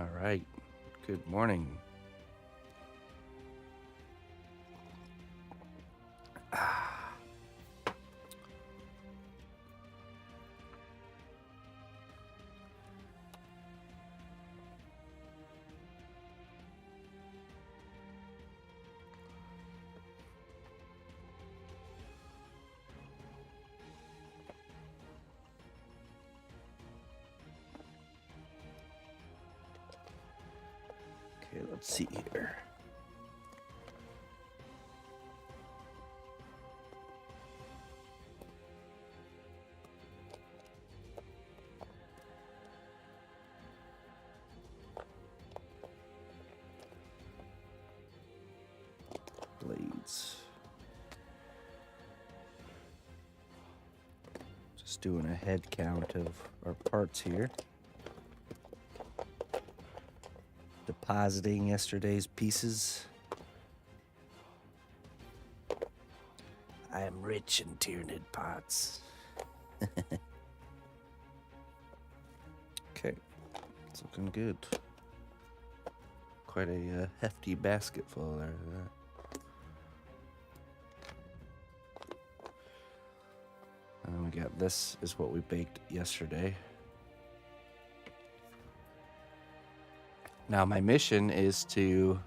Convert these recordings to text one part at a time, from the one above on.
All right. Good morning. Okay, let's see here. Blades. Just doing a head count of our parts here. Depositing yesterday's pieces. I am rich in Tyranid pots. Okay, it's looking good. Quite a hefty basket full there. And we got this is what we baked yesterday. Now my mission is to,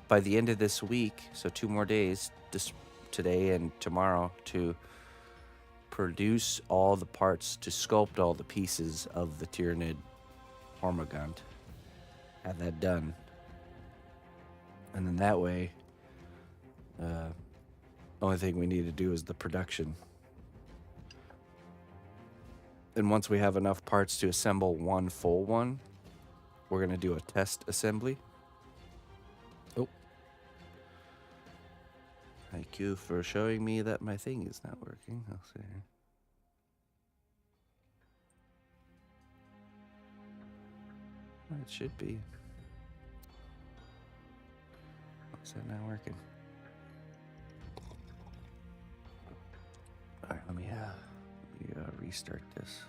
by the end of this week, so 2 more days, today and tomorrow, to produce all the parts to sculpt all the pieces of the Tyranid Hormagaunt. Have that done. And then that way, only thing we need to do is the production. And once we have enough parts to assemble one full one, we're going to do a test assembly. Oh. Thank you for showing me that my thing is not working. I'll see here. It should be. Why is that not working? All right, let me restart this.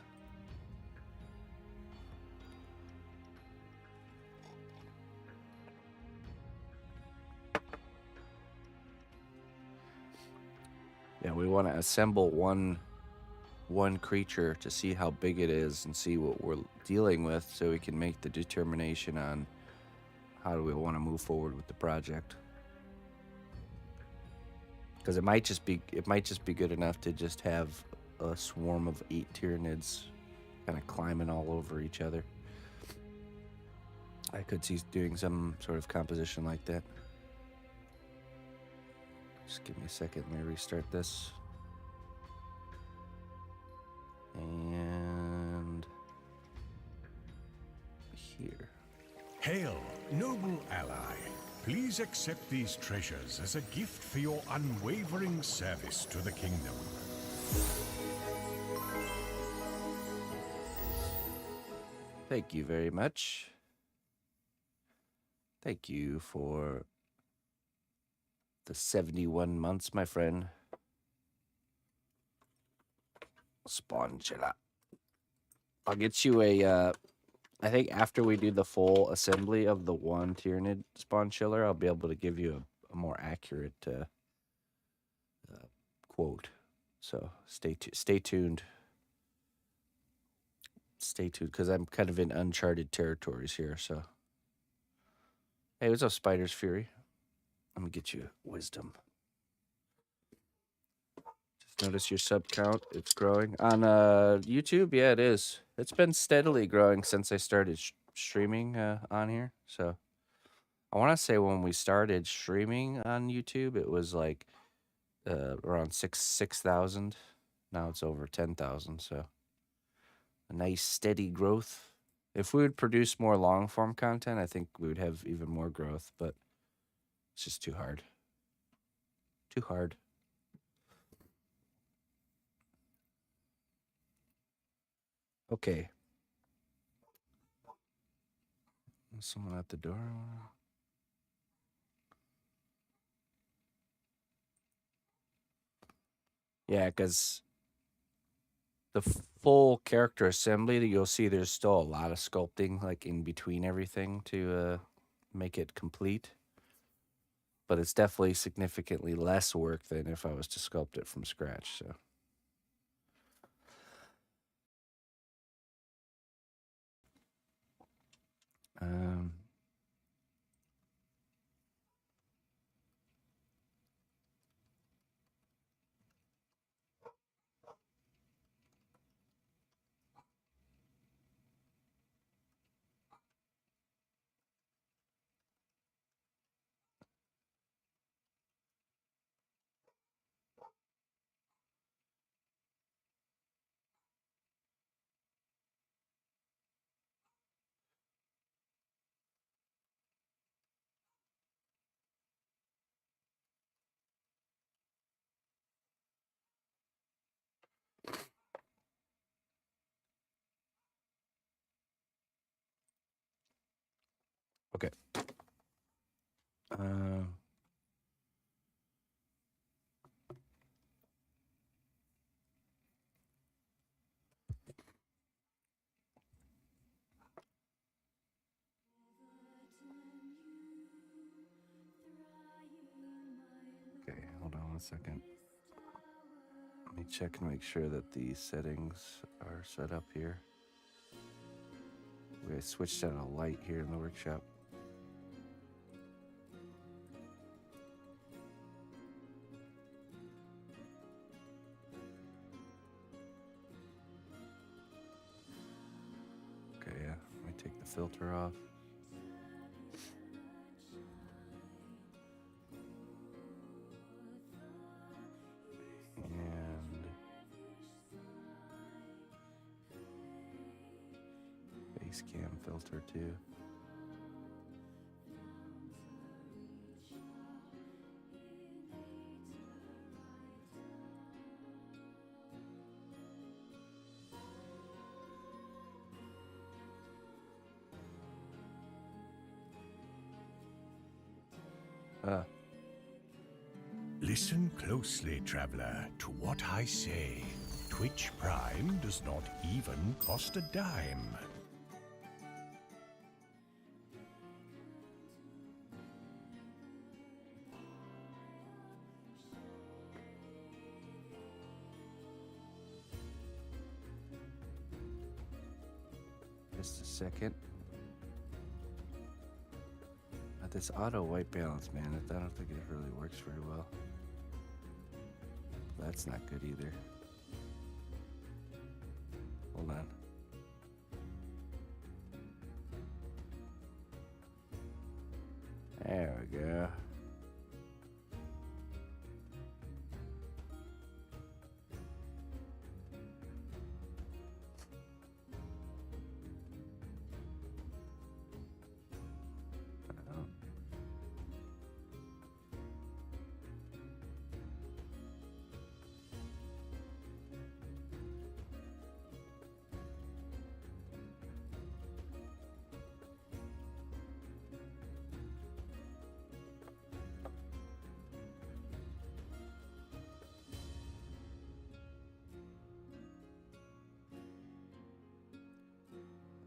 Yeah, we want to assemble one creature to see how big it is and see what we're dealing with, so we can make the determination on how do we want to move forward with the project. Because it might just be good enough to just have a swarm of 8 Tyranids kind of climbing all over each other. I could see doing some sort of composition like that. Just give me a second. Let me restart this. And here. Hail, noble ally. Please accept these treasures as a gift for your unwavering service to the kingdom. Thank you very much. Thank you for the 71 months, my friend. Spawn chilla. I'll get you a, I think after we do the full assembly of the one Tyranid spawn chiller, I'll be able to give you a more accurate quote. So stay tuned. Stay tuned, because I'm kind of in uncharted territories here. So, hey, what's up, Spider's Fury? I'm gonna get you wisdom. Just notice your sub count; it's growing on YouTube. Yeah, it is. It's been steadily growing since I started streaming on here. So, I want to say when we started streaming on YouTube, it was like around 6,000. Now it's over 10,000. So, a nice steady growth. If we would produce more long form content, I think we would have even more growth, but it's just too hard. Too hard. Okay. There's someone at the door. Yeah, because the full character assembly, that you'll see there's still a lot of sculpting like in between everything to make it complete. But it's definitely significantly less work than if I was to sculpt it from scratch. So. Um, okay. Uh, okay, hold on 1 second. Let me check and make sure that the settings are set up here. We switched out a light here in the workshop. Okay, yeah. Let me take the filter off. And base cam filter too. Listen closely, traveler, to what I say. Twitch Prime does not even cost a dime. Just a second. This auto white balance, man, I don't think it really works very well. That's not good either. Hold on. There we go.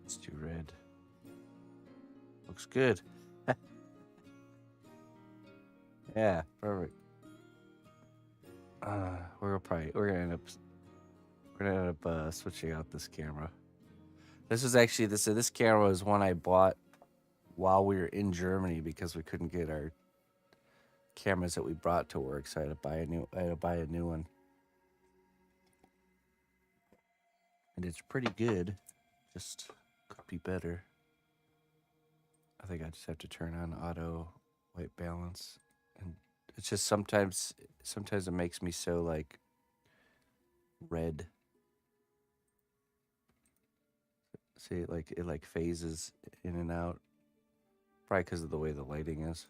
It's too red. Looks good. Yeah, perfect. We're gonna end up switching out this camera. This was actually this camera was one I bought while we were in Germany because we couldn't get our cameras that we brought to work, so I had to buy a new one. And it's pretty good. Just could be better. I think I just have to turn on auto white balance, and it's just sometimes it makes me so like red. See, it like phases in and out, probably because of the way the lighting is.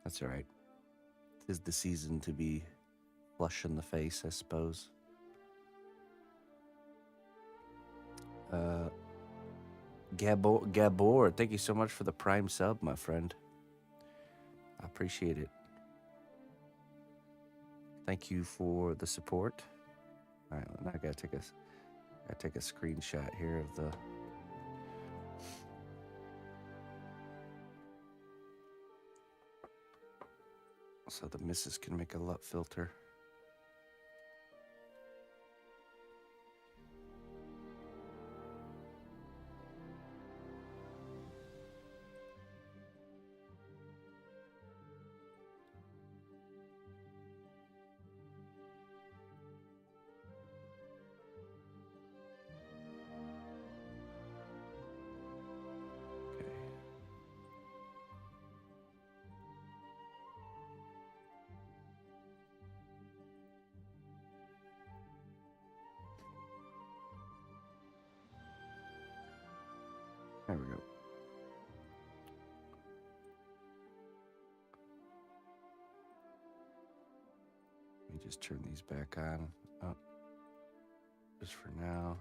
That's all right. 'Tis the season to be flush in the face, I suppose. Gabor, thank you so much for the Prime sub, my friend. I appreciate it. Thank you for the support. All right, now I gotta take a screenshot here of the. So the missus can make a LUT filter. Okay. There we go. Let me just turn these back on. Oh, just for now.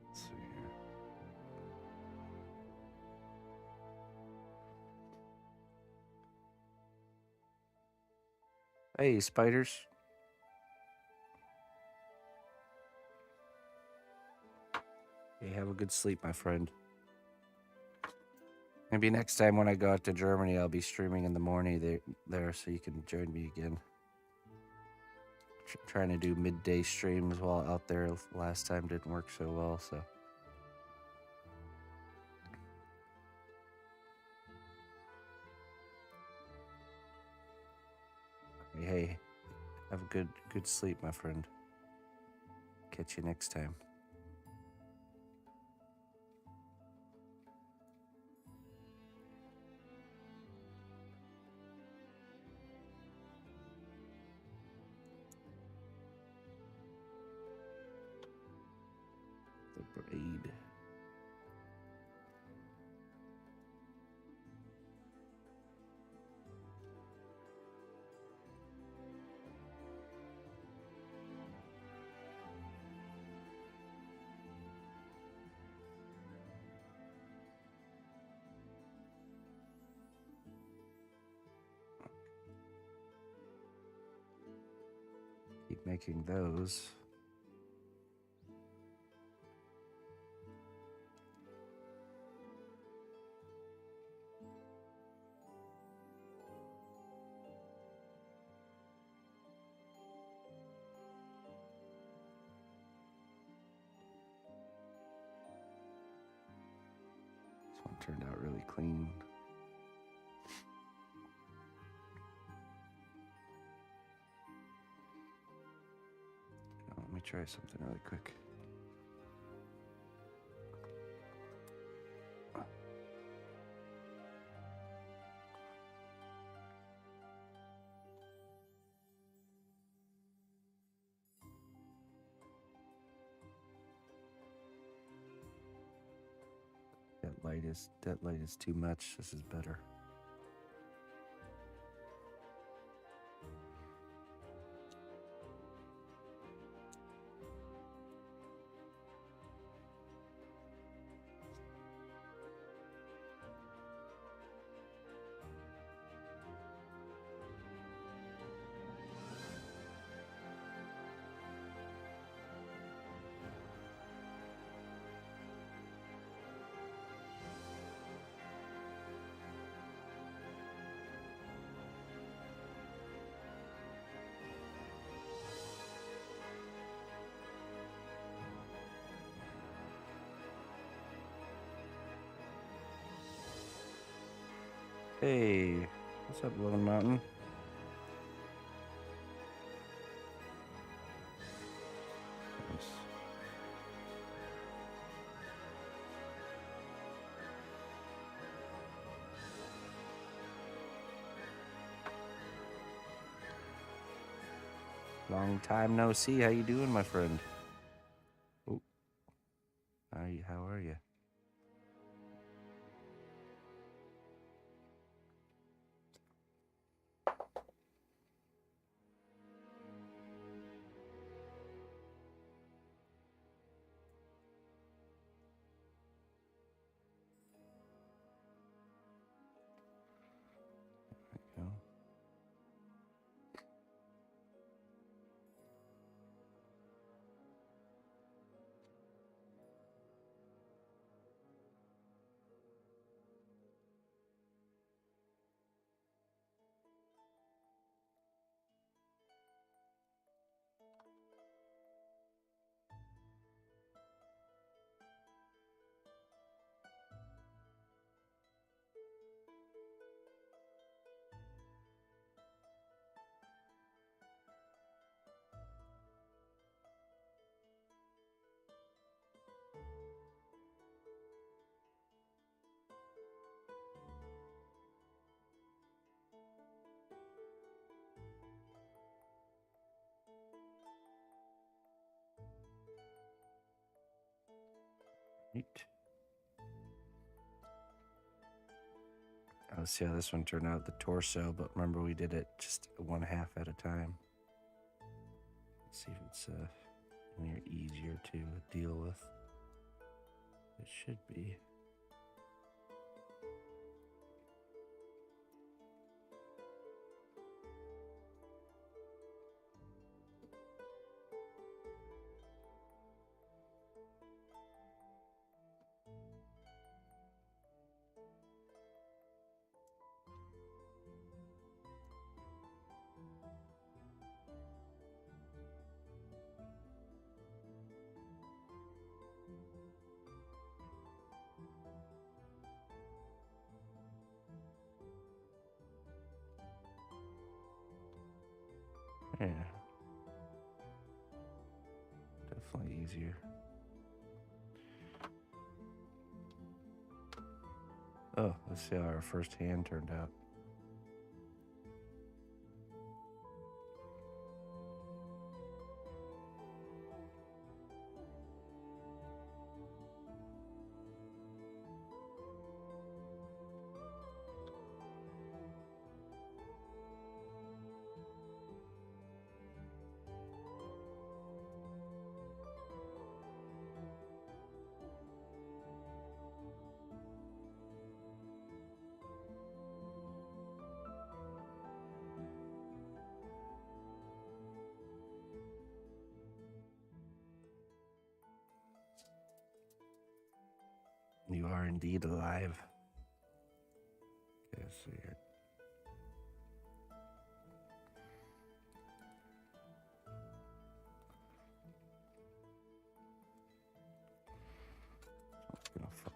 Let's see here. Hey, spiders. Hey, have a good sleep, my friend. Maybe next time when I go out to Germany, I'll be streaming in the morning there so you can join me again. Trying to do midday streams while out there last time didn't work so well, so. Hey, have a good sleep, my friend. Catch you next time. The braid. Keep making those. This one turned out really clean. Now, let me try something really quick. That light is too much. This is better. Hey, what's up, Lone Mountain? Nice. Long time no see. How you doing, my friend? Oh, how are you? Right. Let's see how this one turned out, the torso, but remember we did it just 1/2 at a time. Let's see if it's any easier to deal with. It should be. Yeah. Definitely easier. Oh, let's see how our first hand turned out. You are indeed alive. Okay, let's see here.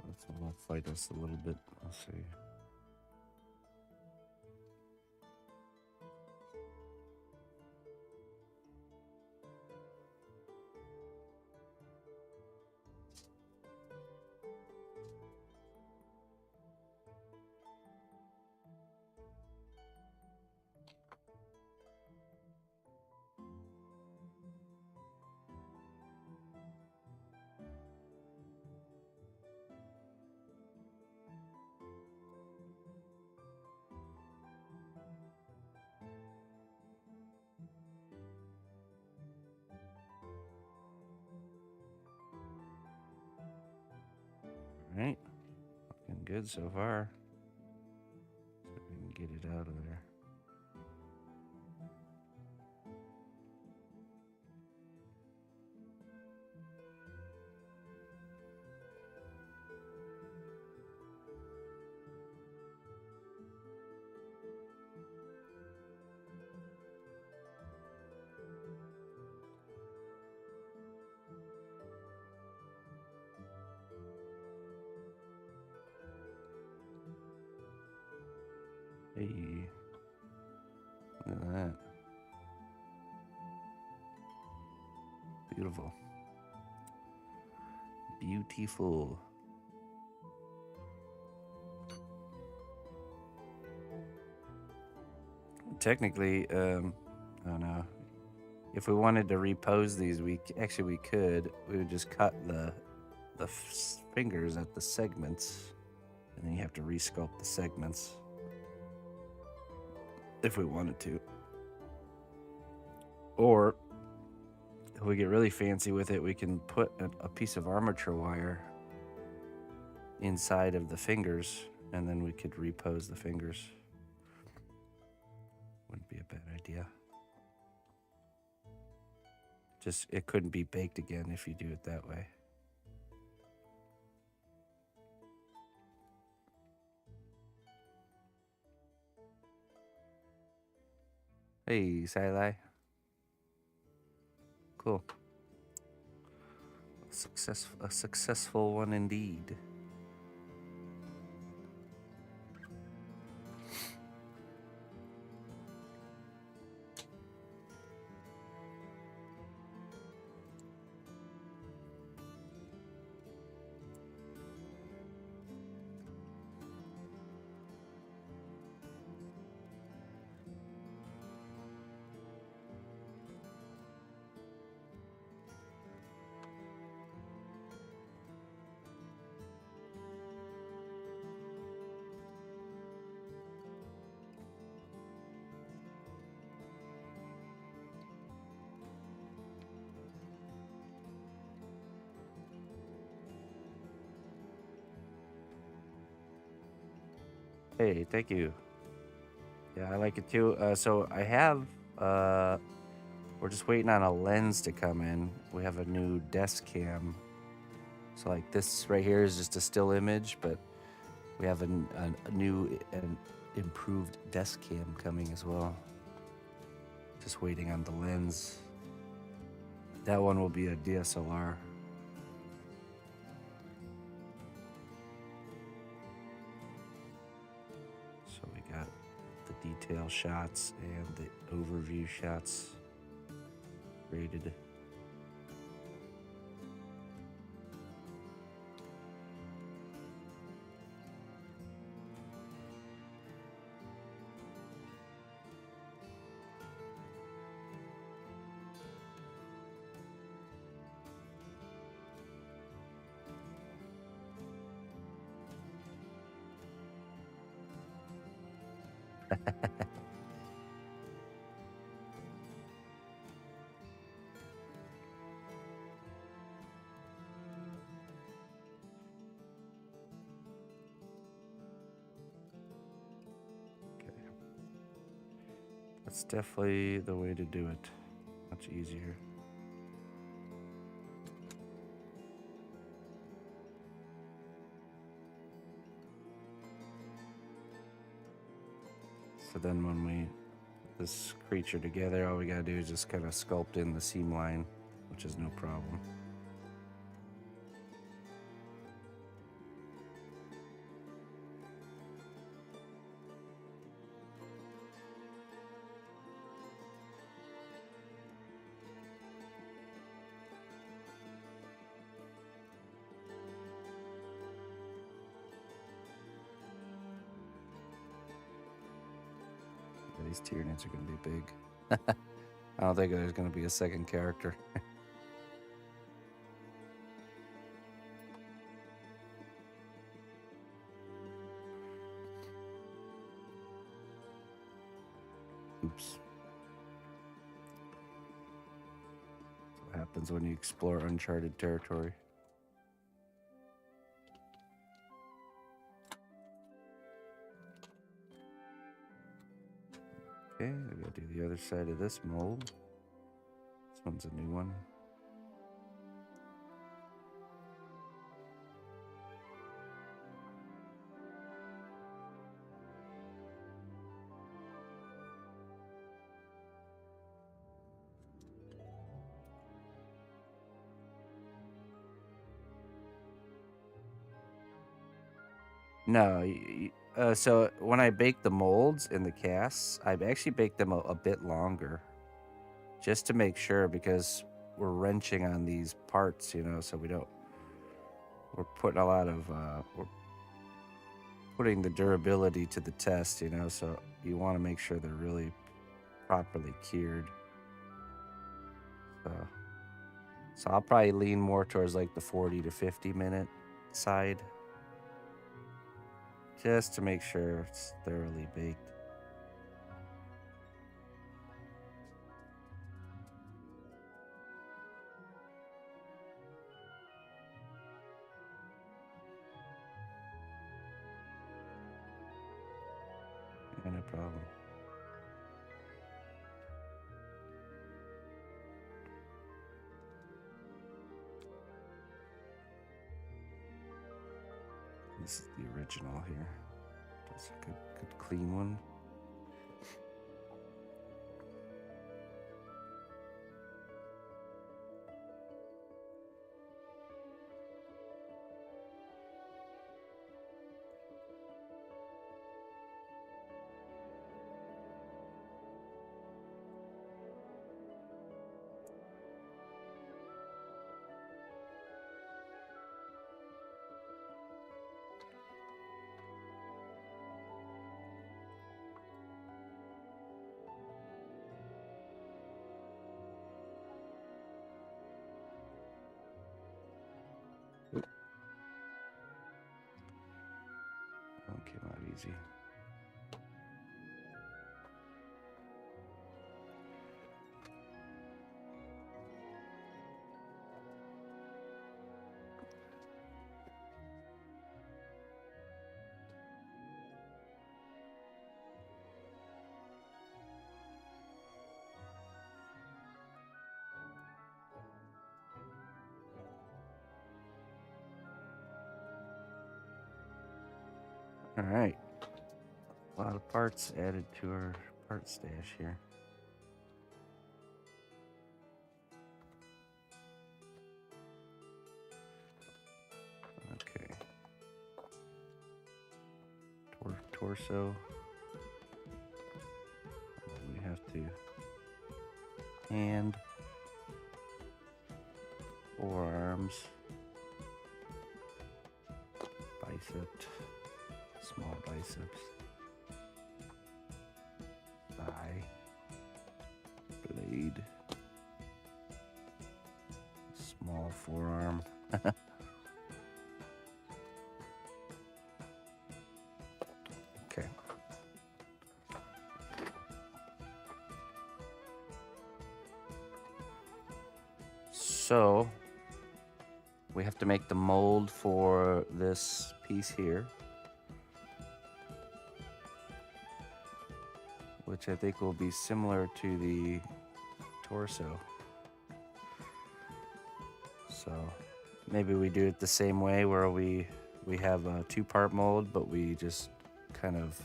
It's gonna fight us a little bit. Let's see. All right. Looking good so far. See if we can get it out of there. Hey, look at that. Beautiful. Beautiful. Technically, I don't know. If we wanted to repose these, we could. We would just cut the fingers at the segments, and then you have to resculpt the segments if we wanted to. Or if we get really fancy with it, we can put a piece of armature wire inside of the fingers, and then we could repose the fingers. Wouldn't be a bad idea. Just, it couldn't be baked again if you do it that way. Hey, Silai. Cool. A successful one indeed. Hey, thank you. Yeah, I like it too. So I have, uh, we're just waiting on a lens to come in. We have a new desk cam. So like this right here is just a still image, but we have a new and improved desk cam coming as well. Just waiting on the lens. That one will be a DSLR. So we got the detail shots and the overview shots rated. That's definitely the way to do it. Much easier. So then when we put this creature together, all we gotta do is just kind of sculpt in the seam line, which is no problem. Yeah, these Tyranids are gonna be big. I don't think there's gonna be a second character. Oops. That's what happens when you explore uncharted territory. Okay, I gotta do the other side of this mold. This one's a new one. No, so when I bake the molds in the casts, I actually bake them a bit longer, just to make sure, because we're wrenching on these parts, you know, so we're putting a lot of, we're putting the durability to the test, you know, so you want to make sure they're really properly cured. So I'll probably lean more towards like the 40 to 50 minute side, just to make sure it's thoroughly baked. Yeah, no problem. This is the original here. That's a good clean one. That came out easy. All right. A lot of parts added to our part stash here. Okay. Torso. We have to hand, forearms, bicep, small biceps, thigh, blade, small forearm. Okay. So we have to make the mold for this piece here, which I think will be similar to the torso. So maybe we do it the same way where we have a 2-part mold, but we just kind of,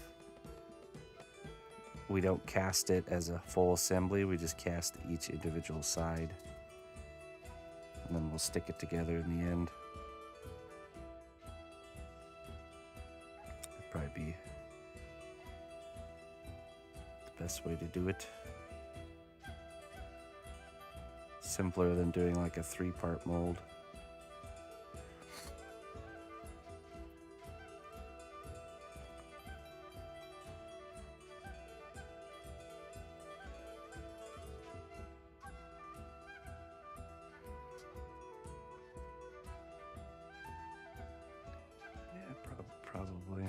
we don't cast it as a full assembly, we just cast each individual side. And then we'll stick it together in the end. It'd probably be the best way to do it. Simpler than doing like a 3-part mold. Probably.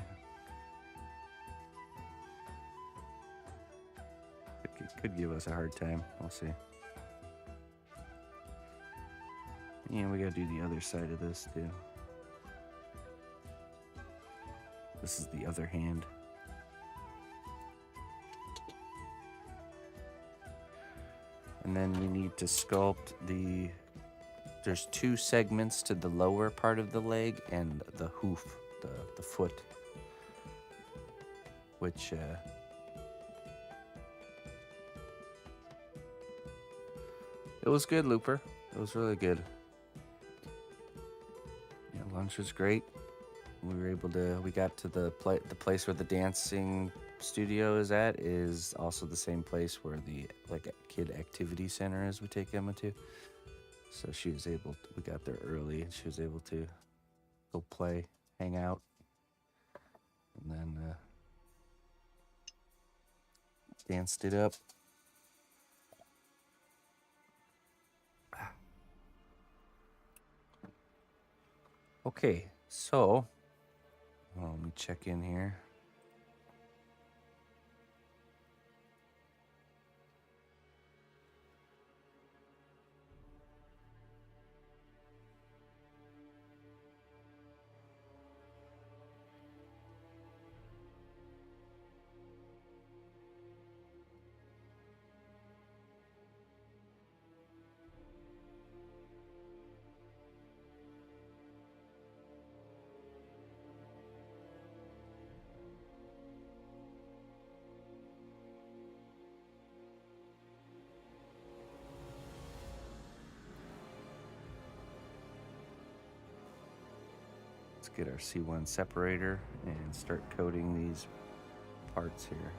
Could give us a hard time. We'll see. And we gotta do the other side of this too. This is the other hand. And then we need to sculpt the... There's 2 segments to the lower part of the leg and the hoof, the foot, which it was good, Looper. It was really good. Yeah, lunch was great. We were able to. We got to the place where the dancing studio is at. Is also the same place where the kid activity center is. We take Emma to. So she was able to, we got there early and she was able to go play, hang out, and then danced it up. Okay, so let me check in here. Let's get our C1 separator and start coating these parts here.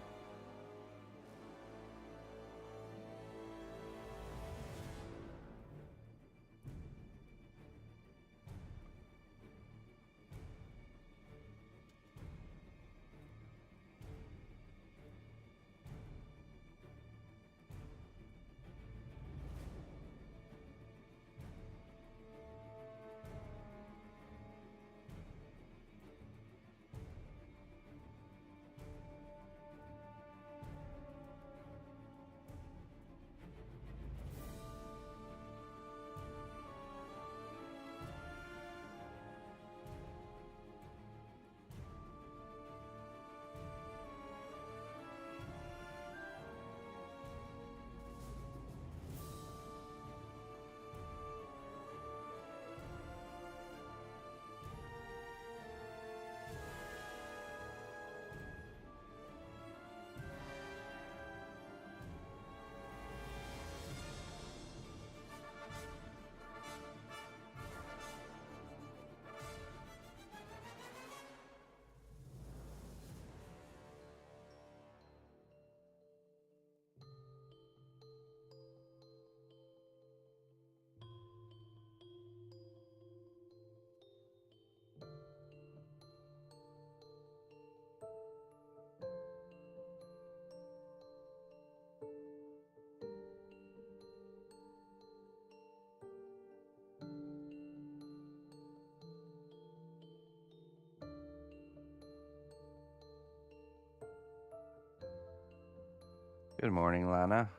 Good morning, Lana.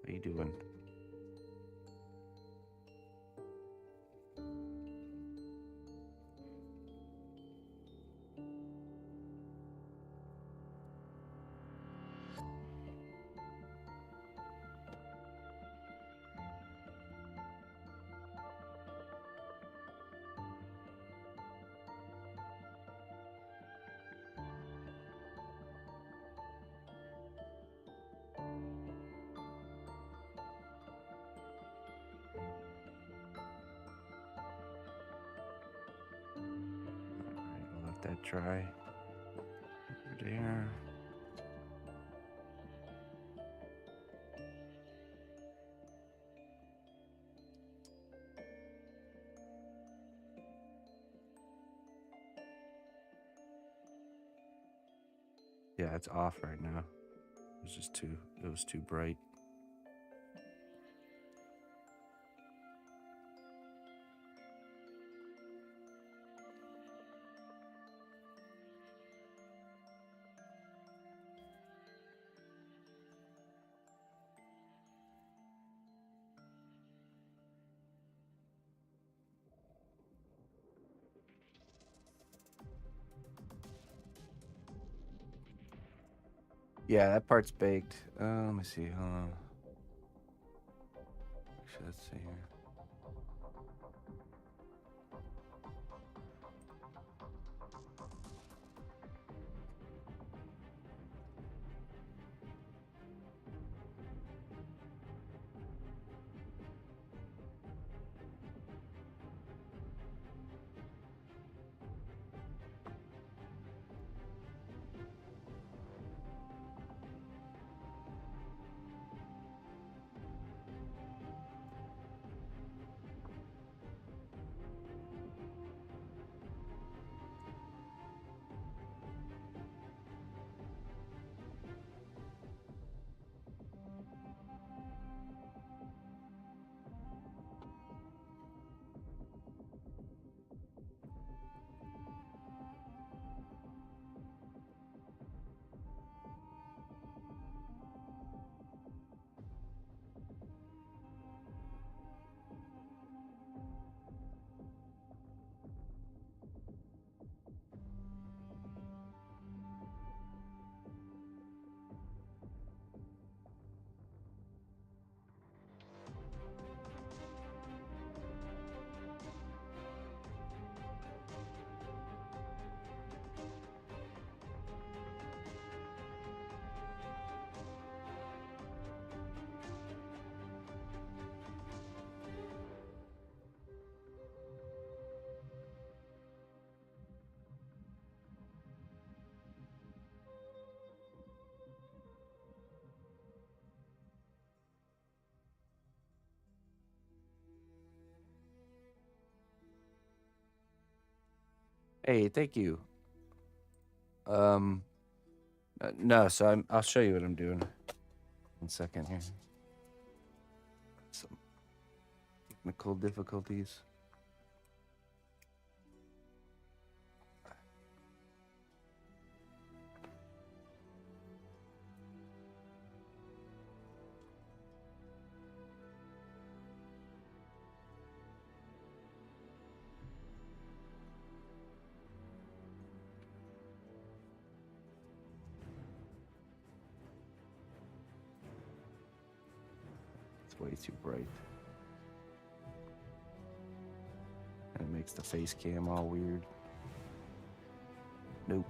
How you doing? Alright, I'll let that dry. Over there. Yeah, it's off right now. It was too bright. Yeah, that part's baked. Let me see. Hold on. Actually, let's see here. Hey, thank you. No, so I'll show you what I'm doing. 1 second here. Some technical difficulties. It's way too bright. And it makes the face cam all weird. Nope.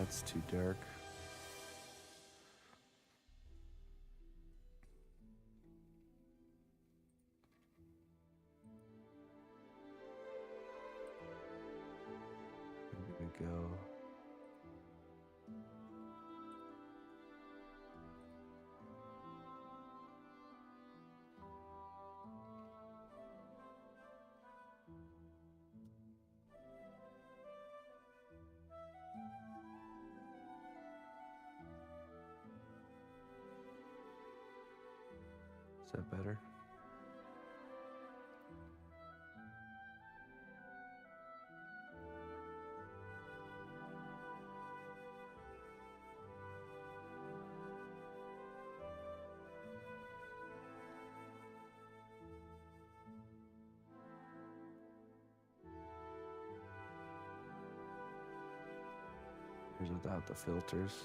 That's too dark. There we go. Is that better? Here's without the filters.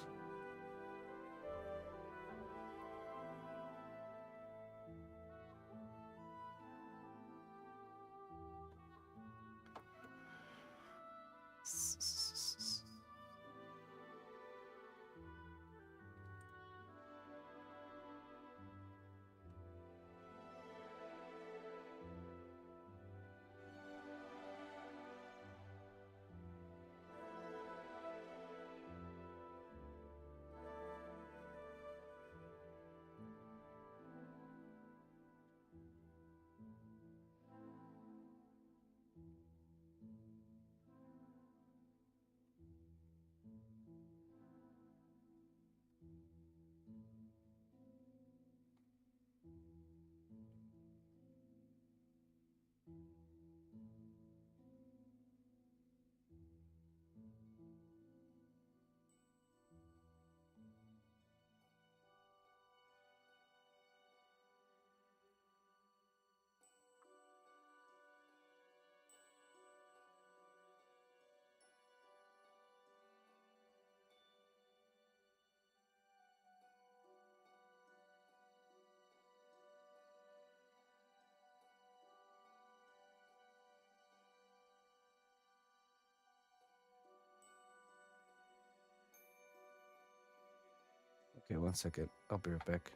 Okay, 1 second. I'll be right back.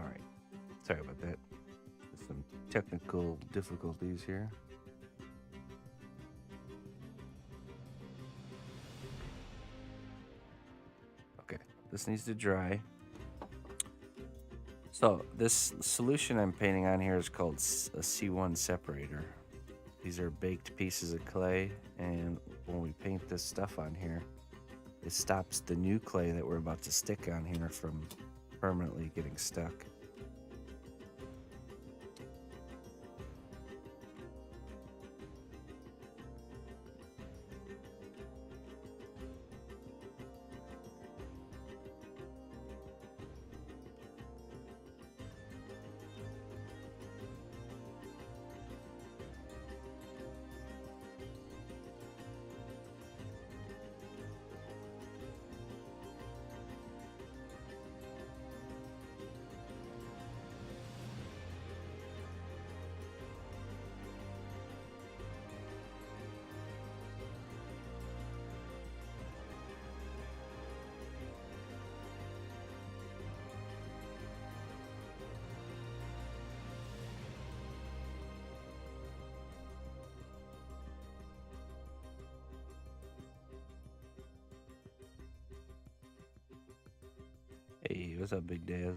All right. Sorry about that. There's some technical difficulties here. Okay, this needs to dry. So this solution I'm painting on here is called a C1 separator. These are baked pieces of clay, and when we paint this stuff on here, it stops the new clay that we're about to stick on here from permanently getting stuck. Hey, what's up, Big Daz?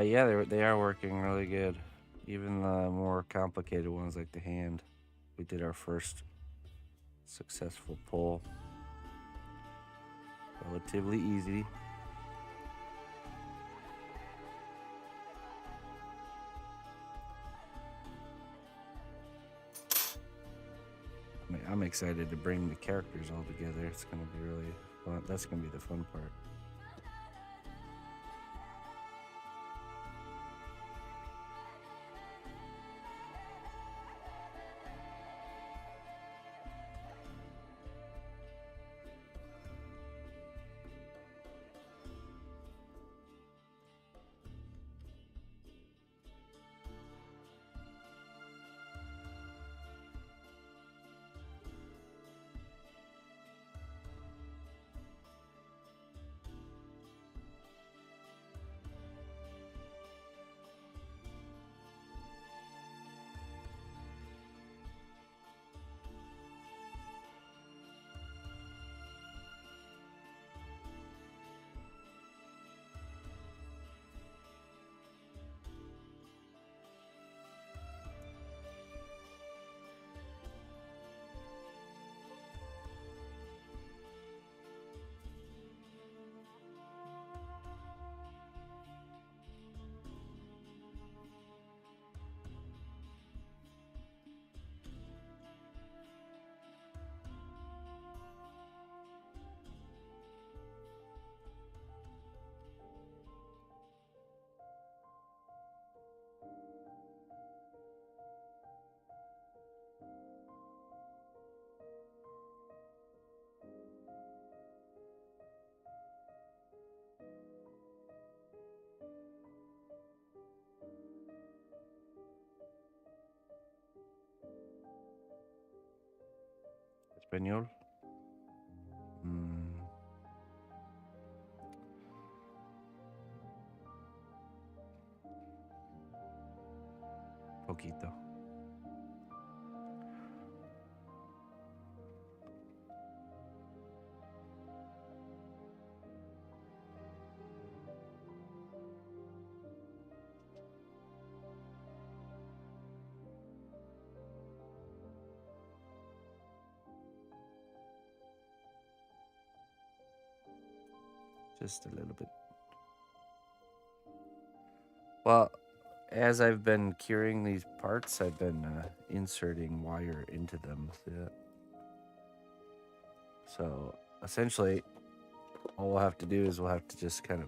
Yeah, they are working really good. Even the more complicated ones like the hand. We did our first successful pull. Relatively easy. I'm excited to bring the characters all together. It's gonna be really fun. That's gonna be the fun part. Español. Poquito. Just a little bit. Well, as I've been curing these parts, I've been inserting wire into them. So essentially, all we'll have to do is we'll have to just kind of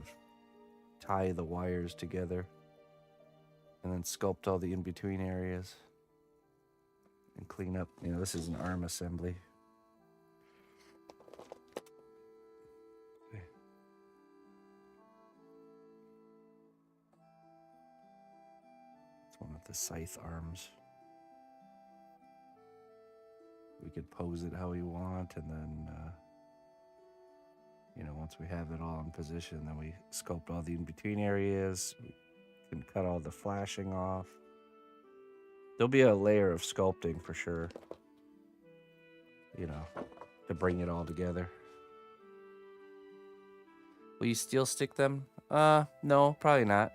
tie the wires together and then sculpt all the in-between areas and clean up. You know, this is an arm assembly. It's one of the scythe arms. We could pose it how we want, and then, you know, once we have it all in position, then we sculpt all the in-between areas. We can cut all the flashing off. There'll be a layer of sculpting for sure, you know, to bring it all together. Will you steel stick them? No, probably not.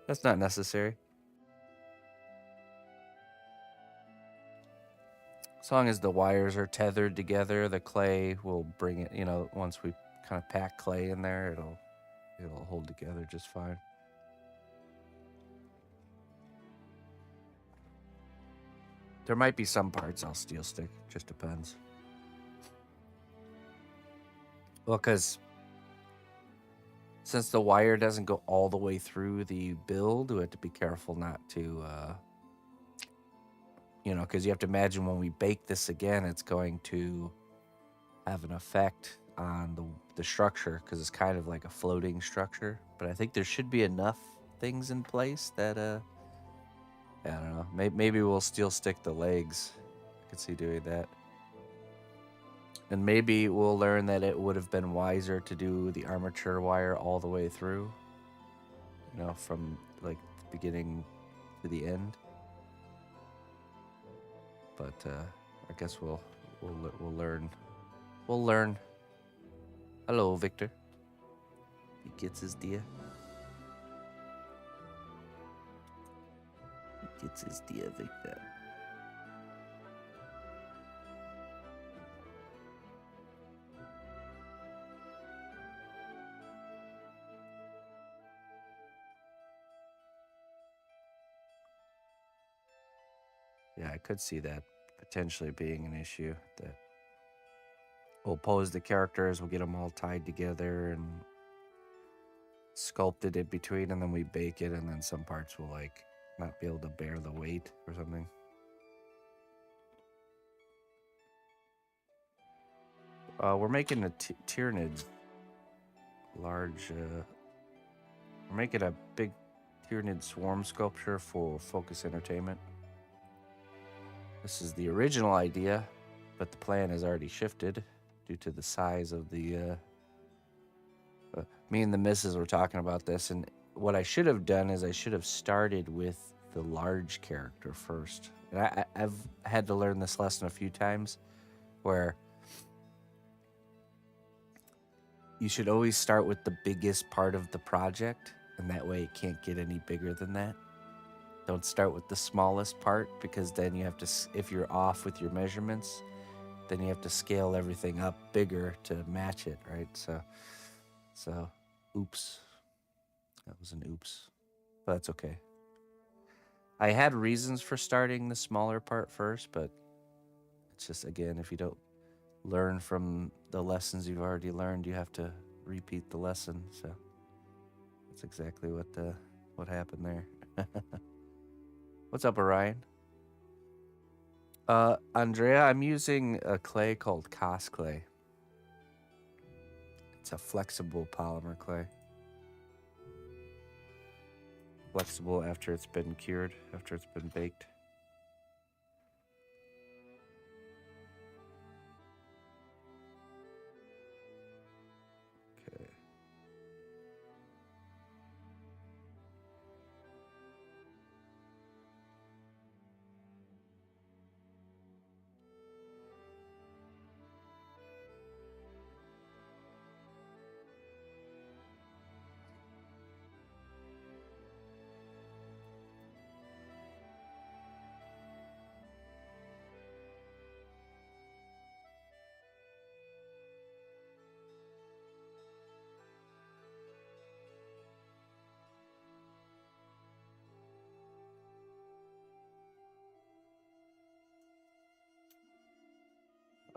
That's not necessary. As long as the wires are tethered together, the clay will bring it, you know, once we kind of pack clay in there, it'll hold together just fine. There might be some parts I'll steel stick, just depends. Well, because since the wire doesn't go all the way through the build, we have to be careful not to, you know, because you have to imagine when we bake this again, it's going to have an effect on the structure, because it's kind of like a floating structure. But I think there should be enough things in place that, I don't know, maybe we'll steel stick the legs. I could see doing that. And maybe we'll learn that it would have been wiser to do the armature wire all the way through, you know, from like the beginning to the end. But I guess we'll learn. We'll learn. Hello, Victor. He gets his deer. He gets his deer, Victor. Yeah, I could see that potentially being an issue. That we'll pose the characters, we'll get them all tied together and sculpted in between, and then we bake it, and then some parts will like not be able to bear the weight or something. We're making a Tyranids large. We're making a big Tyranid swarm sculpture for Focus Entertainment. This is the original idea, but the plan has already shifted due to the size of the... me and the missus were talking about this, and what I should have done is I should have started with the large character first. And I've had to learn this lesson a few times, where you should always start with the biggest part of the project, and that way it can't get any bigger than that. Don't start with the smallest part, because then you have to, if you're off with your measurements, then you have to scale everything up bigger to match it, right? So, oops. That was an oops. But that's okay. I had reasons for starting the smaller part first, but it's just, again, if you don't learn from the lessons you've already learned, you have to repeat the lesson. So that's exactly what happened there. What's up, Orion? Andrea, I'm using a clay called Cos clay. It's a flexible polymer clay. Flexible after it's been cured, after it's been baked. Okay.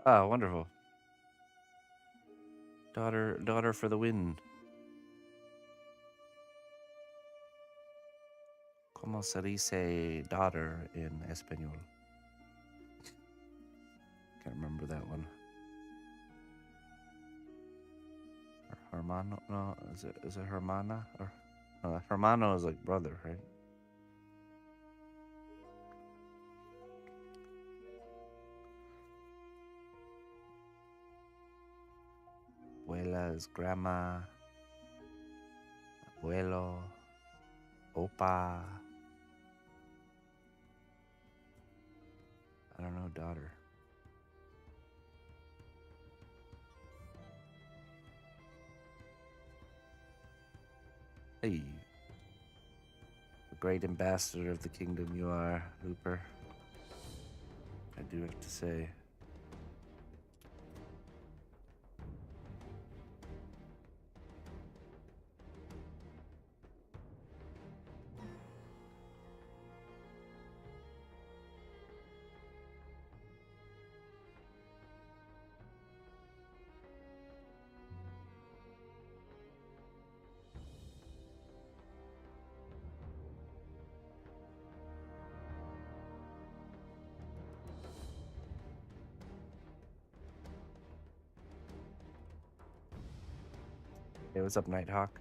Ah, wonderful. Daughter for the win. ¿Cómo se dice daughter in español? Can't remember that one. Or hermano? No, is it hermana? Or no, hermano is like brother, right? Abuela is grandma. Abuelo. Opa. I don't know, daughter. Hey. The great ambassador of the kingdom you are, Looper. I do have to say. Hey, what's up, Nighthawk?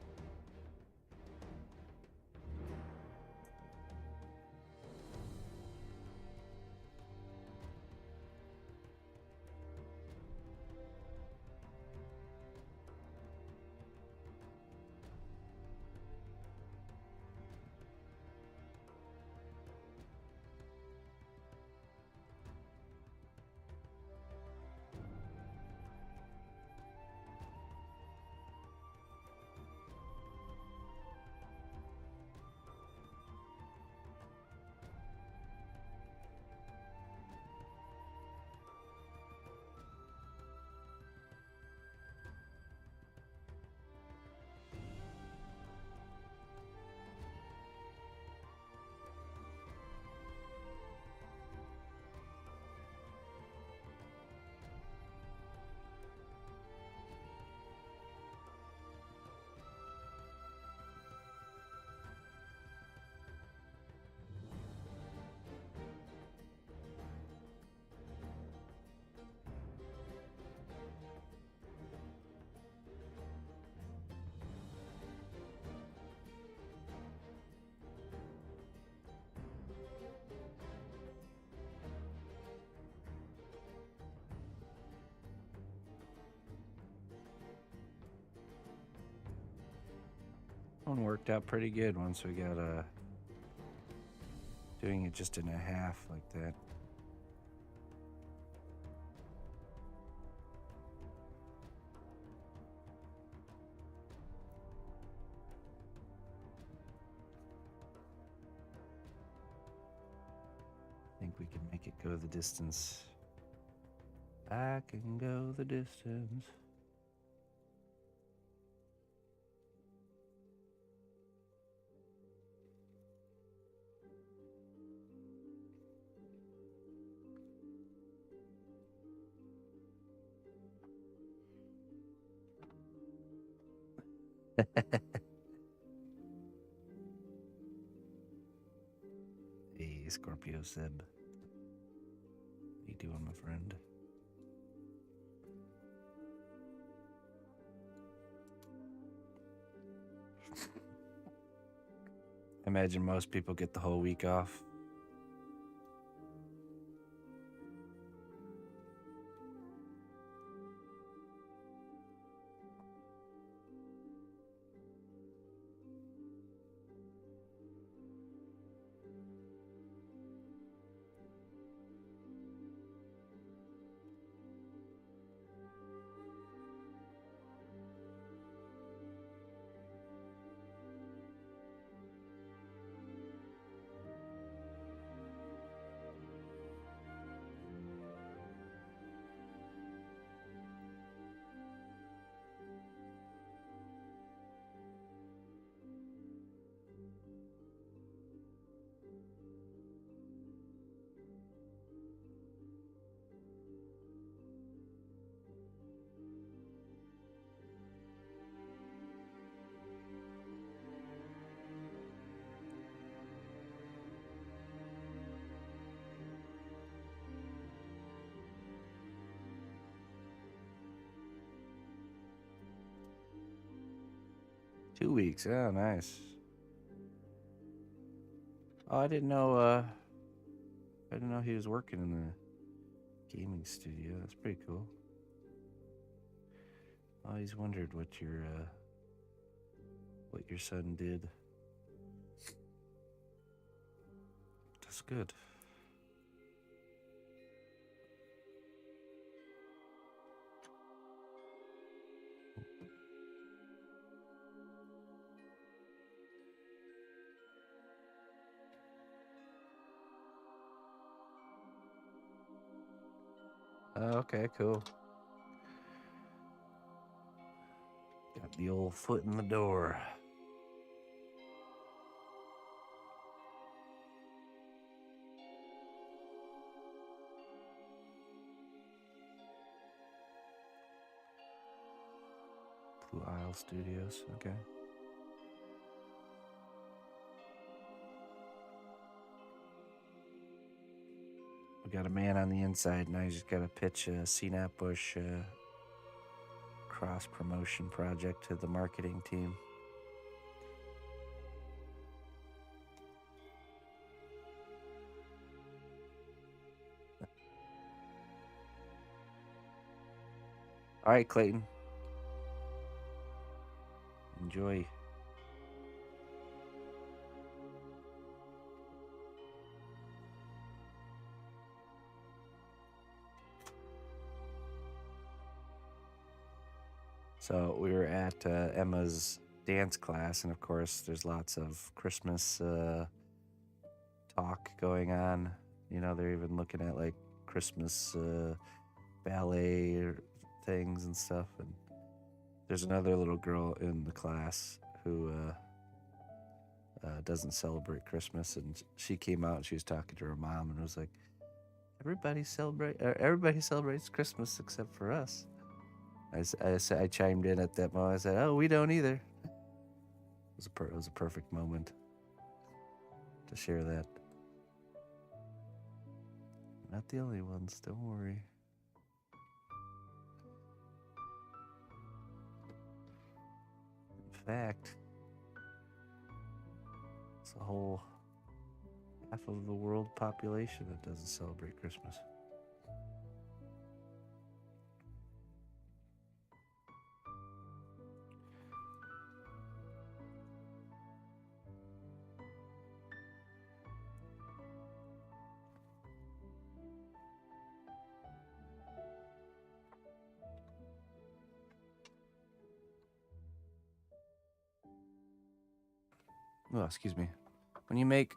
One worked out pretty good once we got doing it just in a half like that. I think we can make it go the distance. I can go the distance. Hey, Scorpio Seb. How you doing, my friend? Imagine most people get the whole week off. 2 weeks. Oh, nice. Oh, I didn't know. I didn't know he was working in the gaming studio. That's pretty cool. I always wondered what your son did. That's good. Okay, cool. Got the old foot in the door. Blue Isle Studios. Okay. We got a man on the inside now. He's just got to pitch a cnotbusch cross promotion project to the marketing team. All right, Clayton. Enjoy. So we were at Emma's dance class, and of course, there's lots of Christmas talk going on. You know, they're even looking at like Christmas ballet things and stuff. And there's another little girl in the class who doesn't celebrate Christmas, and she came out and she was talking to her mom and was like, everybody celebrates Christmas except for us. I chimed in at that moment. I said, oh, we don't either. It was a perfect moment to share that. Not the only ones, don't worry. In fact, it's a whole half of the world population that doesn't celebrate Christmas. Oh, excuse me. When you make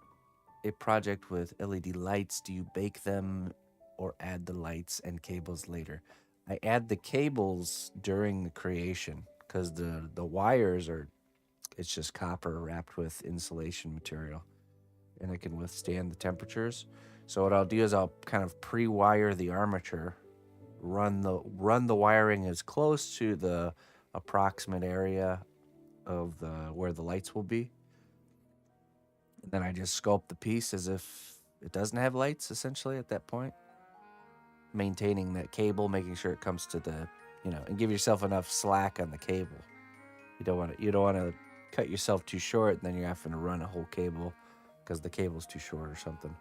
a project with LED lights, do you bake them or add the lights and cables later? I add the cables during the creation because the wires it's just copper wrapped with insulation material, and it can withstand the temperatures. So what I'll do is I'll kind of pre-wire the armature, run the wiring as close to the approximate area of where the lights will be. And then I just sculpt the piece as if it doesn't have lights, essentially, at that point. Maintaining that cable, making sure it comes to the, and give yourself enough slack on the cable. You don't want to cut yourself too short, and then you're having to run a whole cable because the cable's too short or something.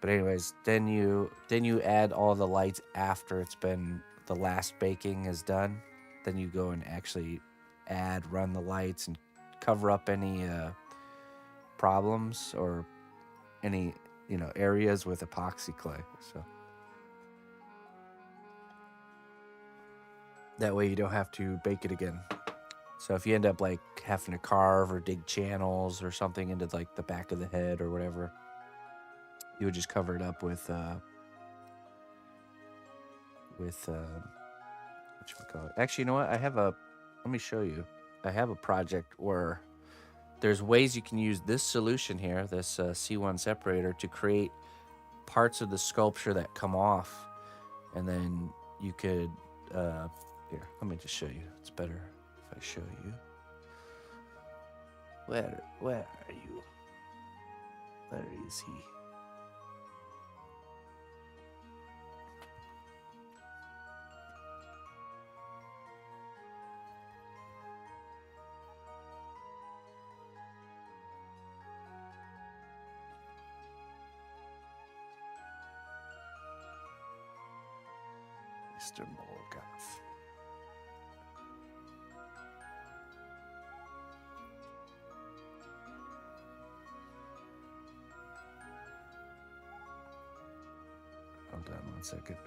But anyways, then you add all the lights after the last baking is done. Then you go and actually run the lights and cover up any problems or any areas with epoxy clay. So that way you don't have to bake it again. So if you end up like having to carve or dig channels or something into like the back of the head or whatever, you would just cover it up with whatchamacallit. Actually, you know what? Let me show you. I have a project where there's ways you can use this solution here, this C1 separator, to create parts of the sculpture that come off. And then you could, here, let me just show you. It's better if I show you. Where are you? Where is he? Mr. Morgoth. Hold on 1 second.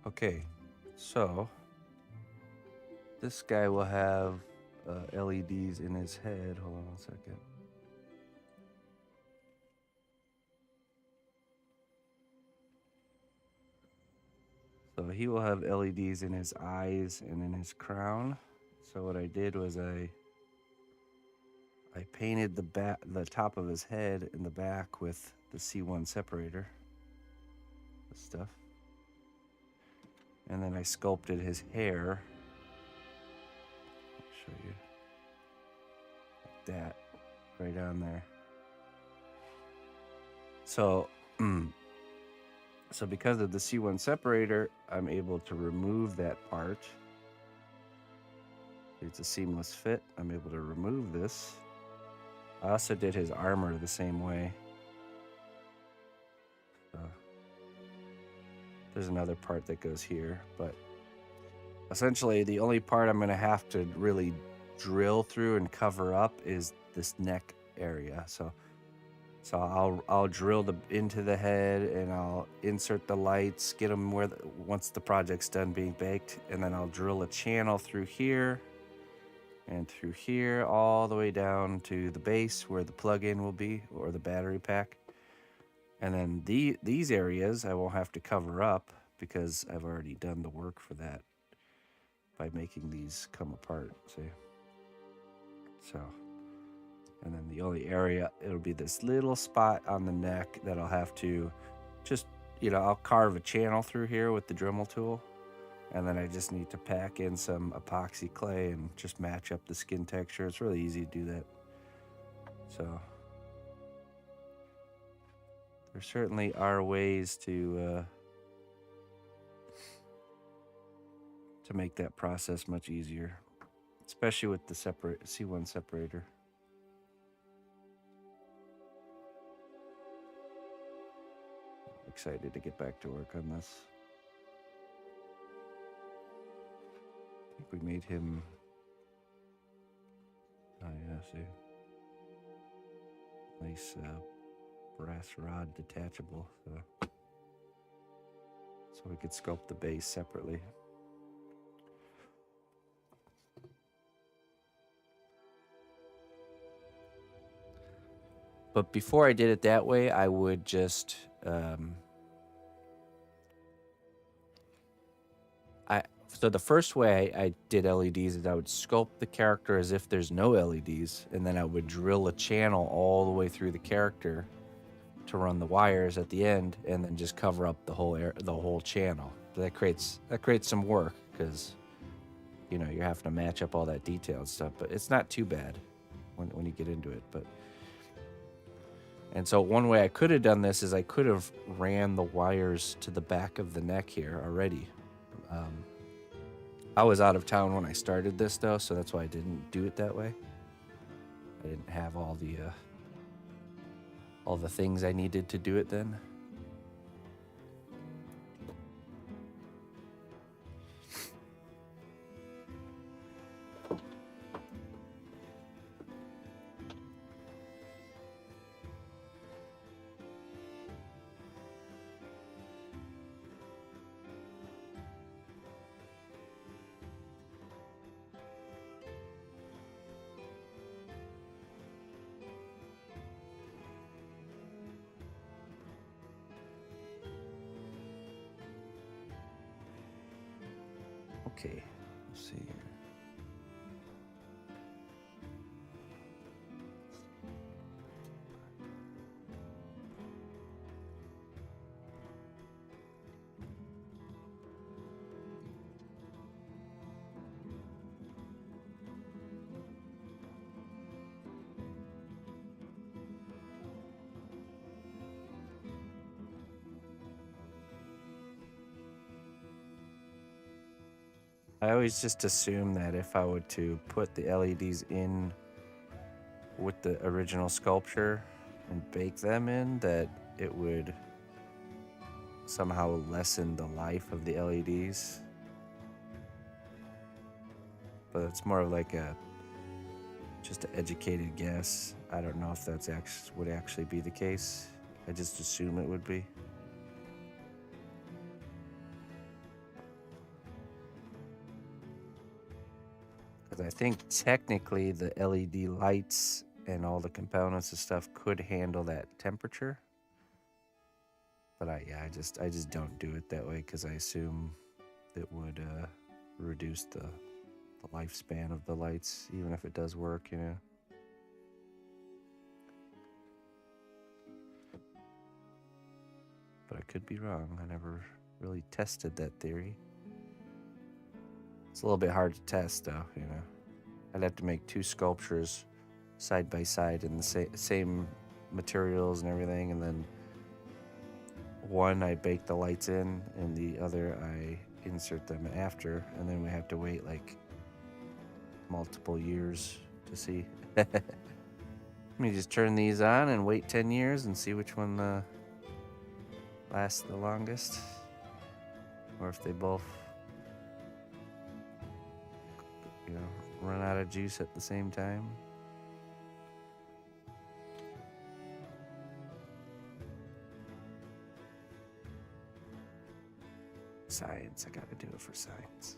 Okay, so this guy will have LEDs in his head. Hold on 1 second. So he will have LEDs in his eyes and in his crown. So what I did was I painted the top of his head in the back with the C1 separator. This stuff. And then I sculpted his hair. I'll show you. Like that. Right on there. So, so because of the C1 separator, I'm able to remove that part. It's a seamless fit. I'm able to remove this. I also did his armor the same way. So there's another part that goes here, but essentially the only part I'm going to have to really drill through and cover up is this neck area. So I'll drill into the head, and I'll insert the lights, get them where once the project's done being baked, and then I'll drill a channel through here and through here all the way down to the base where the plug-in will be, or the battery pack. And then these areas I won't have to cover up because I've already done the work for that by making these come apart, see? So, and then the only area, it'll be this little spot on the neck that I'll have to just, I'll carve a channel through here with the Dremel tool. And then I just need to pack in some epoxy clay and just match up the skin texture. It's really easy to do that. So there certainly are ways to make that process much easier, especially with the C1 separator. Excited to get back to work on this. I think we made him. Oh yeah, see. Nice brass rod detachable, so we could sculpt the base separately. But before I did it that way, I would just so the first way I did LEDs is I would sculpt the character as if there's no LEDs, and then I would drill a channel all the way through the character to run the wires at the end, and then just cover up the whole channel. That creates some work because you know you have to match up all that detail and stuff, but it's not too bad when you get into it. And so one way I could have done this is I could have ran the wires to the back of the neck here already. I was out of town when I started this though, so that's why I didn't do it that way. I didn't have all the things I needed to do it then. Okay, let's see here. I always just assume that if I were to put the LEDs in with the original sculpture and bake them in, that it would somehow lessen the life of the LEDs. But it's more of like just an educated guess. I don't know if that's would actually be the case. I just assume it would be. Because I think technically the LED lights and all the components and stuff could handle that temperature. But I just don't do it that way because I assume it would reduce the lifespan of the lights, even if it does work, you know. But I could be wrong. I never really tested that theory. It's a little bit hard to test, though, you know. I'd have to make two sculptures side by side in the same materials and everything, and then one I bake the lights in, and the other I insert them after, and then we have to wait like multiple years to see. Let me just turn these on and wait 10 years and see which one lasts the longest, or if they both, you know, run out of juice at the same time. Science, I gotta do it for science.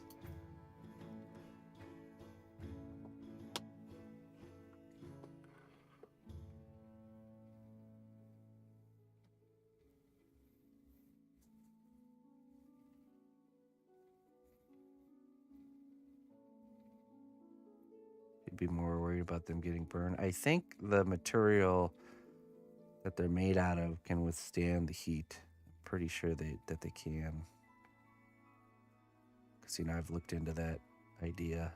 You'd be more worried about them getting burned. I think the material that they're made out of can withstand the heat. I'm pretty sure that they can. Because, you know, I've looked into that idea.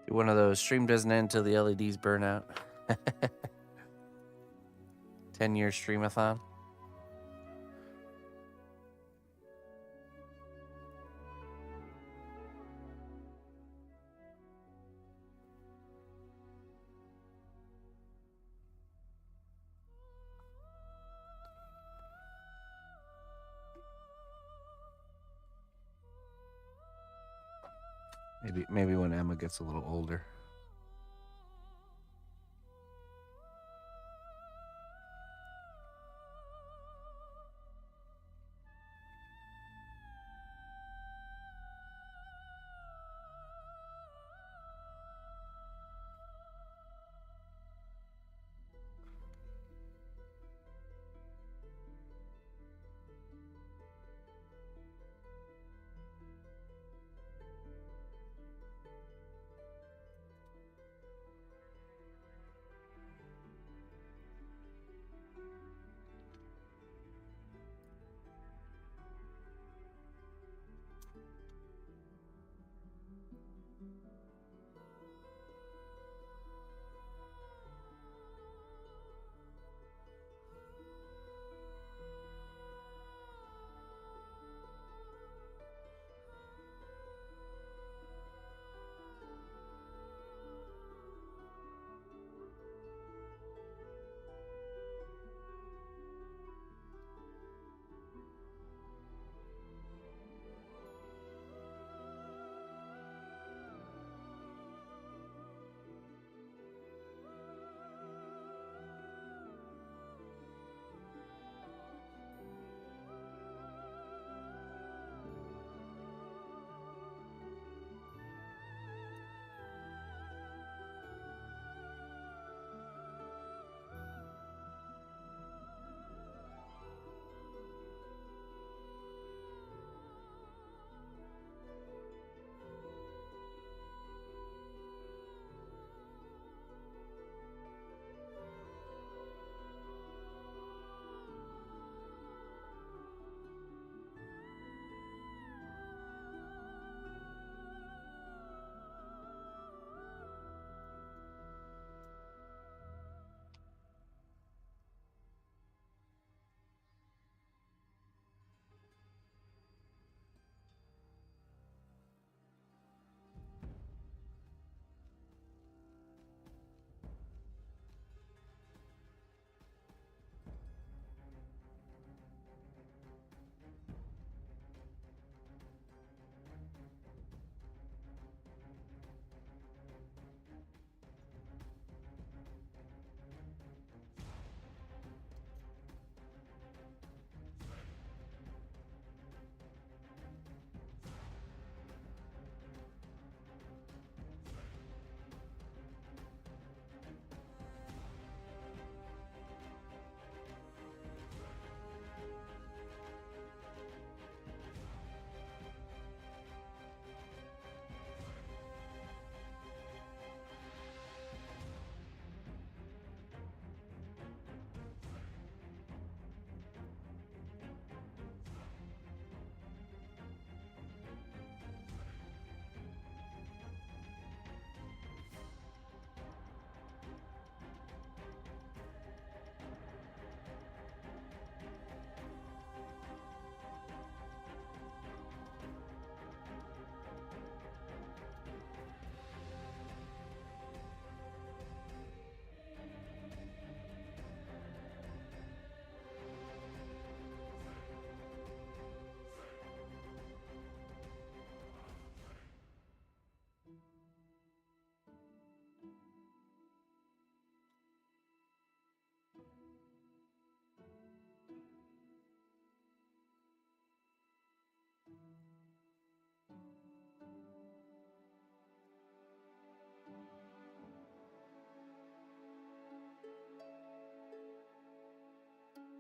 Do one of those, stream doesn't end until the LEDs burn out. 10-year streamathon. Maybe when Emma gets a little older.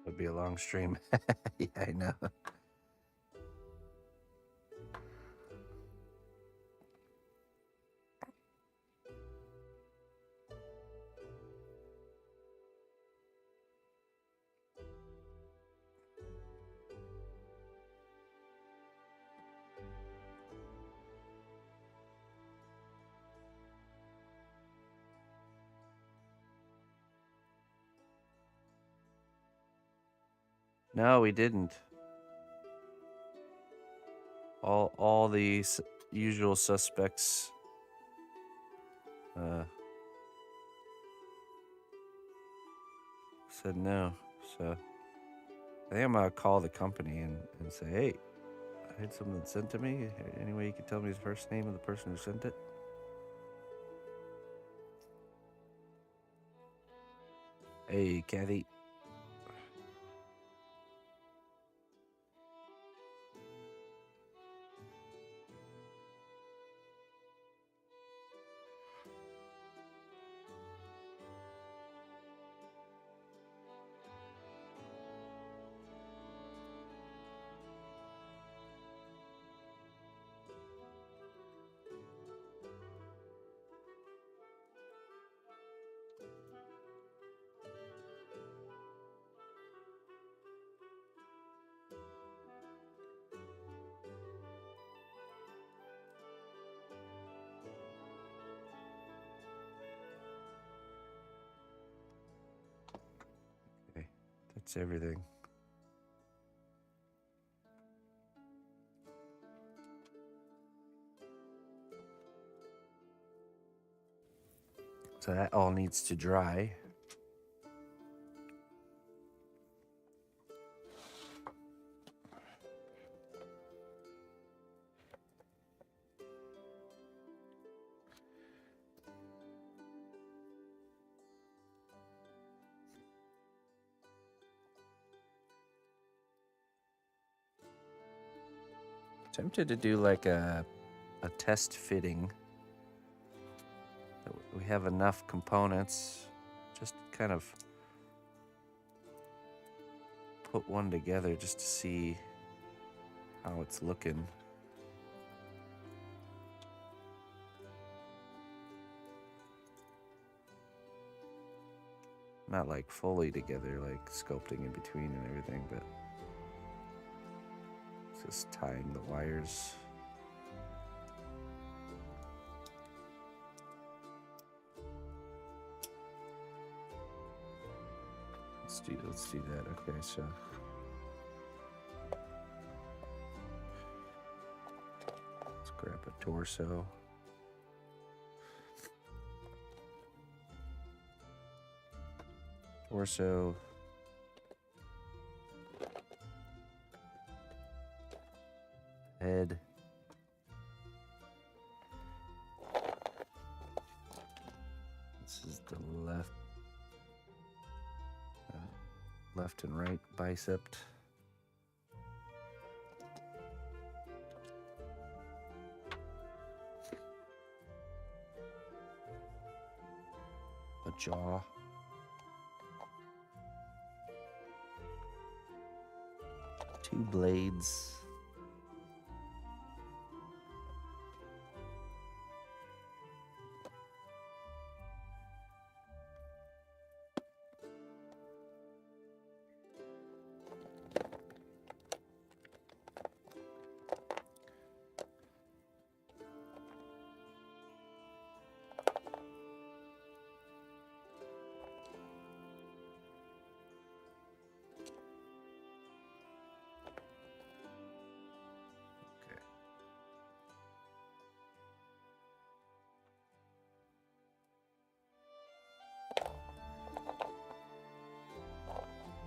Would be a long stream. Yeah, I know. No, we didn't. All the usual suspects said no. So I think I'm gonna call the company and say, hey, I had something sent to me. Any way you could tell me the first name of the person who sent it? Hey, Kathy. Okay, that's everything. So that all needs to dry. Tempted to do like a test fitting. We have enough components. Just kind of put one together just to see how it's looking. Not like fully together, like sculpting in between and everything, but just tying the wires. Let's do that. Okay, so let's grab a torso. Torso. Head. This is the left and right bicep. A jaw. Two blades.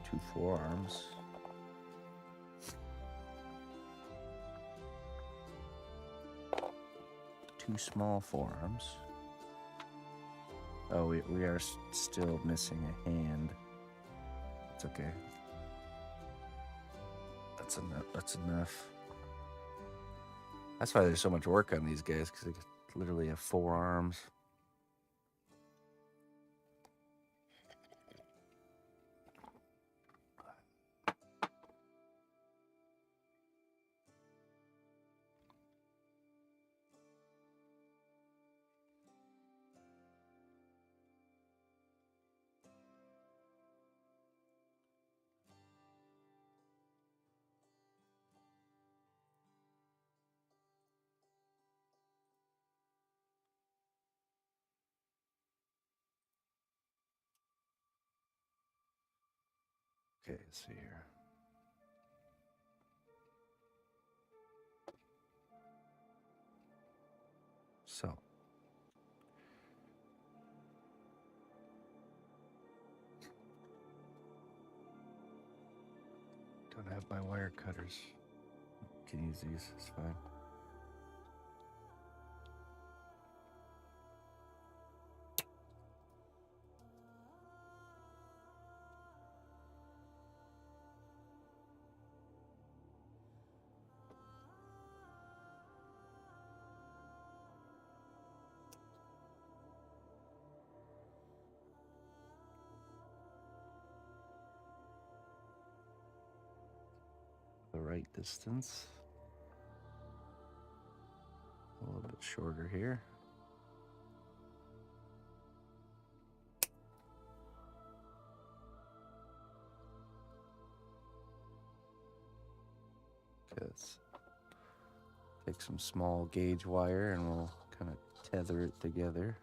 Two forearms. Two small forearms. Oh, we are still missing a hand. It's okay. That's enough. That's enough. That's why there's so much work on these guys, because they literally have 4 arms. Okay, let's see here. have my wire cutters. Can use these, it's fine. The right distance. A little bit shorter here. Okay, let's take some small gauge wire and we'll kind of tether it together.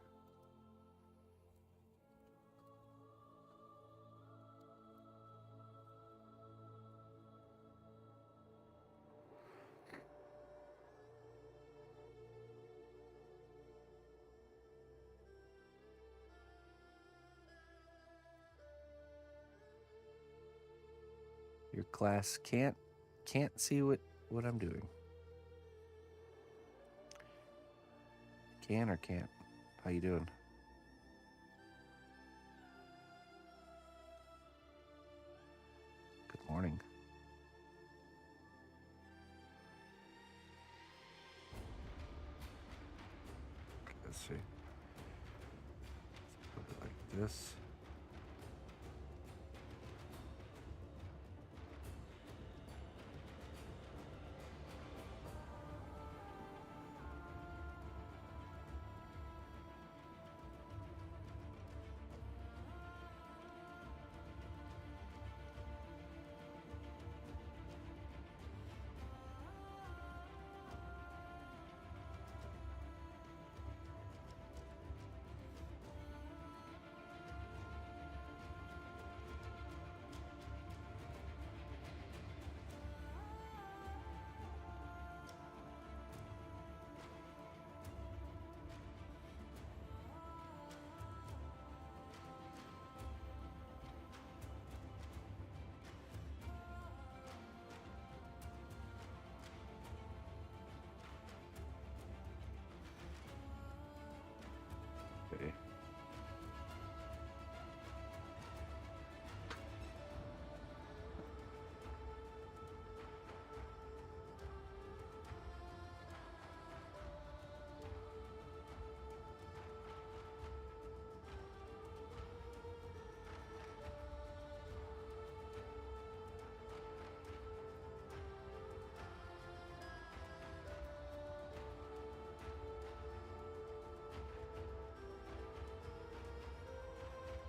Your class can't see what I'm doing. Can or can't? How you doing? Good morning. Let's see. Put it like this. Okay.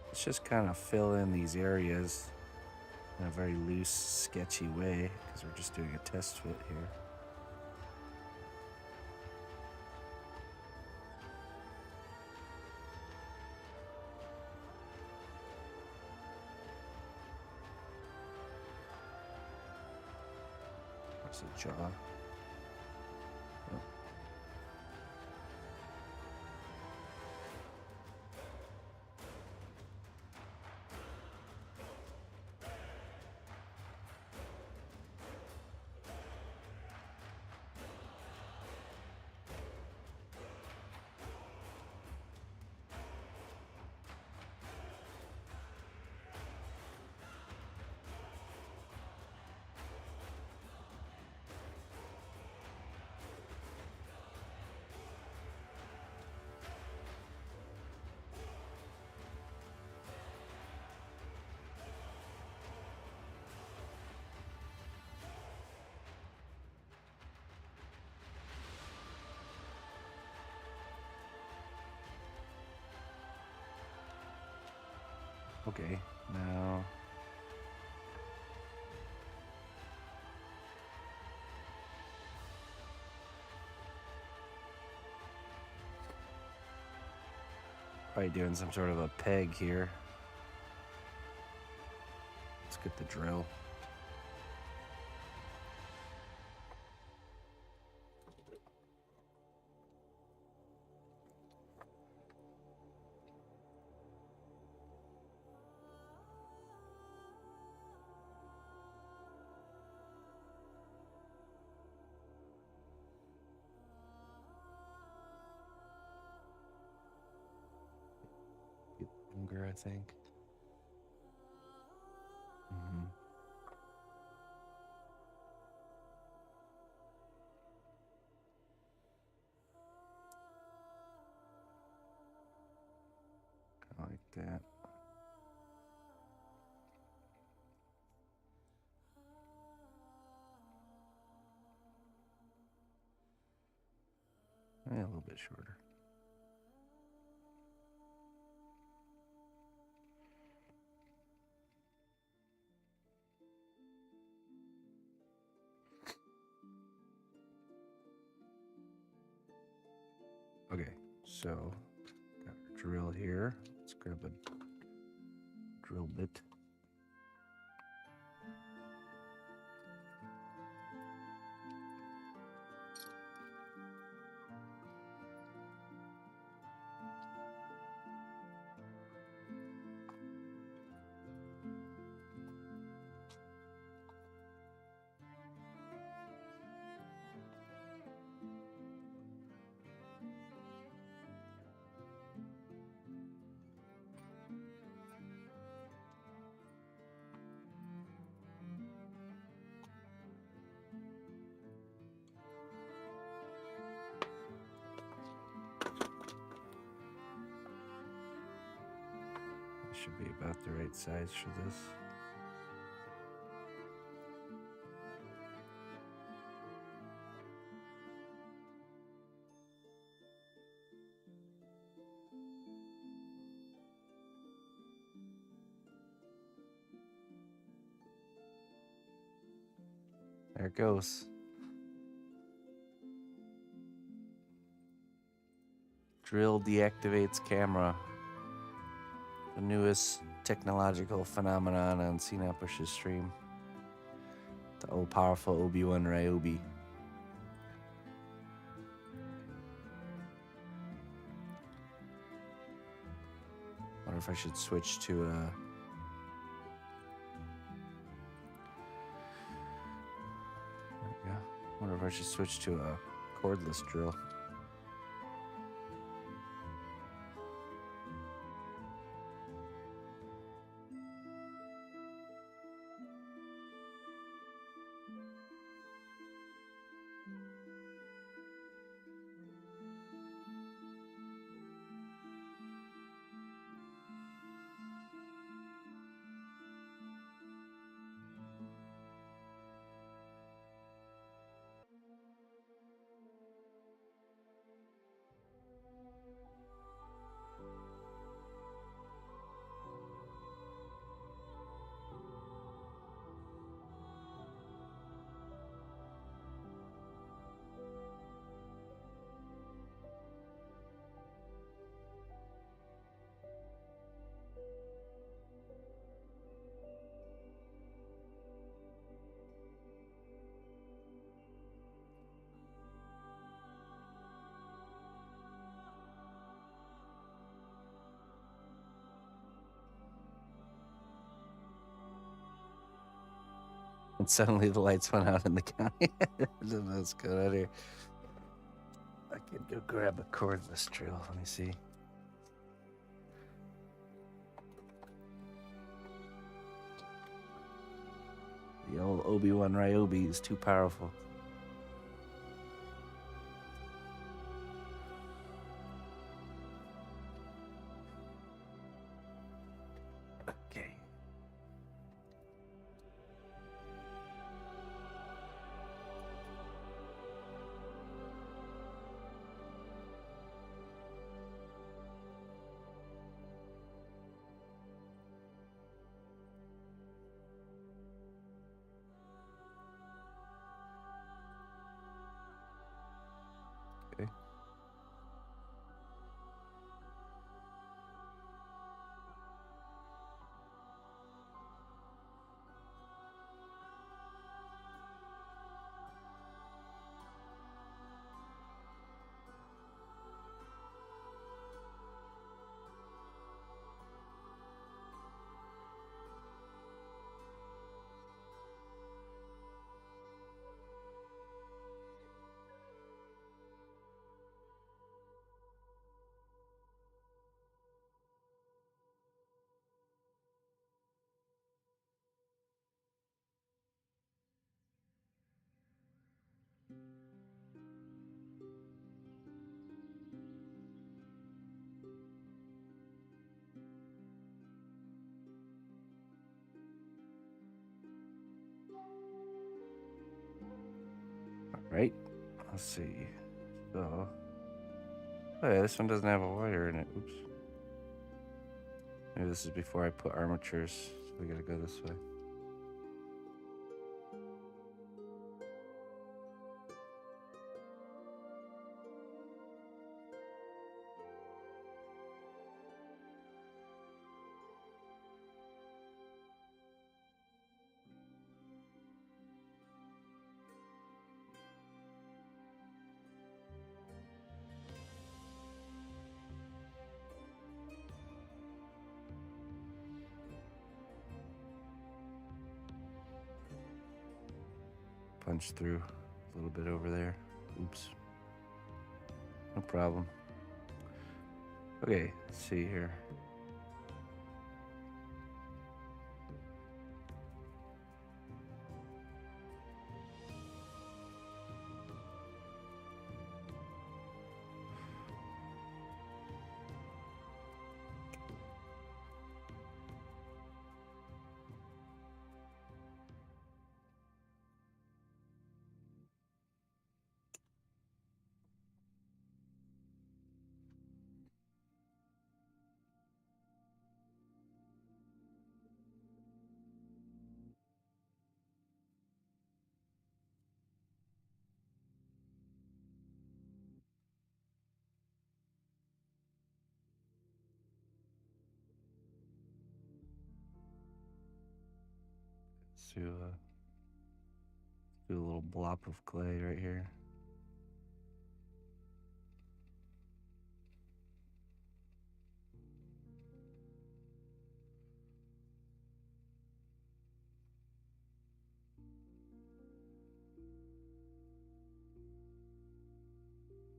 Let's just kind of fill in these areas in a very loose, sketchy way because we're just doing a test fit here. What's the jaw? Oh. Okay, now probably doing some sort of a peg here. Let's get the drill. I think. Mm-hmm. Kind of like that. A little bit shorter. Okay, so got a drill here. Let's grab a drill bit. Should be about the right size for this. There it goes. Drill deactivates camera. The newest technological phenomenon on cnotbusch's stream. The all-powerful Obi-Wan Ryobi. Wonder if I should switch to a... Yeah. Wonder if I should switch to a cordless drill. And suddenly the lights went out in the county. Let's go out here. I can go grab a cordless drill. Let me see. The old Obi-Wan Ryobi is too powerful. Okay. right. Let's see. So, oh yeah, this one doesn't have a wire in it. Oops. Maybe this is before I put armatures. So we gotta go this way. Punch through a little bit over there. Oops. No problem. Okay, let's see here. So, do a little blob of clay right here.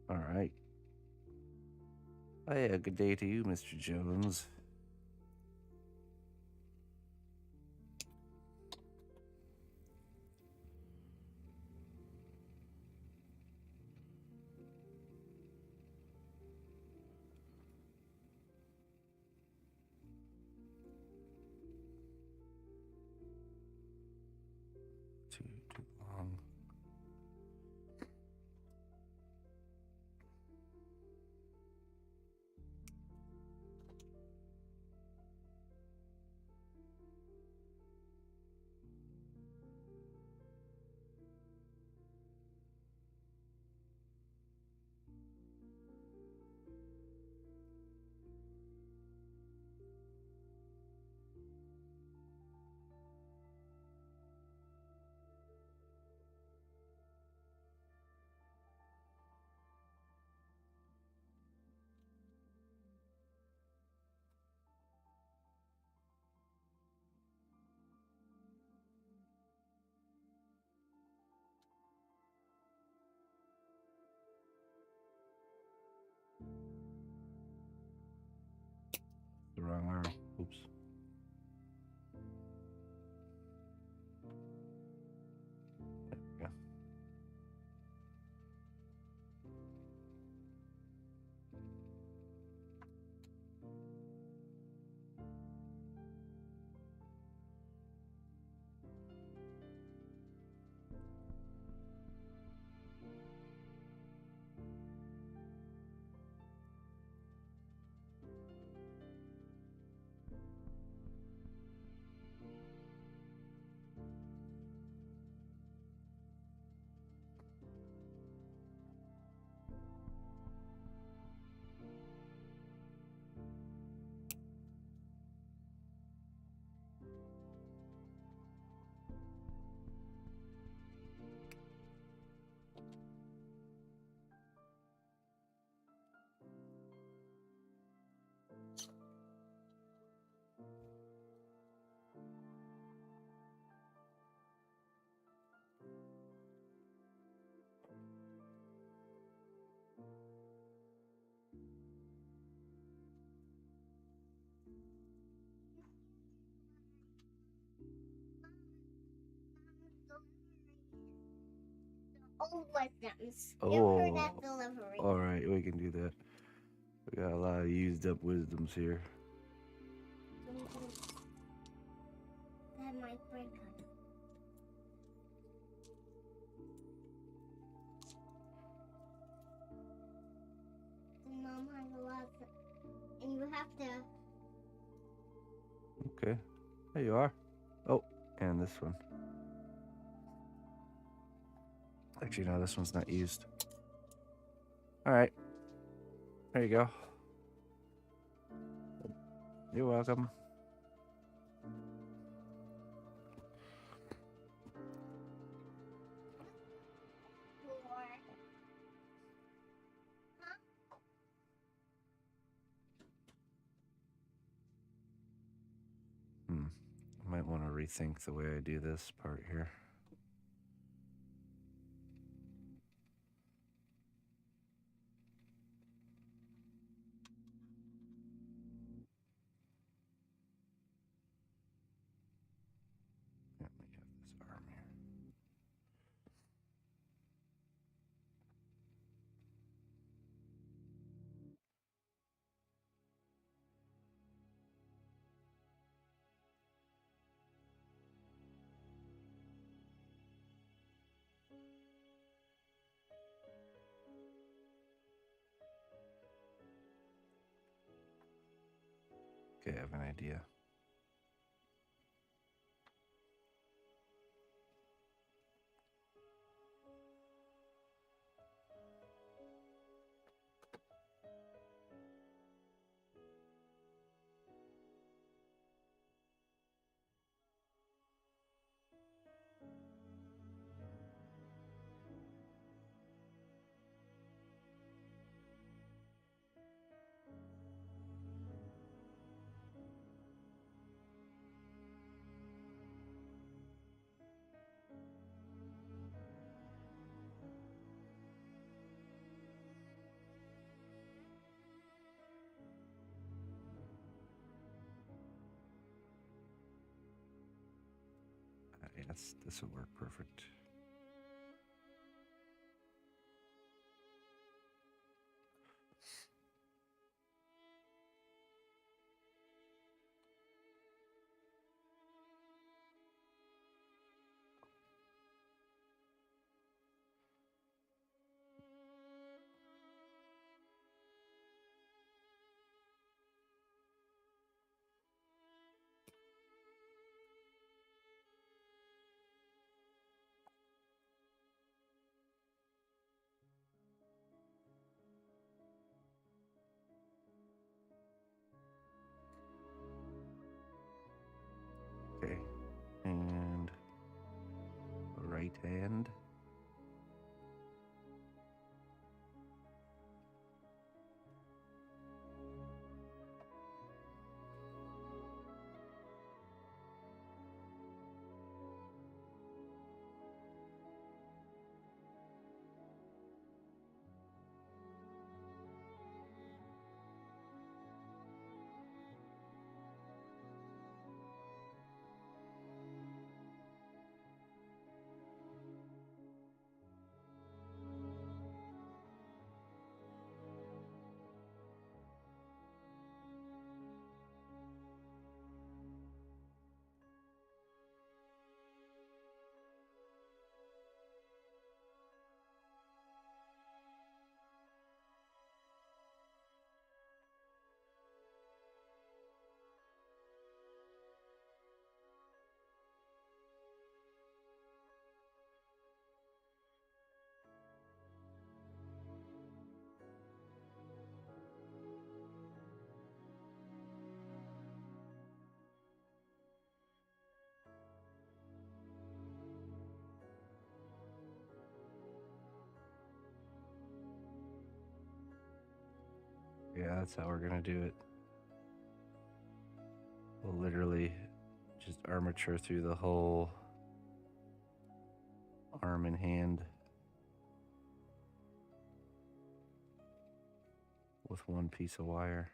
All right. Oh yeah, good day to you, Mr. Jones. Too long. The wrong arm. Oops. There we go. Old wisdoms. Oh, Give her that delivery. all right, we can do that. We got a lot of used up wisdoms here. That might break her. Mom has a lot of, and you have to. Okay. There you are. Oh, and this one. Actually, no, this one's not used. All right. There you go. You're welcome. I might want to rethink the way I do this part here. Yeah, let me have this arm here. Okay, I have an idea. Yes, this will work perfect. Okay, and right hand. Yeah, that's how we're gonna do it. We'll literally just armature through the whole arm and hand with one piece of wire.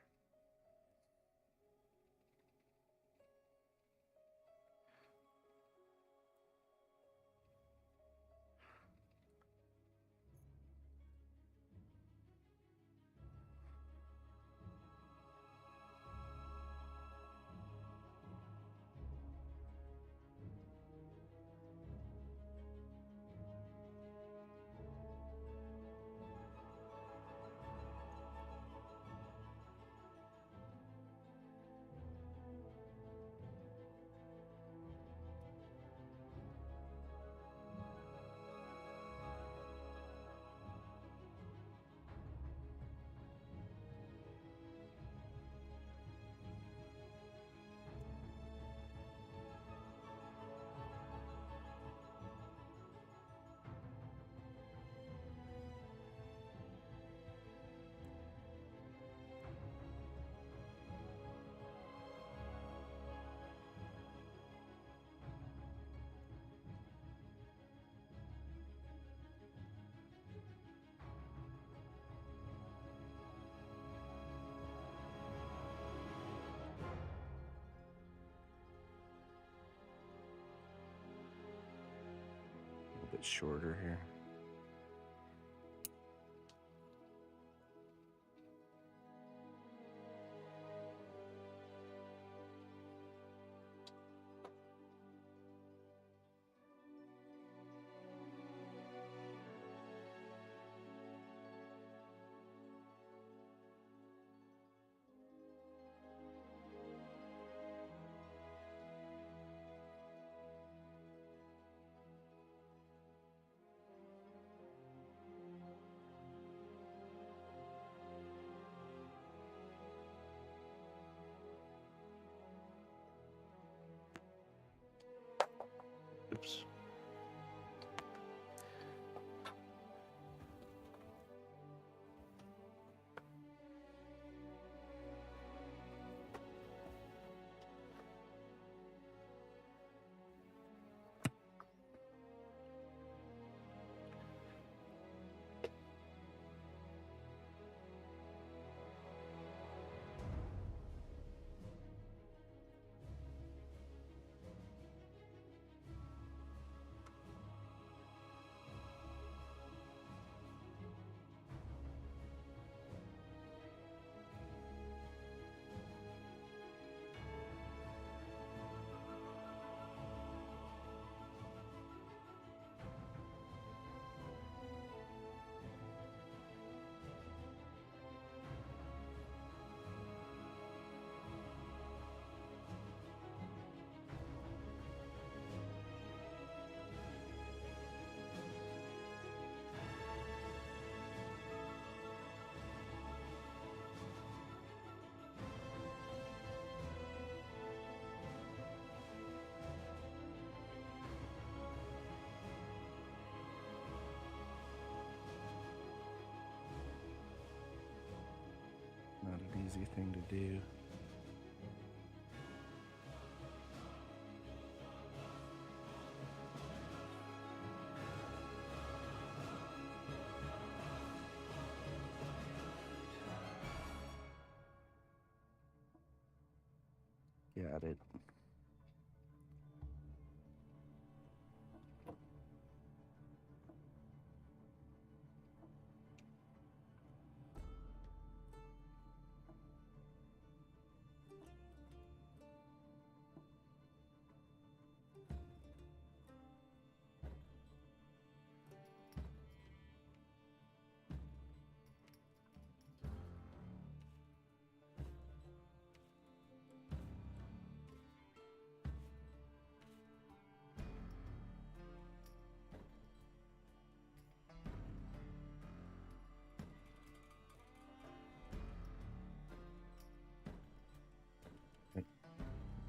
shorter here. Oops. Not an easy thing to do. Got it.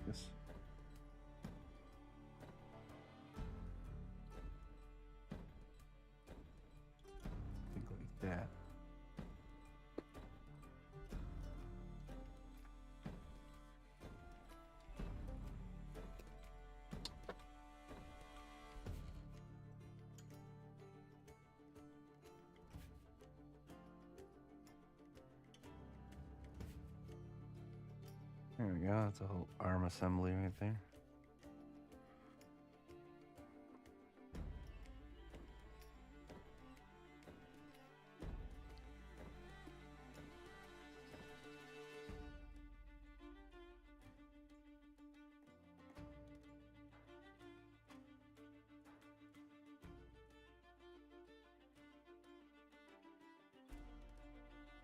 Yes. Think like that. There we go. That's a whole arm assembly right there.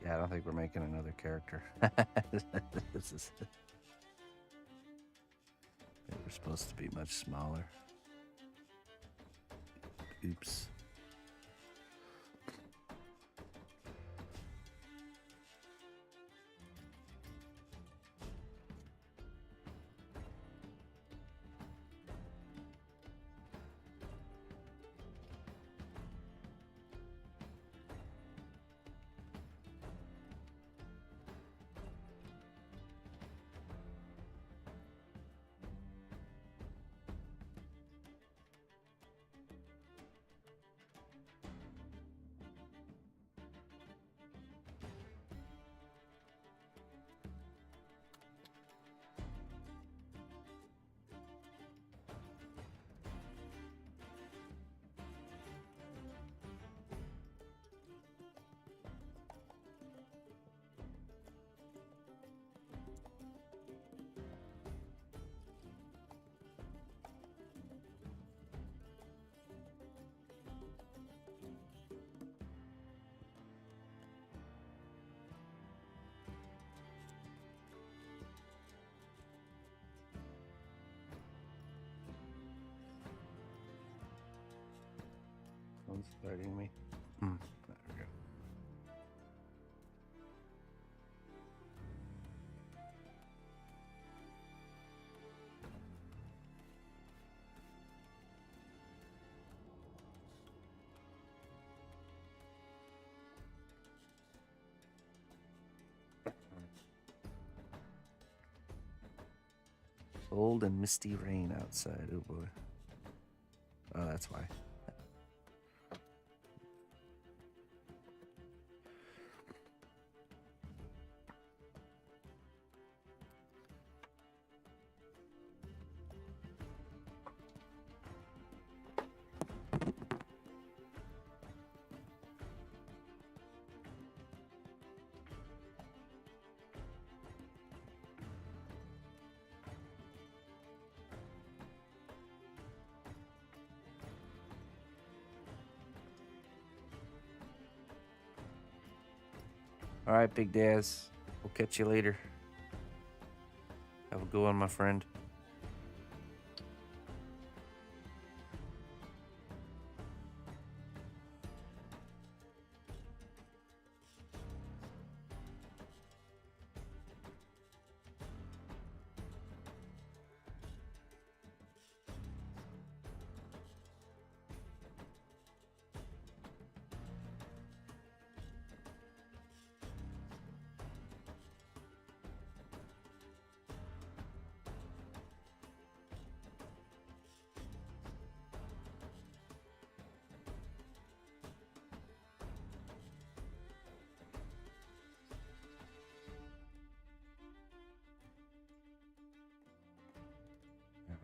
Yeah, I don't think we're making another character. This is. They were supposed to be much smaller. Oops. Starting me. There we go. Cold and misty rain outside. Oh boy. Oh, that's why. All right, Big Daz. We'll catch you later. Have a good one, my friend.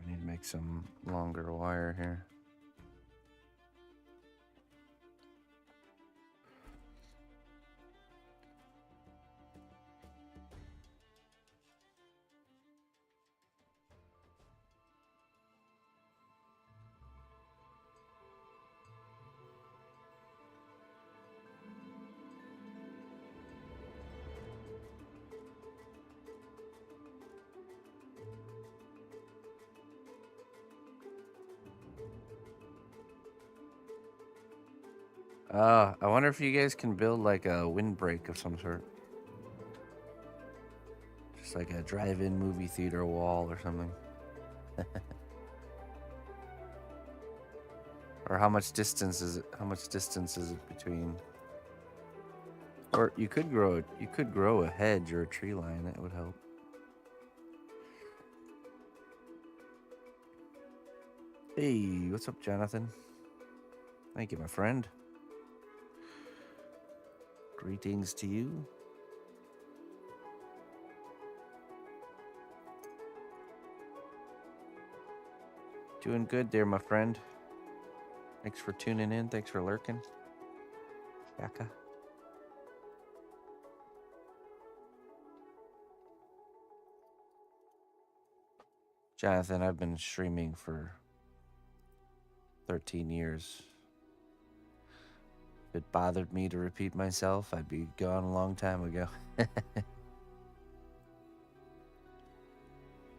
We need to make some longer wire here. I wonder if you guys can build like a windbreak of some sort. Just like a drive-in movie theater wall or something. Or how much distance is it? How much distance is it between? Or you could grow a hedge or a tree line. That would help. Hey, what's up, Jonathan? Thank you, my friend. Greetings to you. Doing good there, my friend. Thanks for tuning in. Thanks for lurking. Shaka. Jonathan, I've been streaming for 13 years. If it bothered me to repeat myself, I'd be gone a long time ago.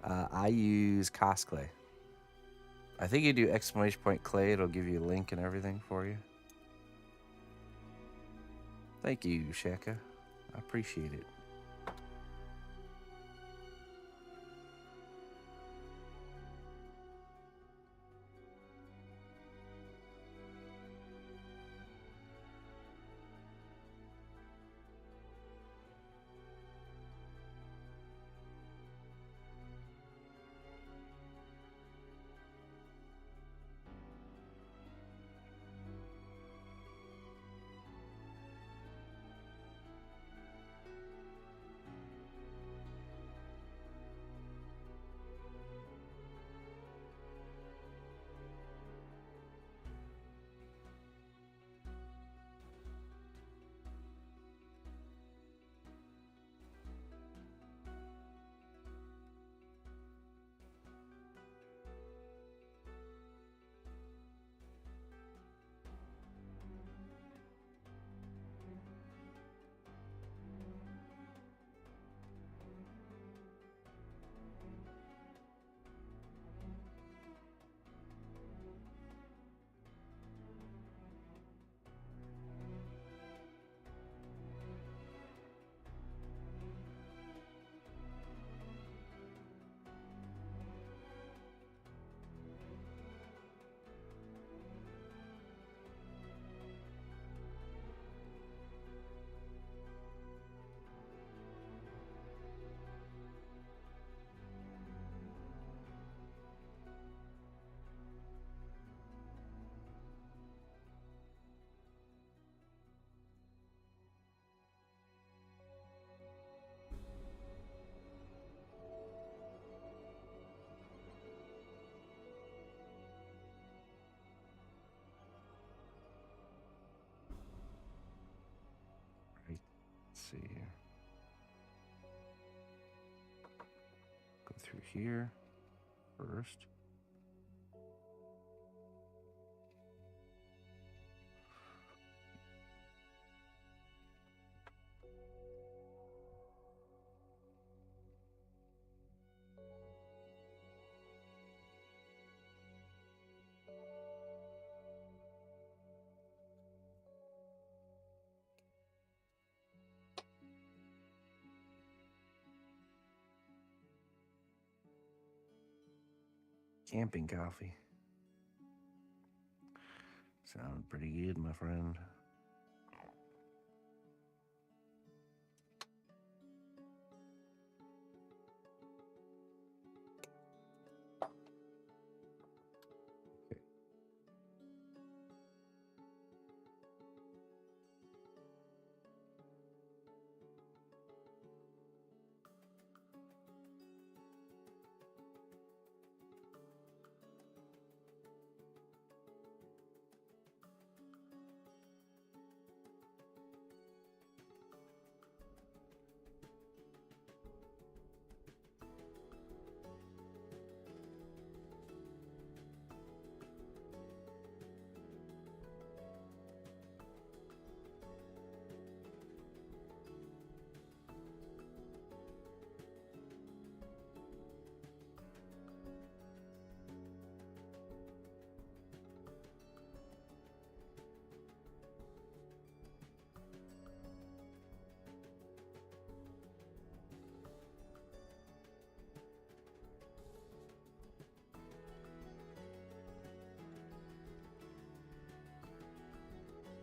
I use Cosclay. I think you do exclamation point clay. It'll give you a link and everything for you. Thank you, Shaka. I appreciate it. through here first. Camping coffee. Sound pretty good, my friend. Okay.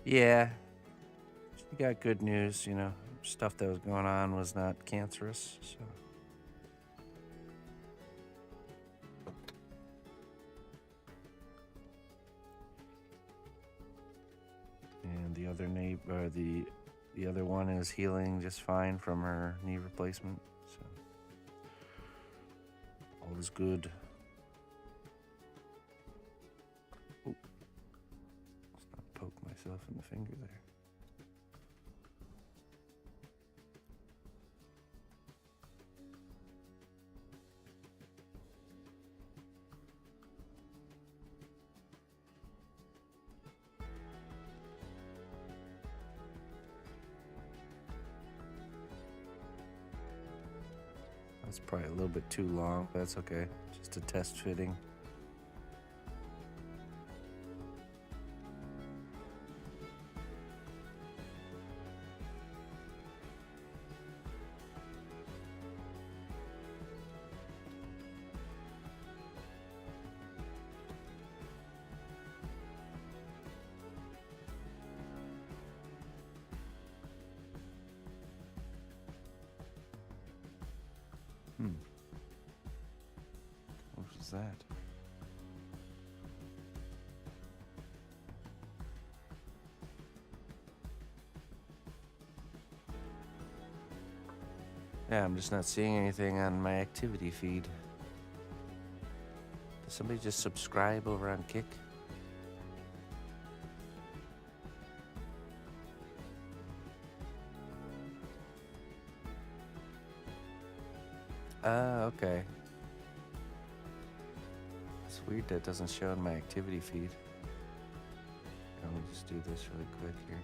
Yeah, she got good news, you know. Stuff that was going on was not cancerous, so. And the other neighbor, the other one is healing just fine from her knee replacement, so all is good. Ooh. Let's not poke myself in the finger there. That's probably a little bit too long. That's okay. Just a test fitting. What was that? Yeah, I'm just not seeing anything on my activity feed. Did somebody just subscribe over on Kick? Okay. It's weird that doesn't show in my activity feed. Let me just do this really quick here.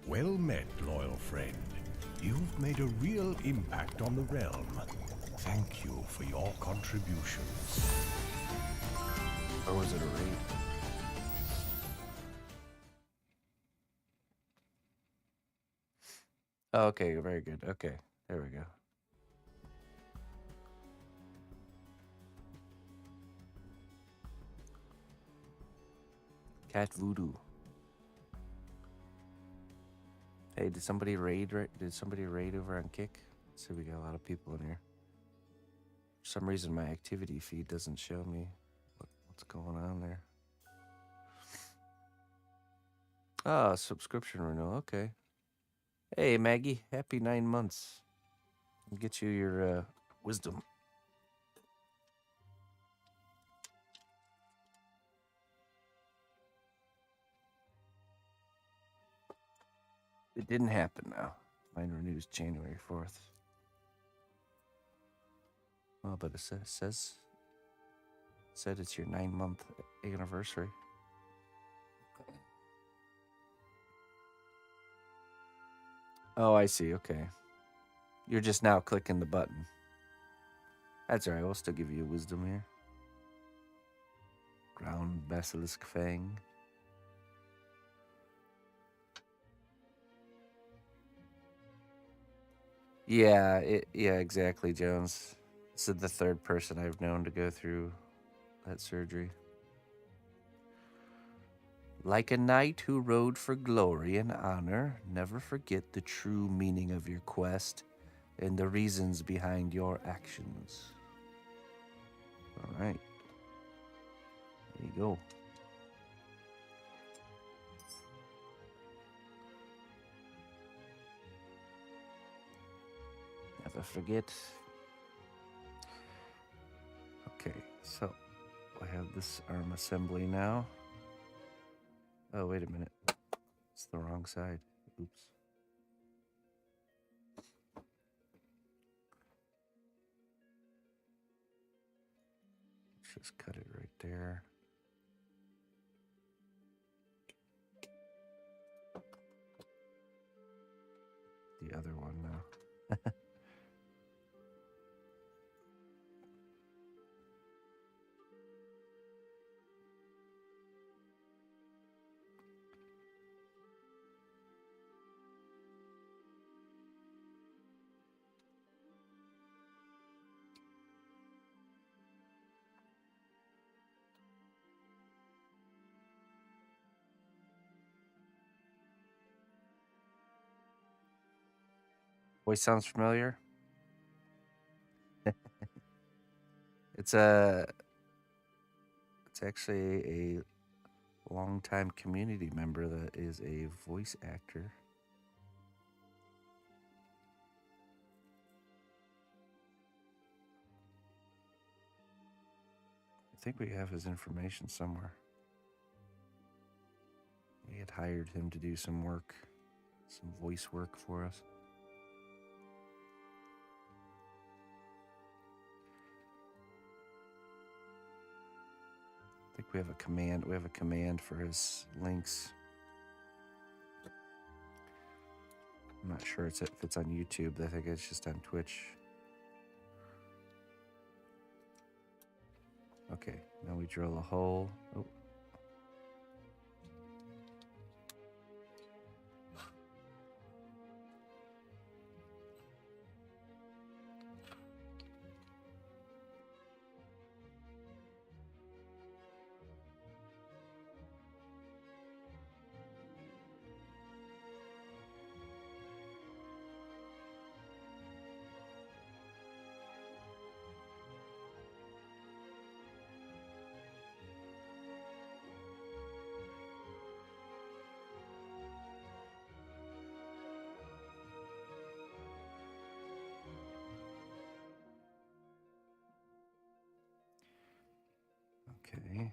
Well met, loyal friend. You've made a real impact on the realm. Thank you for your contributions. Or was it a raid? Oh, okay, very good. Okay, there we go. Cat voodoo. Hey, did somebody raid? Did somebody raid over on Kick? So we got a lot of people in here. For some reason, my activity feed doesn't show me what's going on there. Ah, subscription renewal. Okay. Hey, Maggie. Happy 9 months. I'll get you your wisdom. It didn't happen now. Mine renews January 4th. Oh, but it said it's your 9-month anniversary. Oh, I see. Okay. You're just now clicking the button. That's alright. We'll still give you wisdom here. Ground basilisk fang. Yeah, exactly, Jones. This is the third person I've known to go through that surgery. Like a knight who rode for glory and honor, never forget the true meaning of your quest and the reasons behind your actions. All right. There you go. Never forget. Okay, so I have this arm assembly now. Oh, wait a minute. It's the wrong side. Oops. Let's just cut it right there. The other one now. Voice sounds familiar. It's actually a longtime community member that is a voice actor. I think we have his information somewhere. We had hired him to do some work, some voice work for us. I think we have a command. We have a command for his links. I'm not sure if it's on YouTube. I think it's just on Twitch. Okay, now we drill a hole. Oh. Okay.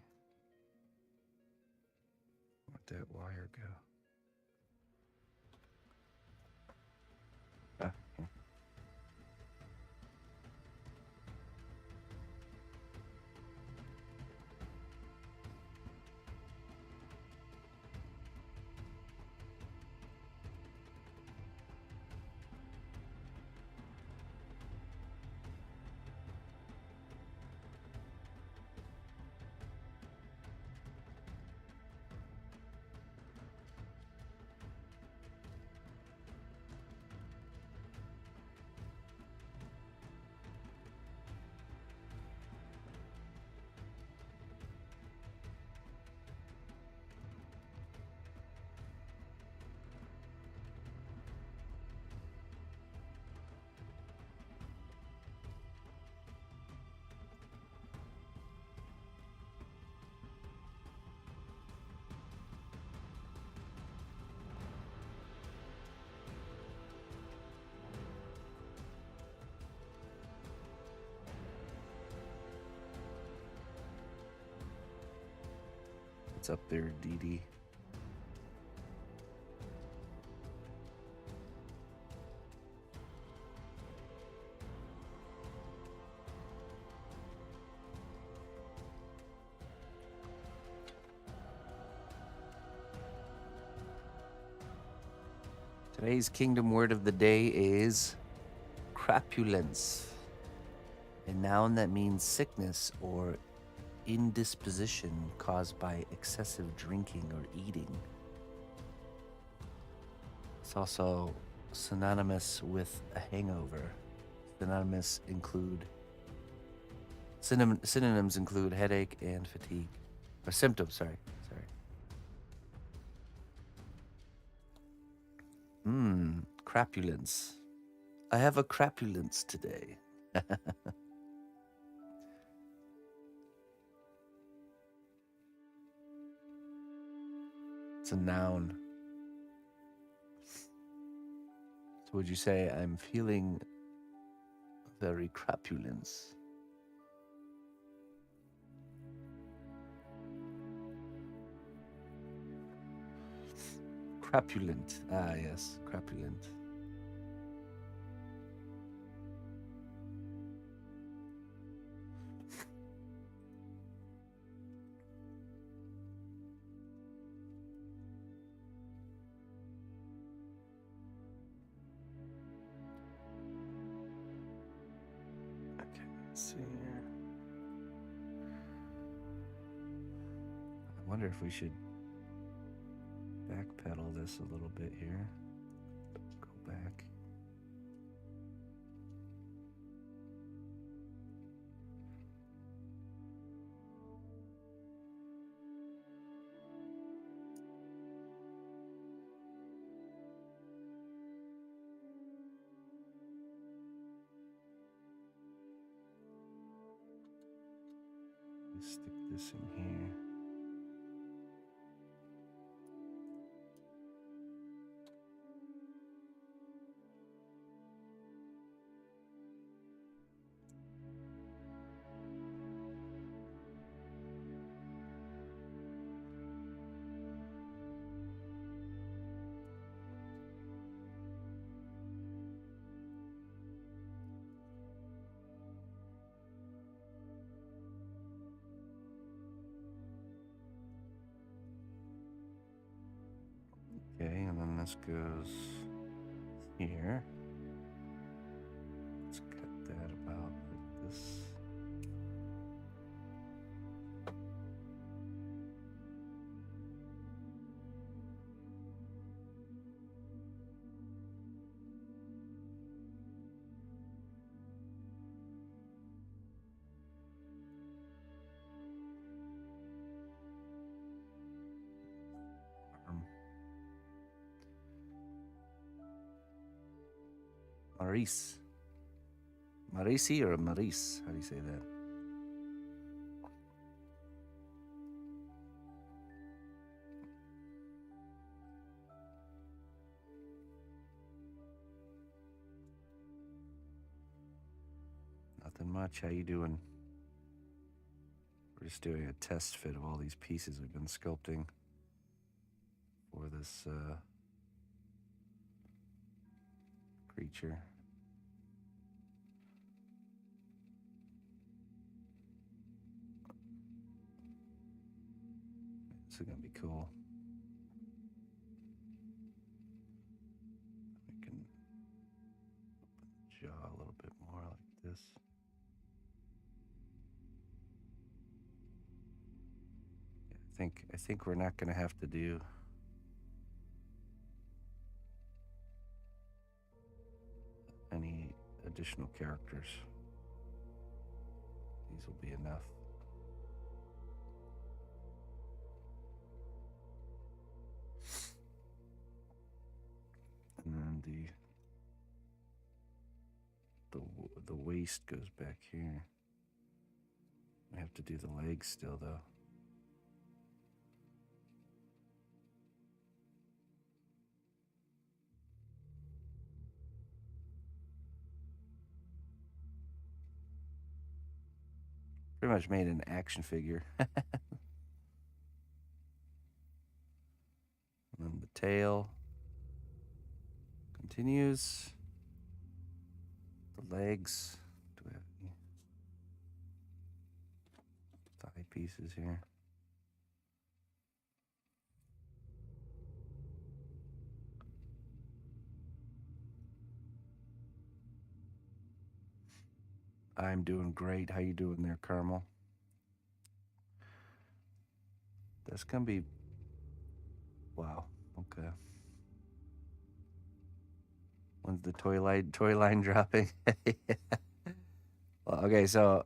Where'd that wire go? Ah, here. What's up there, Dee Dee? Today's kingdom word of the day is crapulence, a noun that means sickness or indisposition caused by excessive drinking or eating. It's also synonymous with a hangover. Synonyms include headache and fatigue. Or symptoms, sorry. Crapulence. I have a crapulence today. It's a noun. So would you say I'm feeling very crapulence? Crapulent. Ah, yes, crapulent. Okay, let's see here. I wonder if we should backpedal this a little bit here. Go back. Stick this in here. Okay, and then this goes here. Let's cut that about like this. Maurice. Marisi or Maurice? How do you say that? Nothing much. How you doing? We're just doing a test fit of all these pieces we've been sculpting for this creature. This is gonna be cool. We can open the jaw a little bit more like this. Yeah, I think we're not gonna have to do any additional characters. These will be enough. And then the waist goes back here. I have to do the legs still though. Pretty much made an action figure. And then the tail continues. The legs. Do we have any thigh pieces here? I'm doing great. How you doing there, Carmel? That's gonna be wow. Okay. When's the toy line dropping? Well, okay, so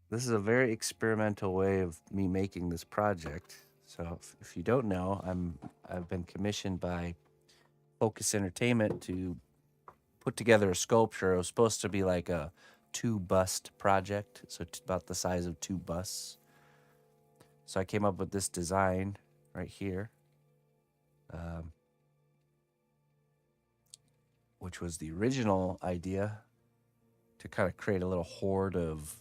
this is a very experimental way of me making this project. So if you don't know, I've been commissioned by Focus Entertainment to put together a sculpture. It was supposed to be like a 2 bust project, so about the size of 2 busts. So I came up with this design right here, which was the original idea to kind of create a little horde of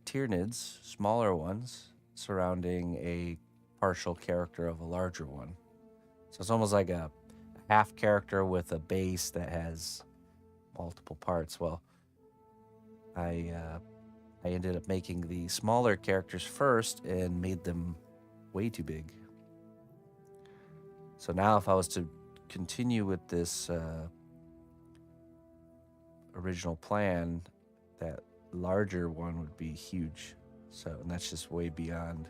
Tyranids, smaller ones, surrounding a partial character of a larger one. So it's almost like a half character with a base that has multiple parts. Well, I ended up making the smaller characters first and made them way too big. So now if I was to continue with this original plan, that larger one would be huge. So, and that's just way beyond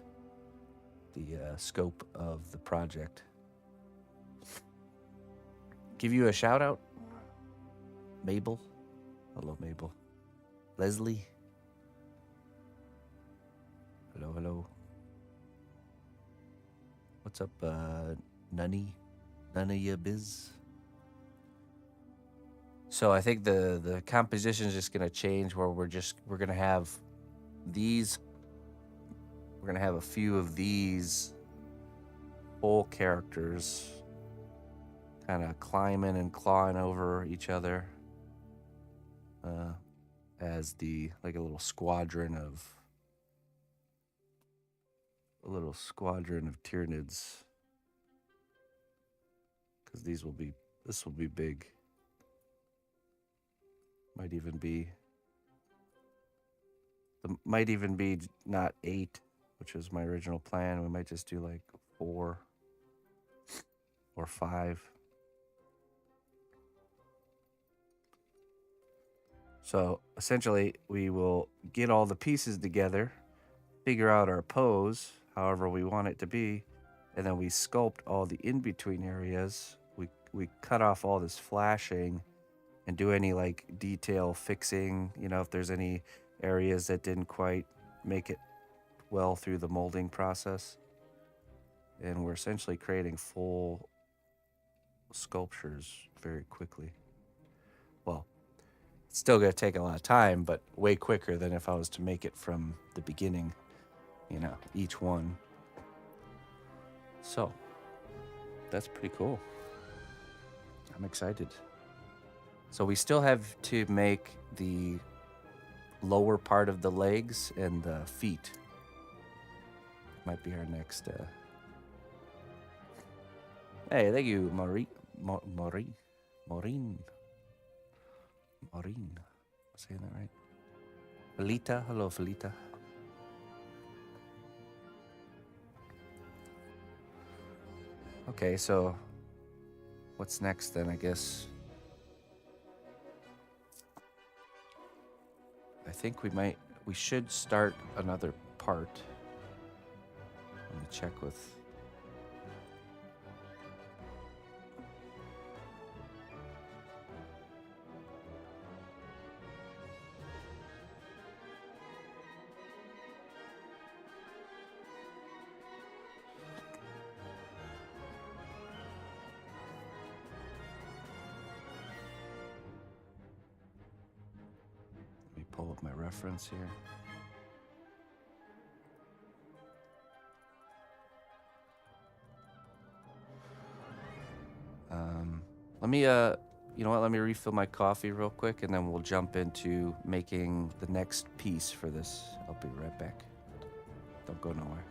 the scope of the project. Give you a shout out, Mabel. Hello, Mabel. Leslie. Hello, hello. What's up, Nunny? None of ya biz? So I think the composition is just gonna change where we're gonna have these. We're gonna have a few of these whole characters kind of climbing and clawing over each other as like a little squadron of Tyranids, because this will be big. Might even be not 8, which was my original plan. We might just do like 4 or 5. So essentially, we will get all the pieces together, figure out our pose, however we want it to be, and then we sculpt all the in-between areas. We cut off all this flashing and do any like detail fixing, if there's any areas that didn't quite make it well through the molding process. And we're essentially creating full sculptures very quickly. Well, it's still going to take a lot of time, but way quicker than if I was to make it from the beginning, each one. So, that's pretty cool. I'm excited. So we still have to make the lower part of the legs and the feet. Might be our next. Hey, thank you, Maureen. Am I saying that right? Felita, hello, Felita. Okay, so what's next then? I guess. I think we should start another part. Let me check with. Let me pull up my reference here. Let me you know what, let me refill my coffee real quick and then we'll jump into making the next piece for this. I'll be right back. Don't go nowhere.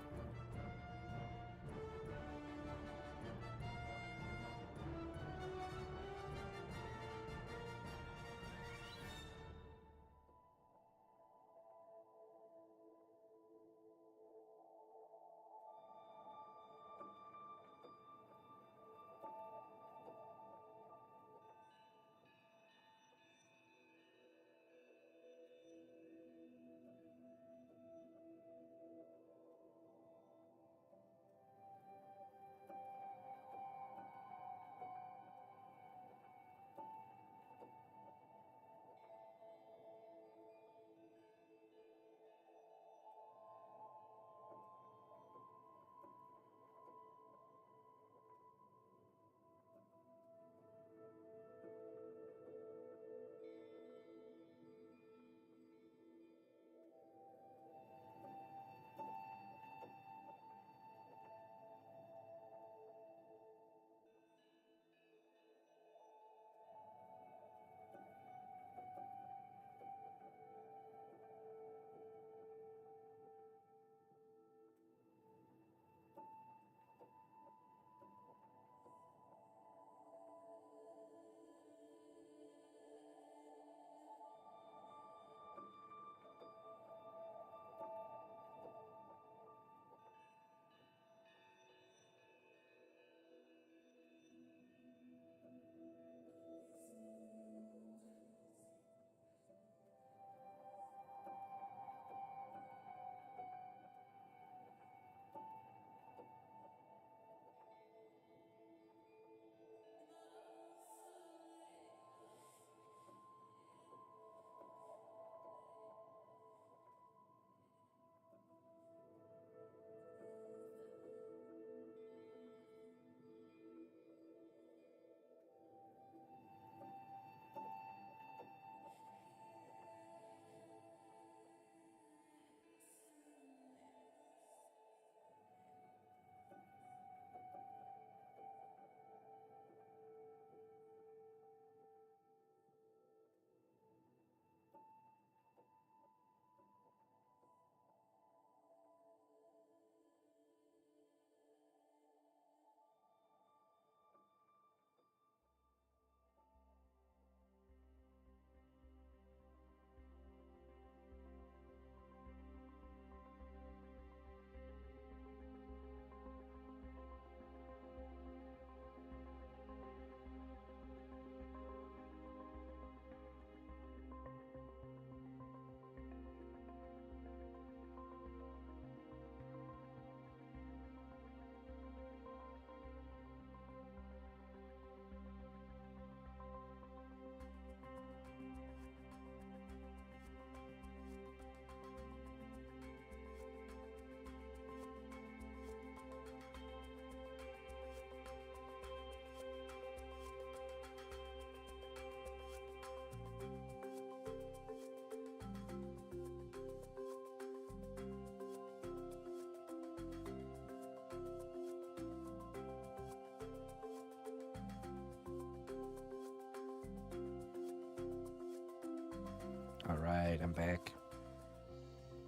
All right, I'm back.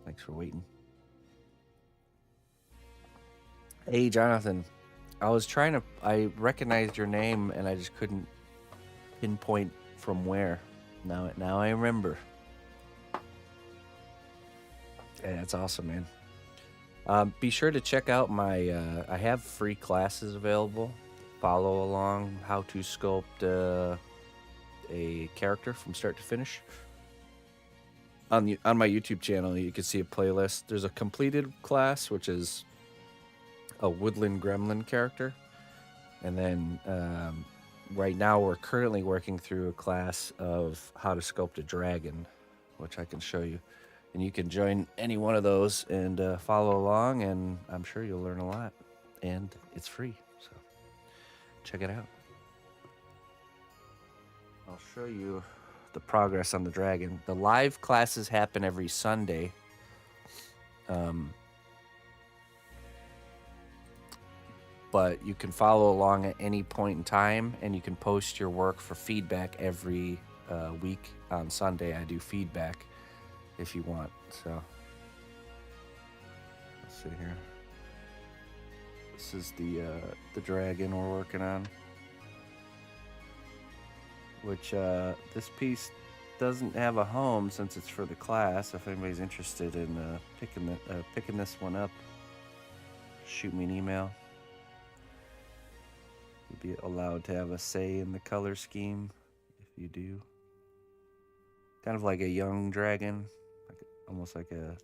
Thanks for waiting. Hey, Jonathan. I recognized your name and I just couldn't pinpoint from where. Now I remember. Yeah, that's awesome, man. Be sure to check out my, I have free classes available. Follow along how to sculpt a character from start to finish. On my YouTube channel, you can see a playlist. There's a completed class, which is a woodland gremlin character. And then right now we're currently working through a class of how to sculpt a dragon, which I can show you. And you can join any one of those and follow along, and I'm sure you'll learn a lot. And it's free, so check it out. I'll show you the progress on the dragon. The live classes happen every Sunday. But you can follow along at any point in time, and you can post your work for feedback every week. On Sunday, I do feedback if you want. So let's see here. This is the dragon we're working on, which this piece doesn't have a home since it's for the class. If anybody's interested in picking this one up, shoot me an email. You'll be allowed to have a say in the color scheme if you do. Kind of like a young dragon, almost like a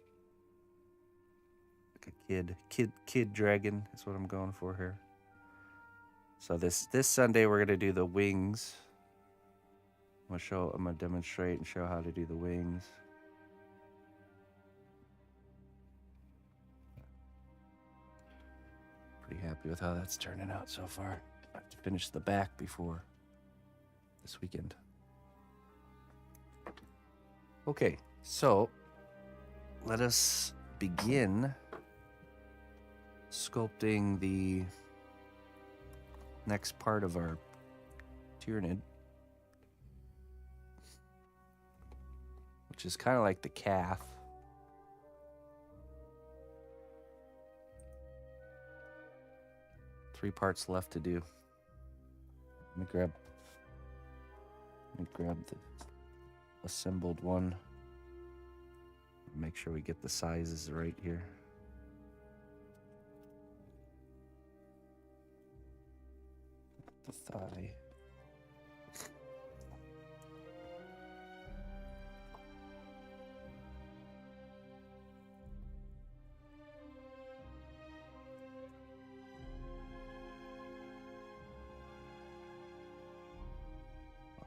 kid dragon is what I'm going for here. So this Sunday we're gonna do the wings. I'm gonna demonstrate and show how to do the wings. Pretty happy with how that's turning out so far. I have to finish the back before this weekend. Okay, so let us begin sculpting the next part of our Tyranid, which is kind of like the calf. Three parts left to do. Let me grab the assembled one. Make sure we get the sizes right here. The thigh.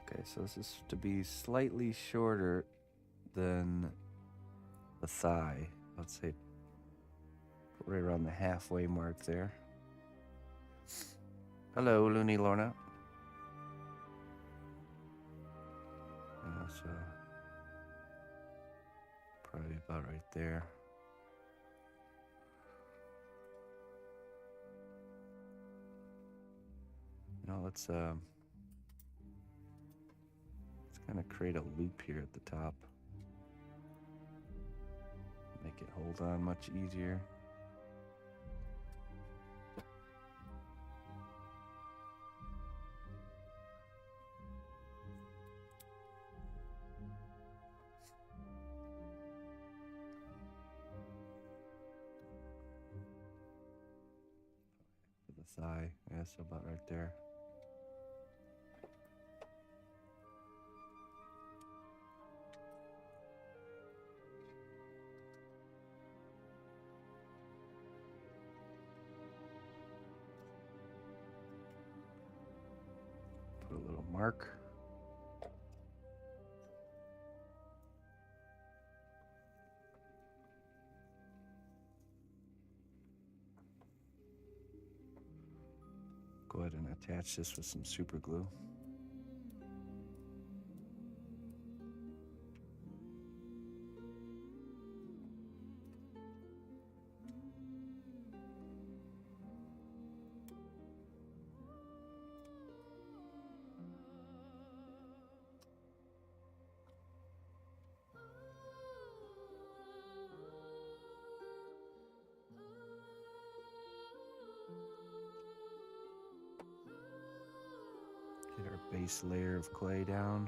Okay, so this is to be slightly shorter than the thigh. Let's say right around the halfway mark there. Hello, Looney Lorna. So probably about right there. Now let's kind of create a loop here at the top. Make it hold on much easier. For the thigh, yeah, so about right there. Put a little mark. Go ahead and attach this with some super glue. base layer of clay down.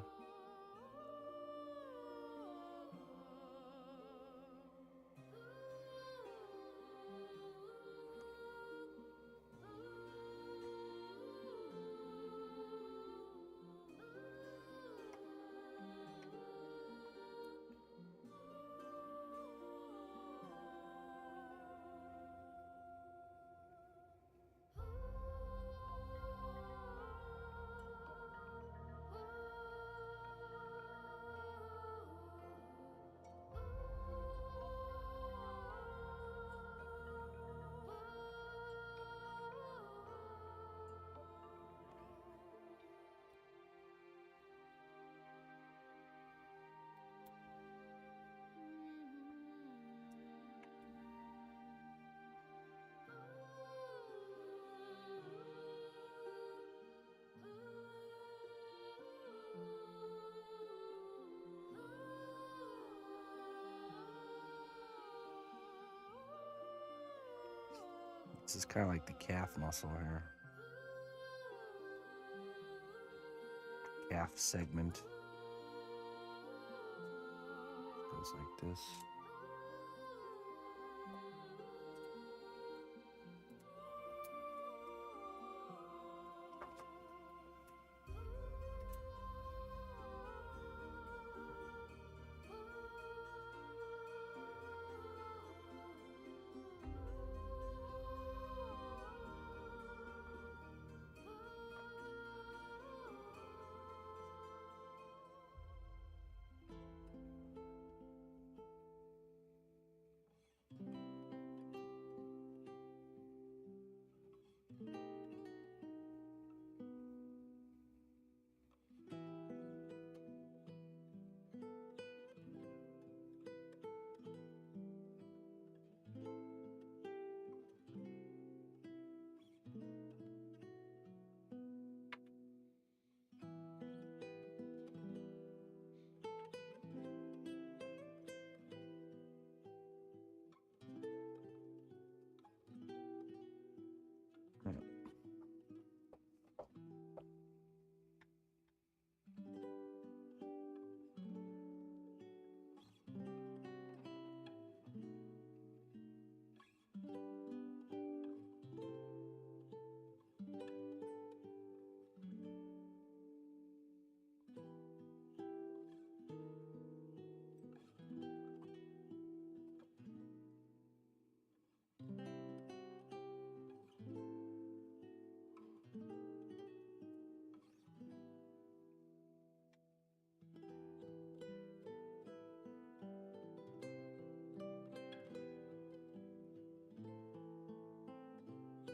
This is kind of like the calf muscle here. Calf segment. Goes like this.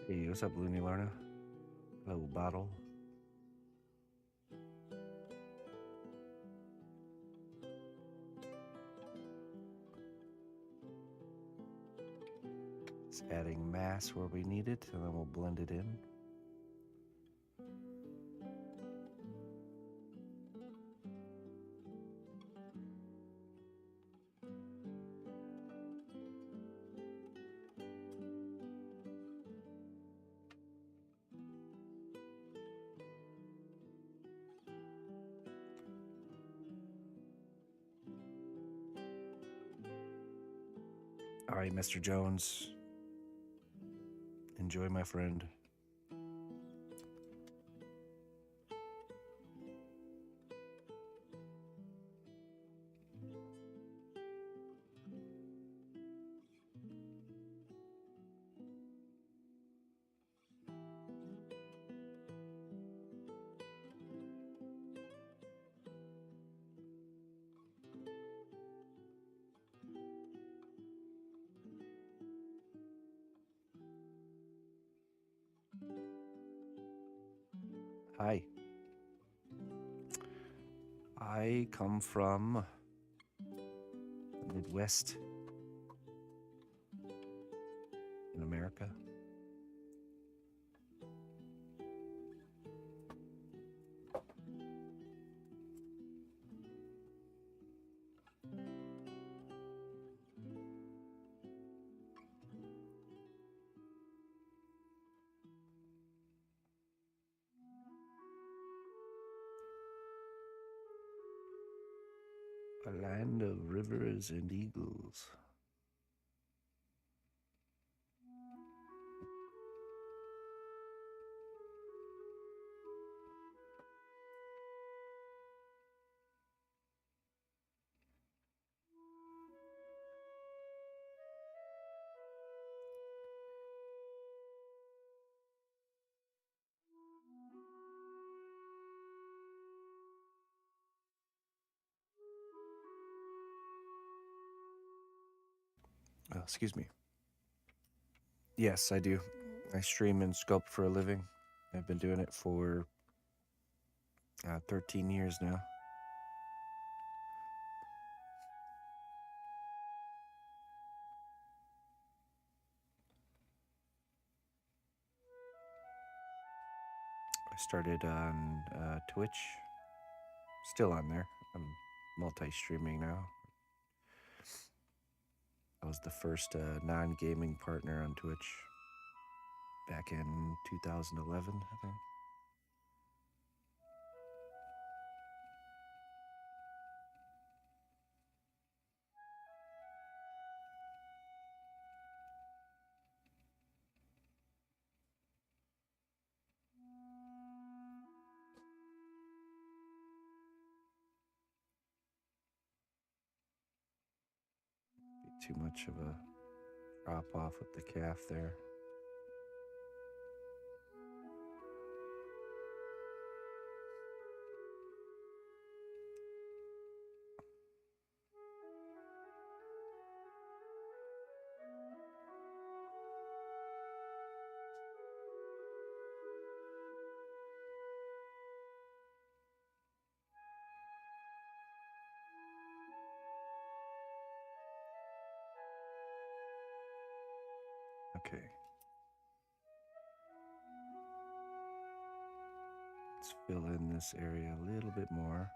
Hey, what's up, Looney Lorna? Hello, bottle. Just adding mass where we need it, and then we'll blend it in. All right, Mr. Jones. Enjoy, my friend. Hi. I come from the Midwest in America. Land of rivers and eagles. Oh, excuse me. Yes, I do. I stream and sculpt for a living. I've been doing it for 13 years now. I started on Twitch. Still on there. I'm multi-streaming now. I was the first non-gaming partner on Twitch back in 2011, I think. Be too much of a drop off with the calf there. Okay. Let's fill in this area a little bit more.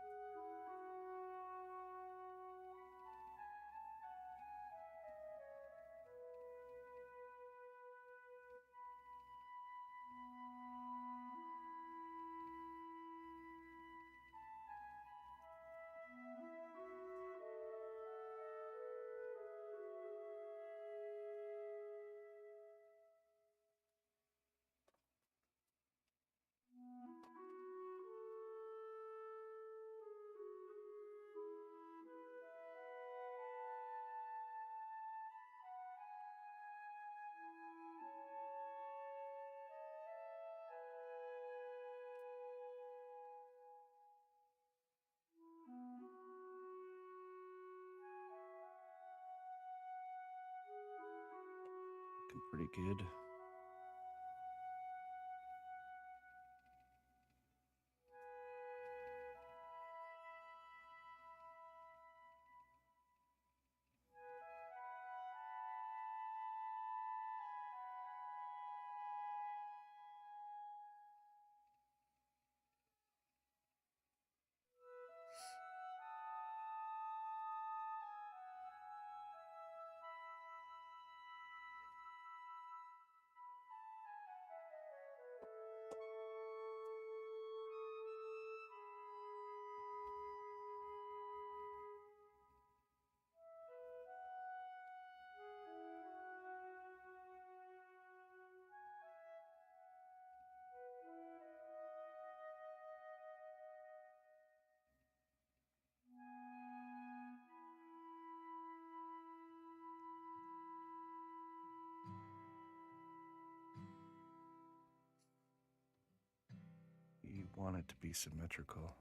Looking pretty good. You want it to be symmetrical.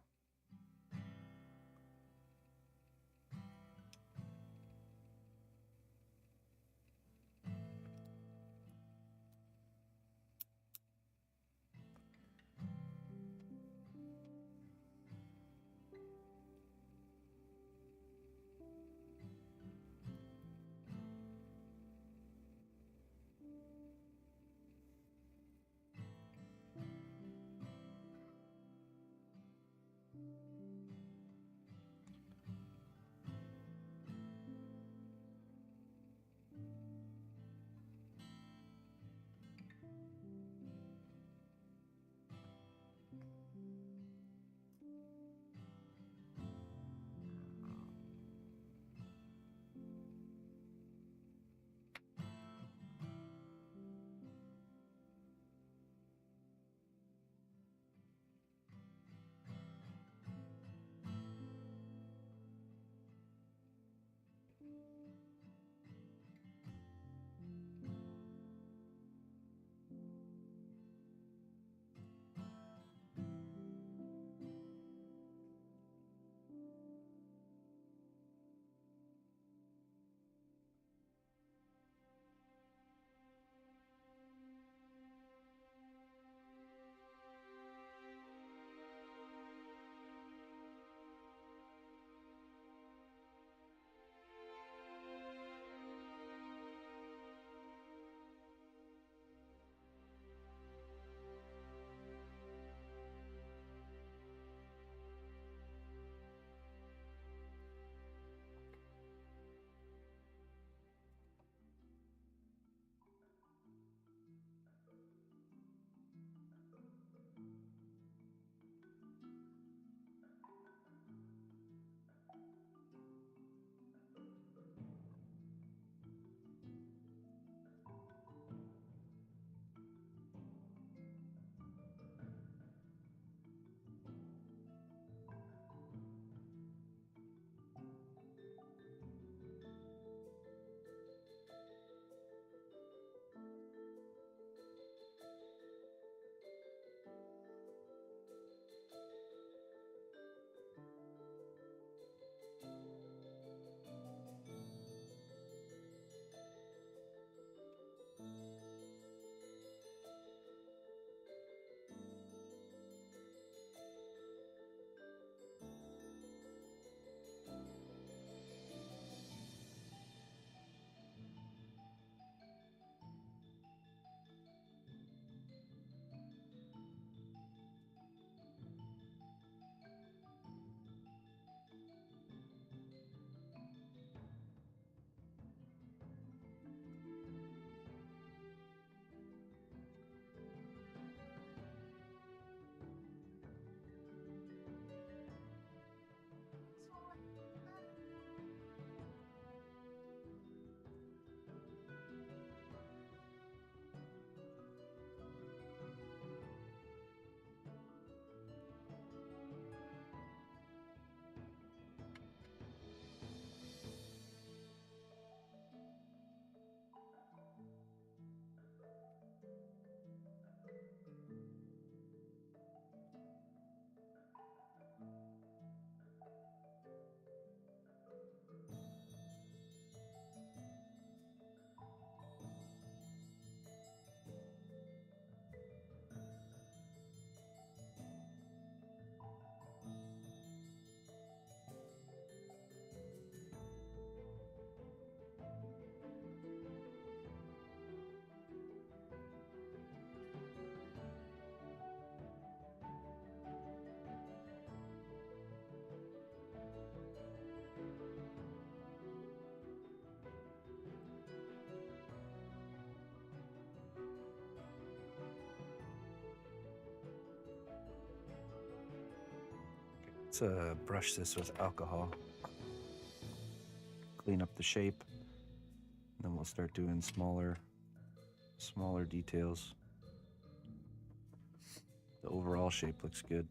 Let's brush this with alcohol. Clean up the shape. And then we'll start doing smaller details. The overall shape looks good.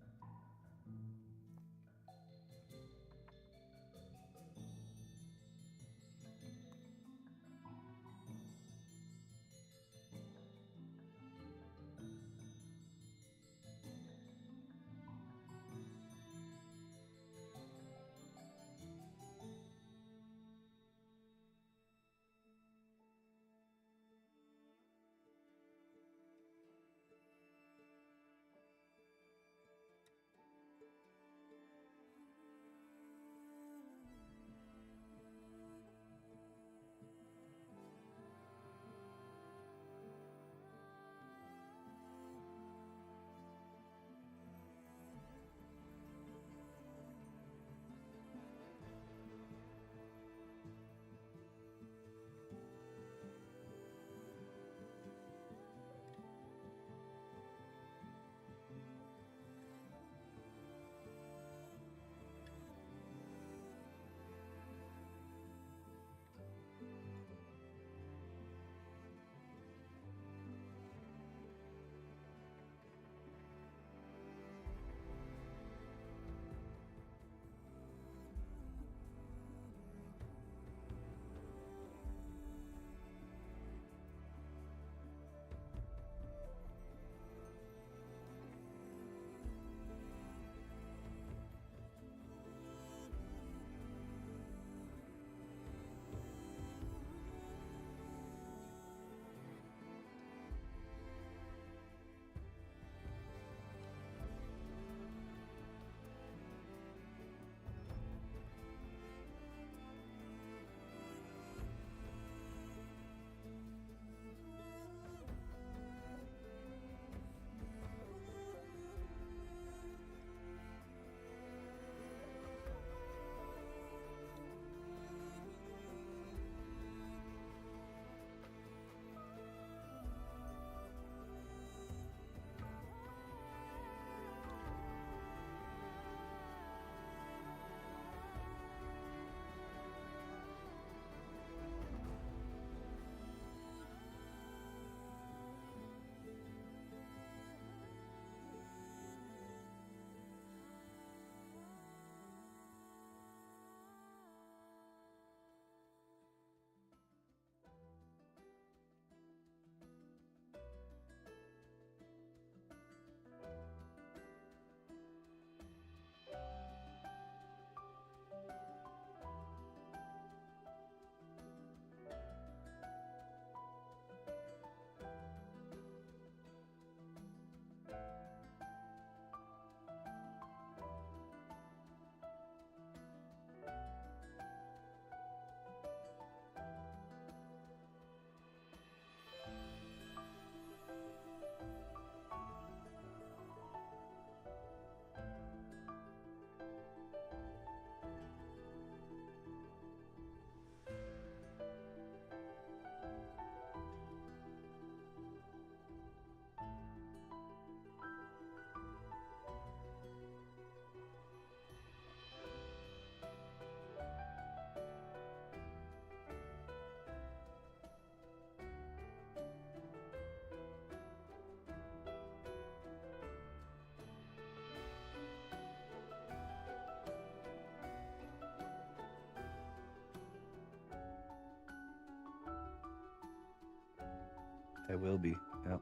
I will be. Yep.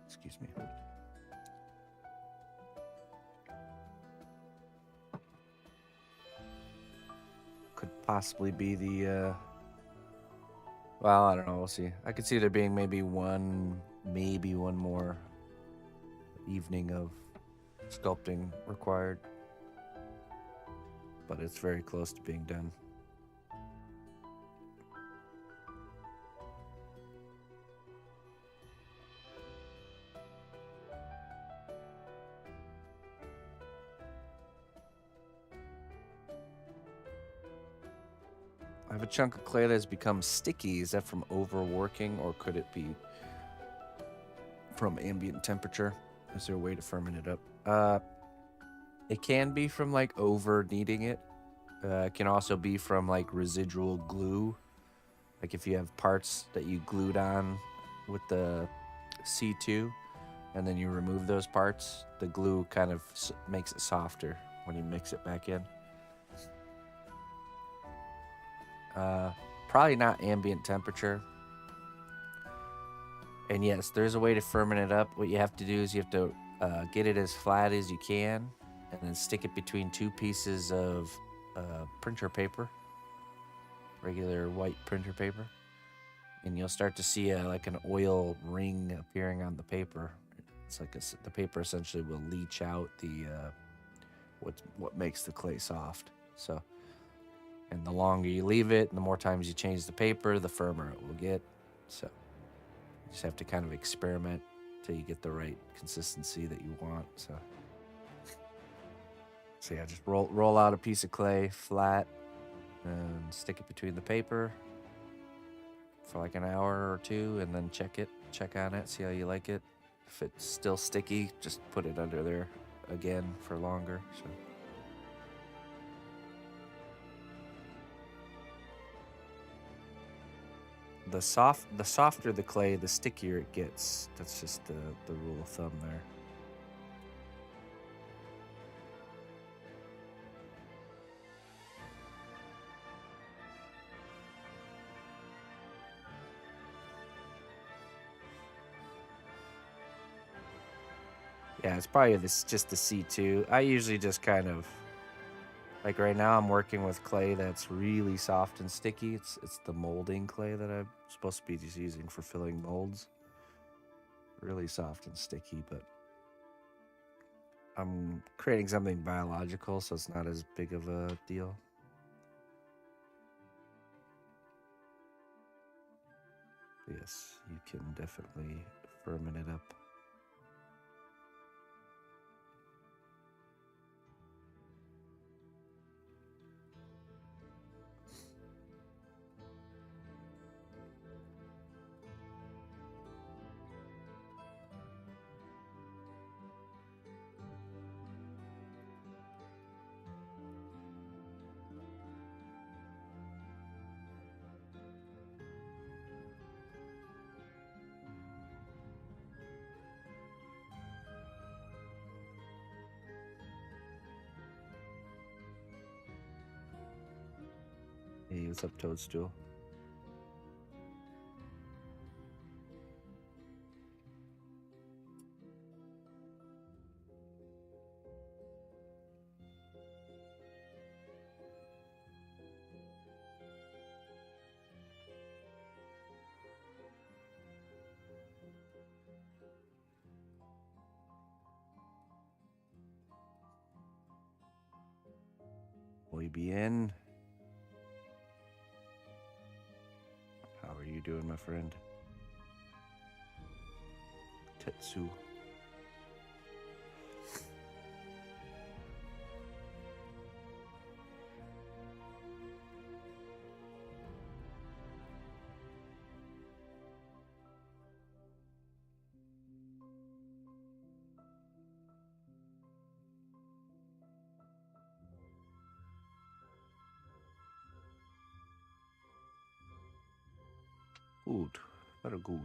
Excuse me. Could possibly be the, well, I don't know. We'll see. I could see there being maybe one more evening of sculpting required. But it's very close to being done. I have a chunk of clay that has become sticky. Is that from overworking, or could it be from ambient temperature? Is there a way to ferment it up? It can be from like over kneading it. It can also be from like residual glue. Like if you have parts that you glued on with the C2 and then you remove those parts, the glue kind of makes it softer when you mix it back in. Probably not ambient temperature. And yes, there's a way to ferment it up. What you have to do is you have to get it as flat as you can and then stick it between two pieces of printer paper, regular white printer paper. And you'll start to see like an oil ring appearing on the paper. It's like the paper essentially will leach out the what makes the clay soft. So, and the longer you leave it, and the more times you change the paper, the firmer it will get. So, you just have to kind of experiment till you get the right consistency that you want. So yeah, just roll out a piece of clay flat and stick it between the paper for like an hour or two, and then check on it, see how you like it. If it's still sticky, just put it under there again for longer. So the softer the clay, the stickier it gets. That's just the rule of thumb there. Yeah, it's probably just the C2. I usually just kind of, like right now I'm working with clay that's really soft and sticky. It's the molding clay that I'm supposed to be just using for filling molds. Really soft and sticky, but I'm creating something biological, so it's not as big of a deal. Yes, you can definitely ferment it up. Hey, what's up, Toadstool? Muy bien. How are you doing, my friend? Tetsu. Good. Very good.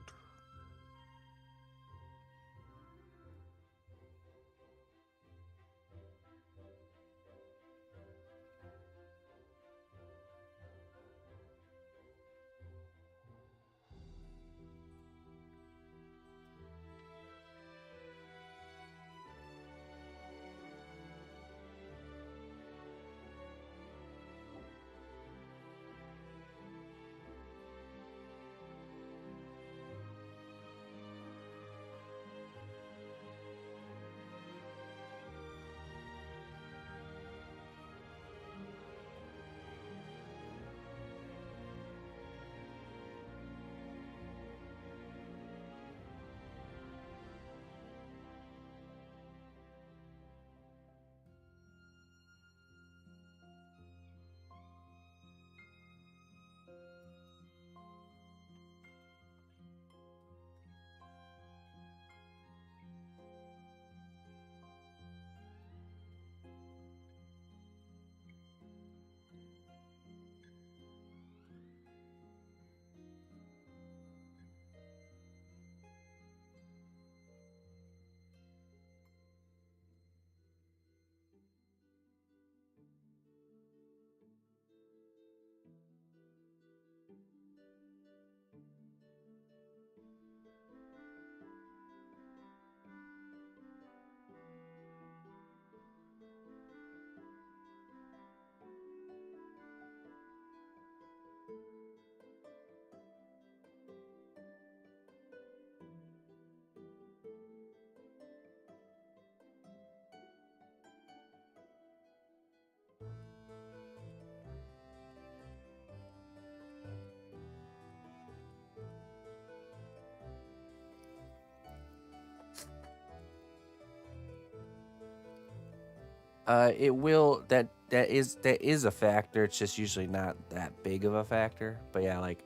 It will. That is a factor. It's just usually not that big of a factor. But yeah, like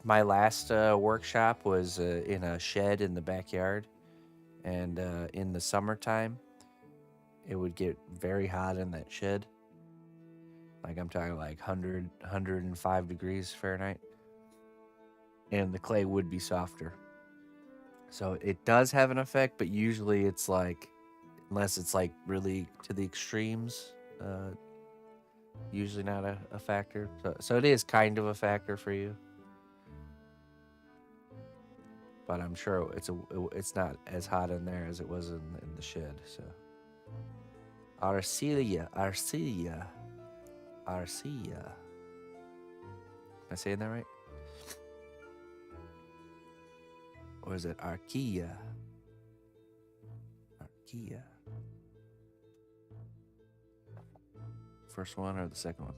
my last workshop was in a shed in the backyard, and in the summertime, it would get very hot in that shed. Like I'm talking like 105 degrees Fahrenheit, and the clay would be softer. So it does have an effect, but usually it's like, unless it's like really to the extremes, usually not a factor. So it is kind of a factor for you, but I'm sure it's not as hot in there as it was in the shed. So Arcelia. Am I saying that right? Or is it Archaea? Archaea. First one or the second one?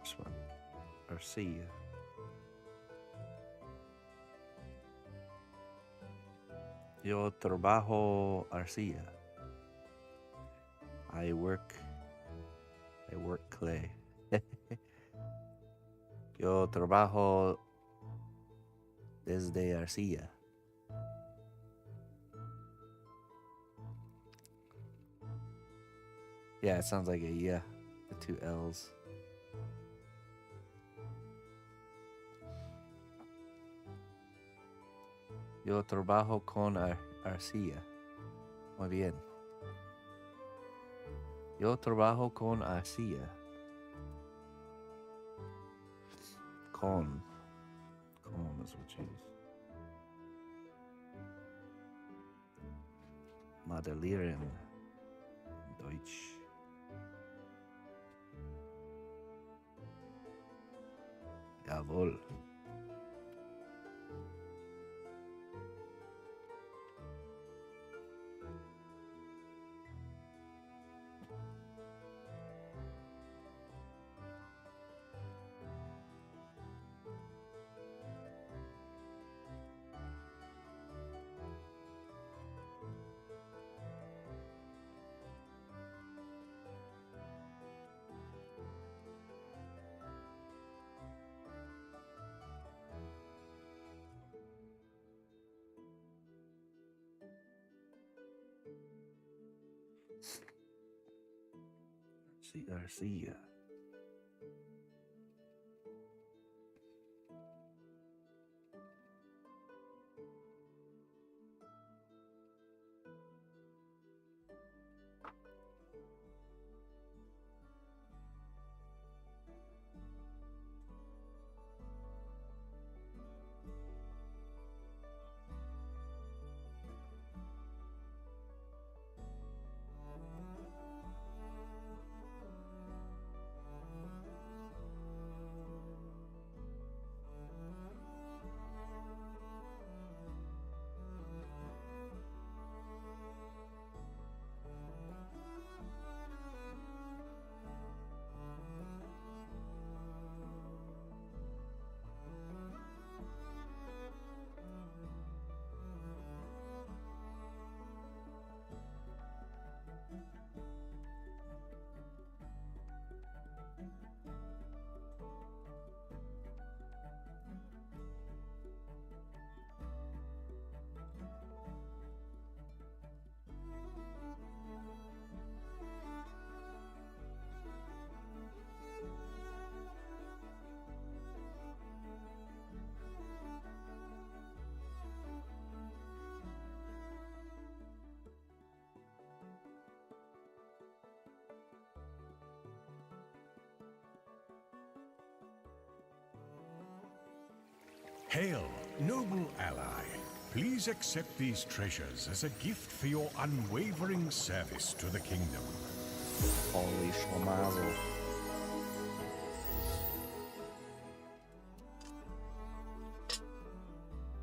First one. Archaea. Yo trabajo arcilla. I work clay. Yo trabajo desde arcilla. Yeah, it sounds like a yeah. The two L's. Yo trabajo con arcilla. Muy bien. Yo trabajo con arcilla. Con is what you use. Modellieren. Deutsch. Jawohl. Arcilla. Hail, noble ally. Please accept these treasures as a gift for your unwavering service to the kingdom. Holy schmazel.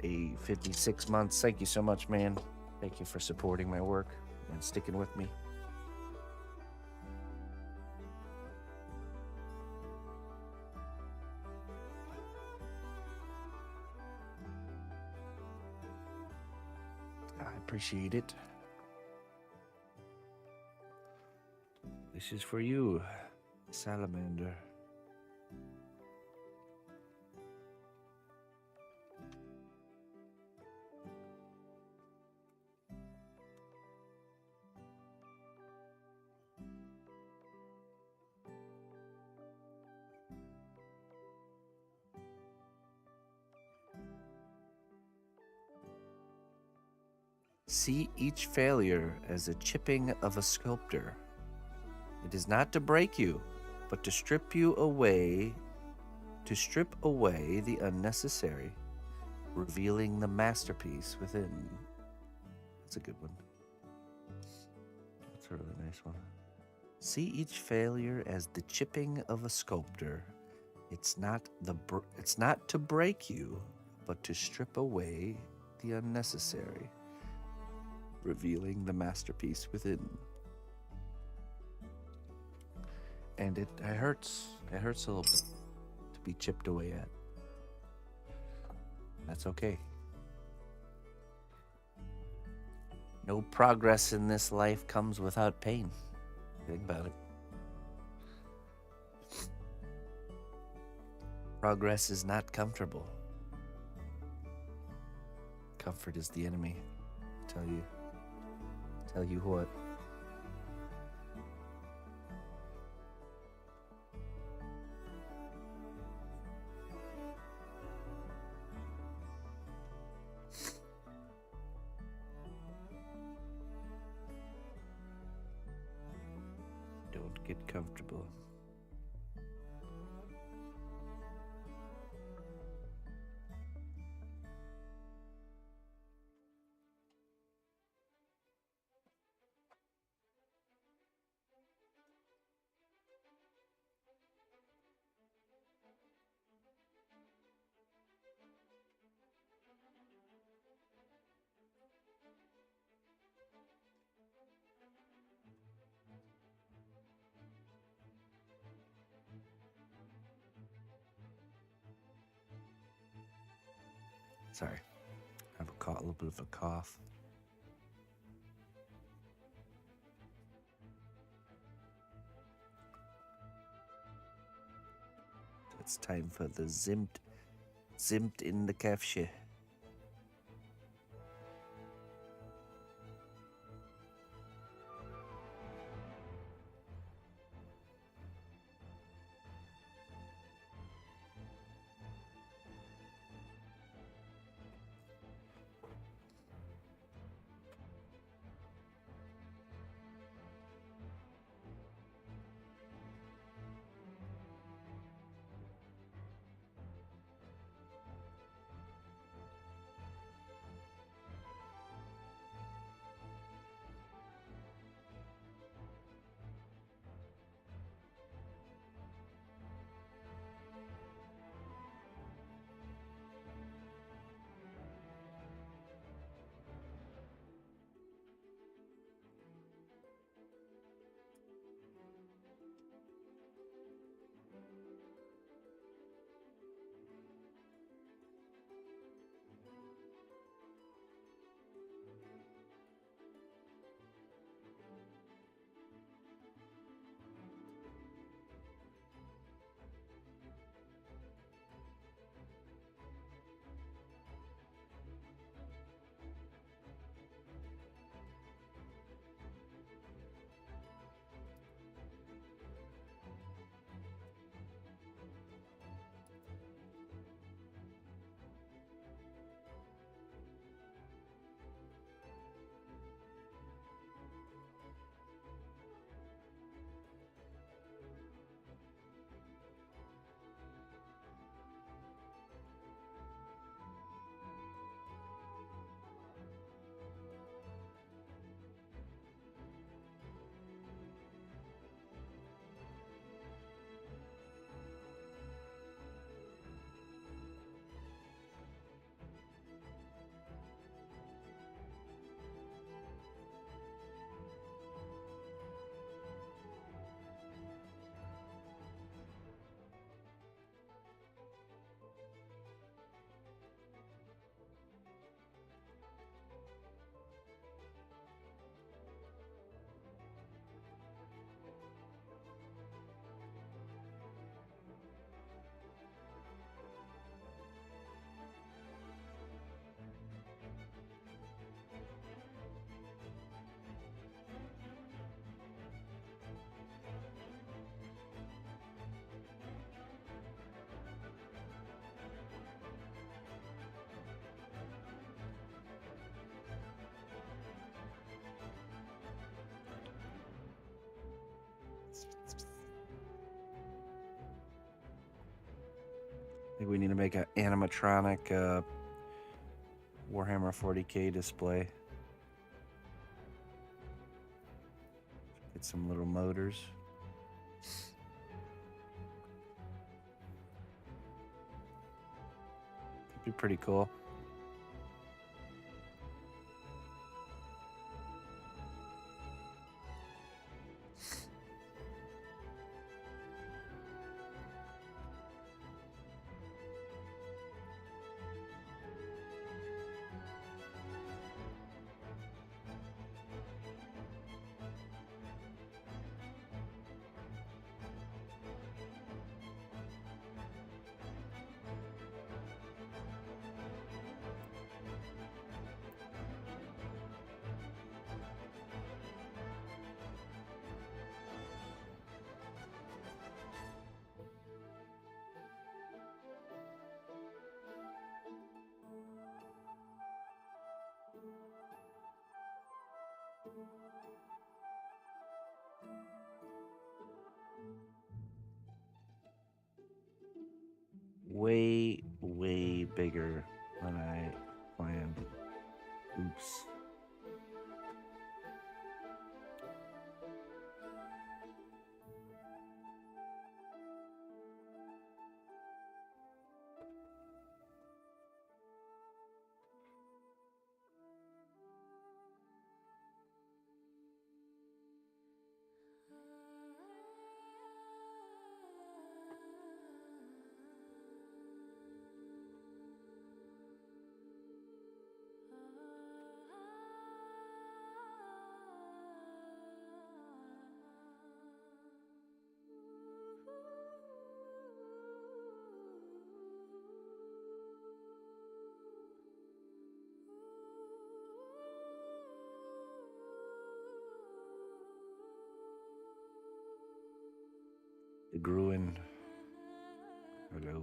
A 56 months. Thank you so much, man. Thank you for supporting my work and sticking with me. I appreciate it. This is for you, salamander. See each failure as a chipping of a sculptor. It is not to break you, but to strip away the unnecessary, revealing the masterpiece within. That's a good one. That's a really nice one. See each failure as the chipping of a sculptor. It's not to break you, but to strip away the unnecessary, revealing the masterpiece within. And it hurts. It hurts a little bit to be chipped away at. That's okay. No progress in this life comes without pain. Think about it. Progress is not comfortable. Comfort is the enemy. Tell you what. Don't get comfortable. Sorry, I have a little bit of a cough. It's time for the zimt in the kefshe. think we need to make an animatronic Warhammer 40k display. Get some little motors. Could be pretty cool. Way bigger than I planned. Oops. The Gruen. Hello.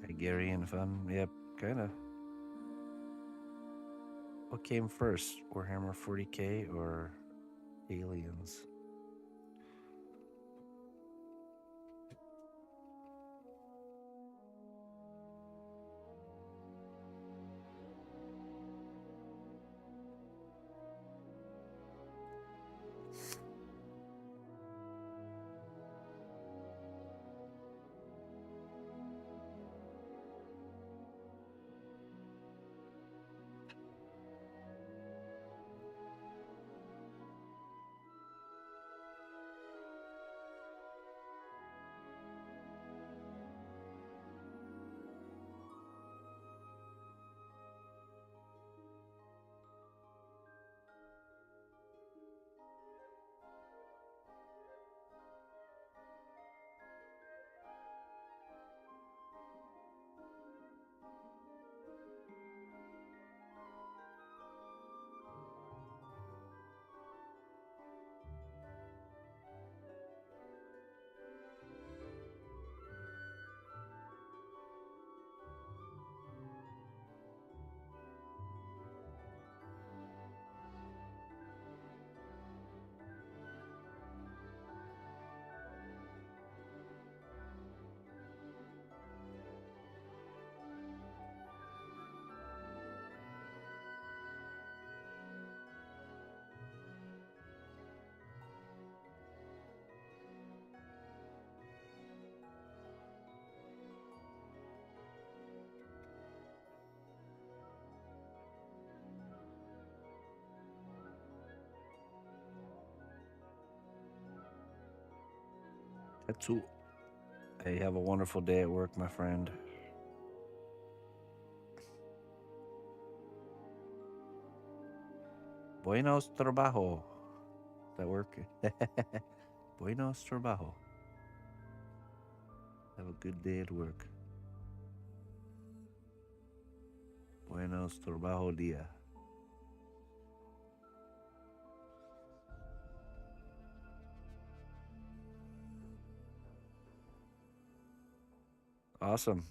Hungarian fun. Yep, kind of. What came first, Warhammer 40k or Aliens? That's all. Hey, have a wonderful day at work, my friend. Buenos trabajo. Does that work? Buenos trabajo. Have a good day at work. Buenos trabajo dia. Awesome.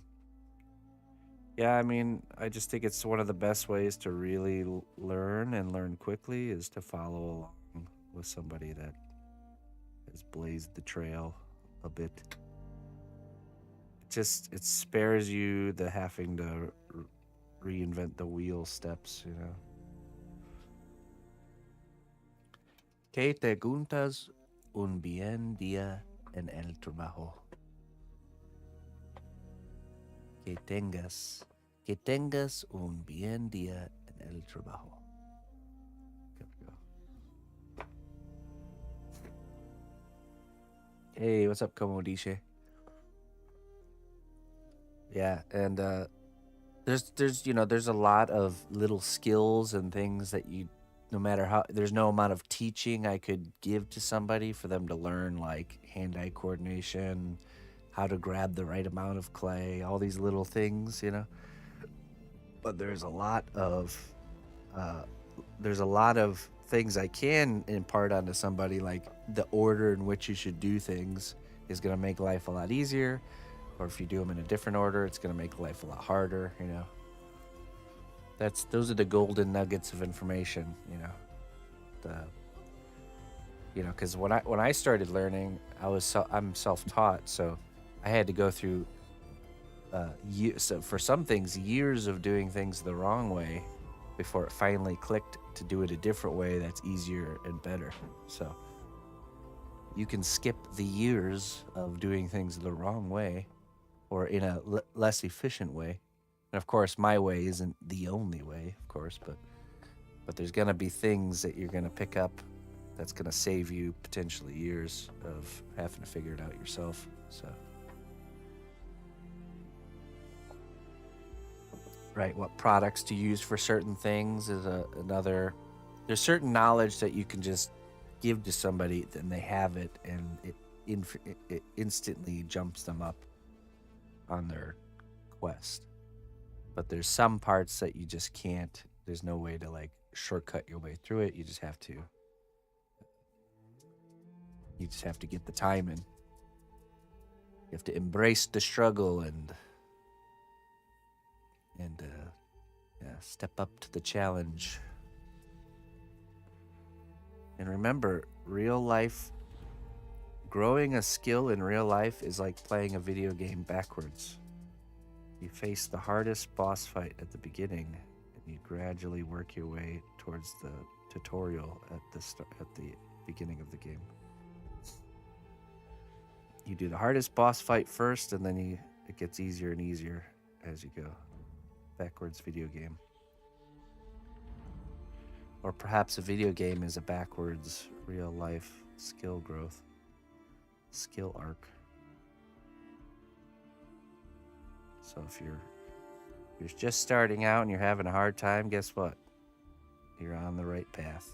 Yeah, I mean, I just think it's one of the best ways to really learn and learn quickly is to follow along with somebody that has blazed the trail a bit. It spares you the having to reinvent the wheel steps, you know. Que te guntas un bien día en el trabajo. Que tengas un bien día en el trabajo. There we go. Hey, what's up, Komodishe? Yeah, and there's a lot of little skills and things that you, no matter how, there's no amount of teaching I could give to somebody for them to learn, like hand-eye coordination, how to grab the right amount of clay, all these little things, you know. But there's a lot of things I can impart onto somebody, like the order in which you should do things is going to make life a lot easier, or if you do them in a different order, it's going to make life a lot harder, you know. Those are the golden nuggets of information, you know. Because when I started learning, I'm self-taught, so I had to go through so for some things, years of doing things the wrong way before it finally clicked to do it a different way that's easier and better. So you can skip the years of doing things the wrong way or in a less efficient way. And of course, my way isn't the only way, of course, but there's going to be things that you're going to pick up that's going to save you potentially years of having to figure it out yourself. So, right, what products to use for certain things is another. There's certain knowledge that you can just give to somebody, then they have it, and it instantly jumps them up on their quest. But there's some parts that you just can't. There's no way to like shortcut your way through it. You just have to. You just have to get the time in. You have to embrace the struggle and step up to the challenge. And remember, real life, growing a skill in real life is like playing a video game backwards. You face the hardest boss fight at the beginning, and you gradually work your way towards the tutorial at the beginning of the game. You do the hardest boss fight first, and then it gets easier and easier as you go. Backwards video game. Or perhaps a video game is a backwards real life skill growth, skill arc. So if you're just starting out and you're having a hard time, guess what? You're on the right path.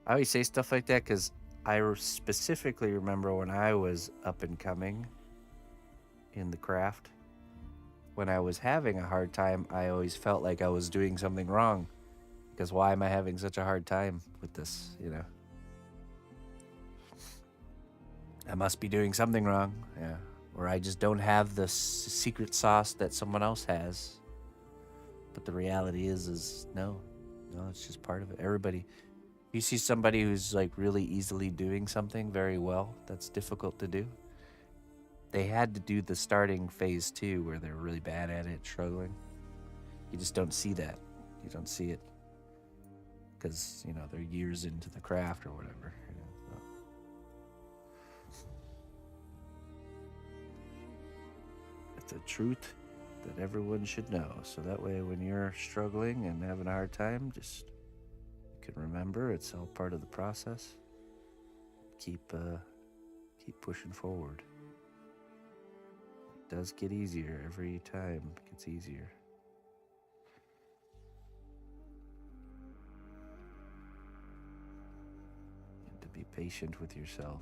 I always say stuff like that because I specifically remember when I was up and coming in the craft. When I was having a hard time, I always felt like I was doing something wrong. Because why am I having such a hard time with this, you know? I must be doing something wrong, yeah. Or I just don't have the secret sauce that someone else has. But the reality is no, it's just part of it. Everybody, you see somebody who's like really easily doing something very well, that's difficult to do. They had to do the starting phase too, where they're really bad at it, struggling. You just don't see that. You don't see it because, you know, they're years into the craft or whatever. You know, so. It's a truth that everyone should know. So that way when you're struggling and having a hard time, just you can remember it's all part of the process. Keep pushing forward. Does get easier every time. It gets easier. patient with yourself.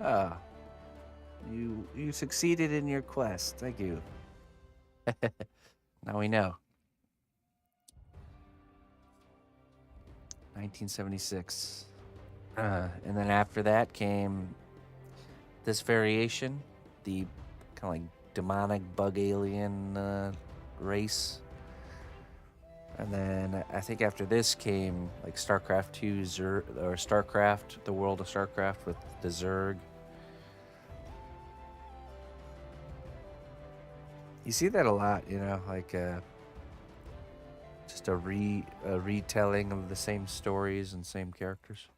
Ah, you succeeded in your quest. Thank you. Now we know. 1976. And then after that came this variation, the kind of like demonic bug alien race. And then I think after this came like StarCraft 2 or StarCraft, the world of StarCraft with the Zerg. You see that a lot, you know, like just a retelling of the same stories and same characters.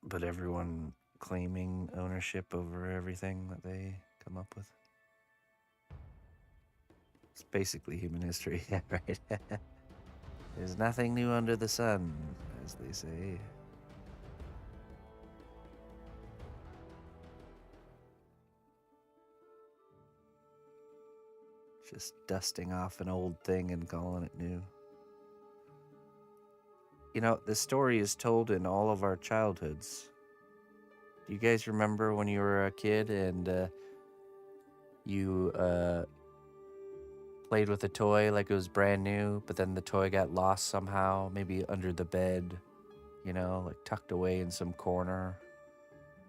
But everyone claiming ownership over everything that they come up with. It's basically human history, yeah, right? There's nothing new under the sun, as they say. Just dusting off an old thing and calling it new. You know, the story is told in all of our childhoods. Do you guys remember when you were a kid and you played with a toy like it was brand new, but then the toy got lost somehow, maybe under the bed, you know, like tucked away in some corner.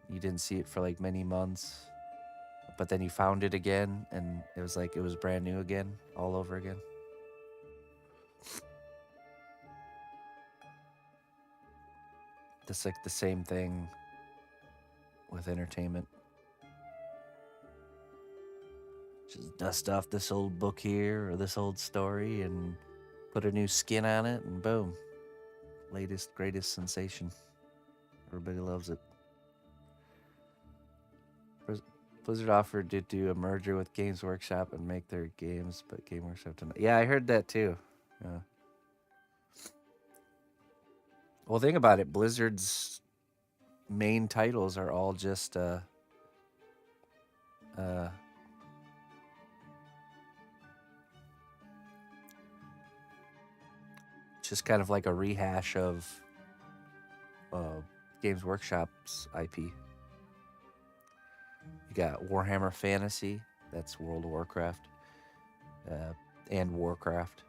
You didn't see it for like many months, but then you found it again and it was like it was brand new again, all over again. It's like the same thing with entertainment. Just dust off this old book here or this old story and put a new skin on it and boom. Latest, greatest sensation. Everybody loves it. Blizzard offered to do a merger with Games Workshop and make their games, but Game Workshop didn't. Yeah, I heard that too. Yeah. Well, think about it. Blizzard's main titles are all just just kind of like a rehash of Games Workshop's IP. You got Warhammer Fantasy, that's World of Warcraft, and Warcraft.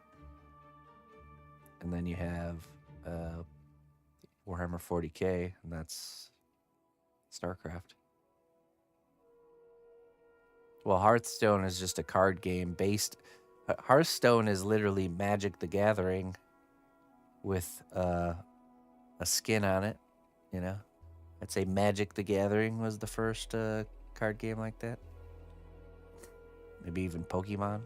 And then you have Warhammer 40k, and that's StarCraft. Well, Hearthstone is just a card game based. Hearthstone is literally Magic the Gathering with a skin on it, you know? I'd say Magic the Gathering was the first card game like that. Maybe even Pokemon.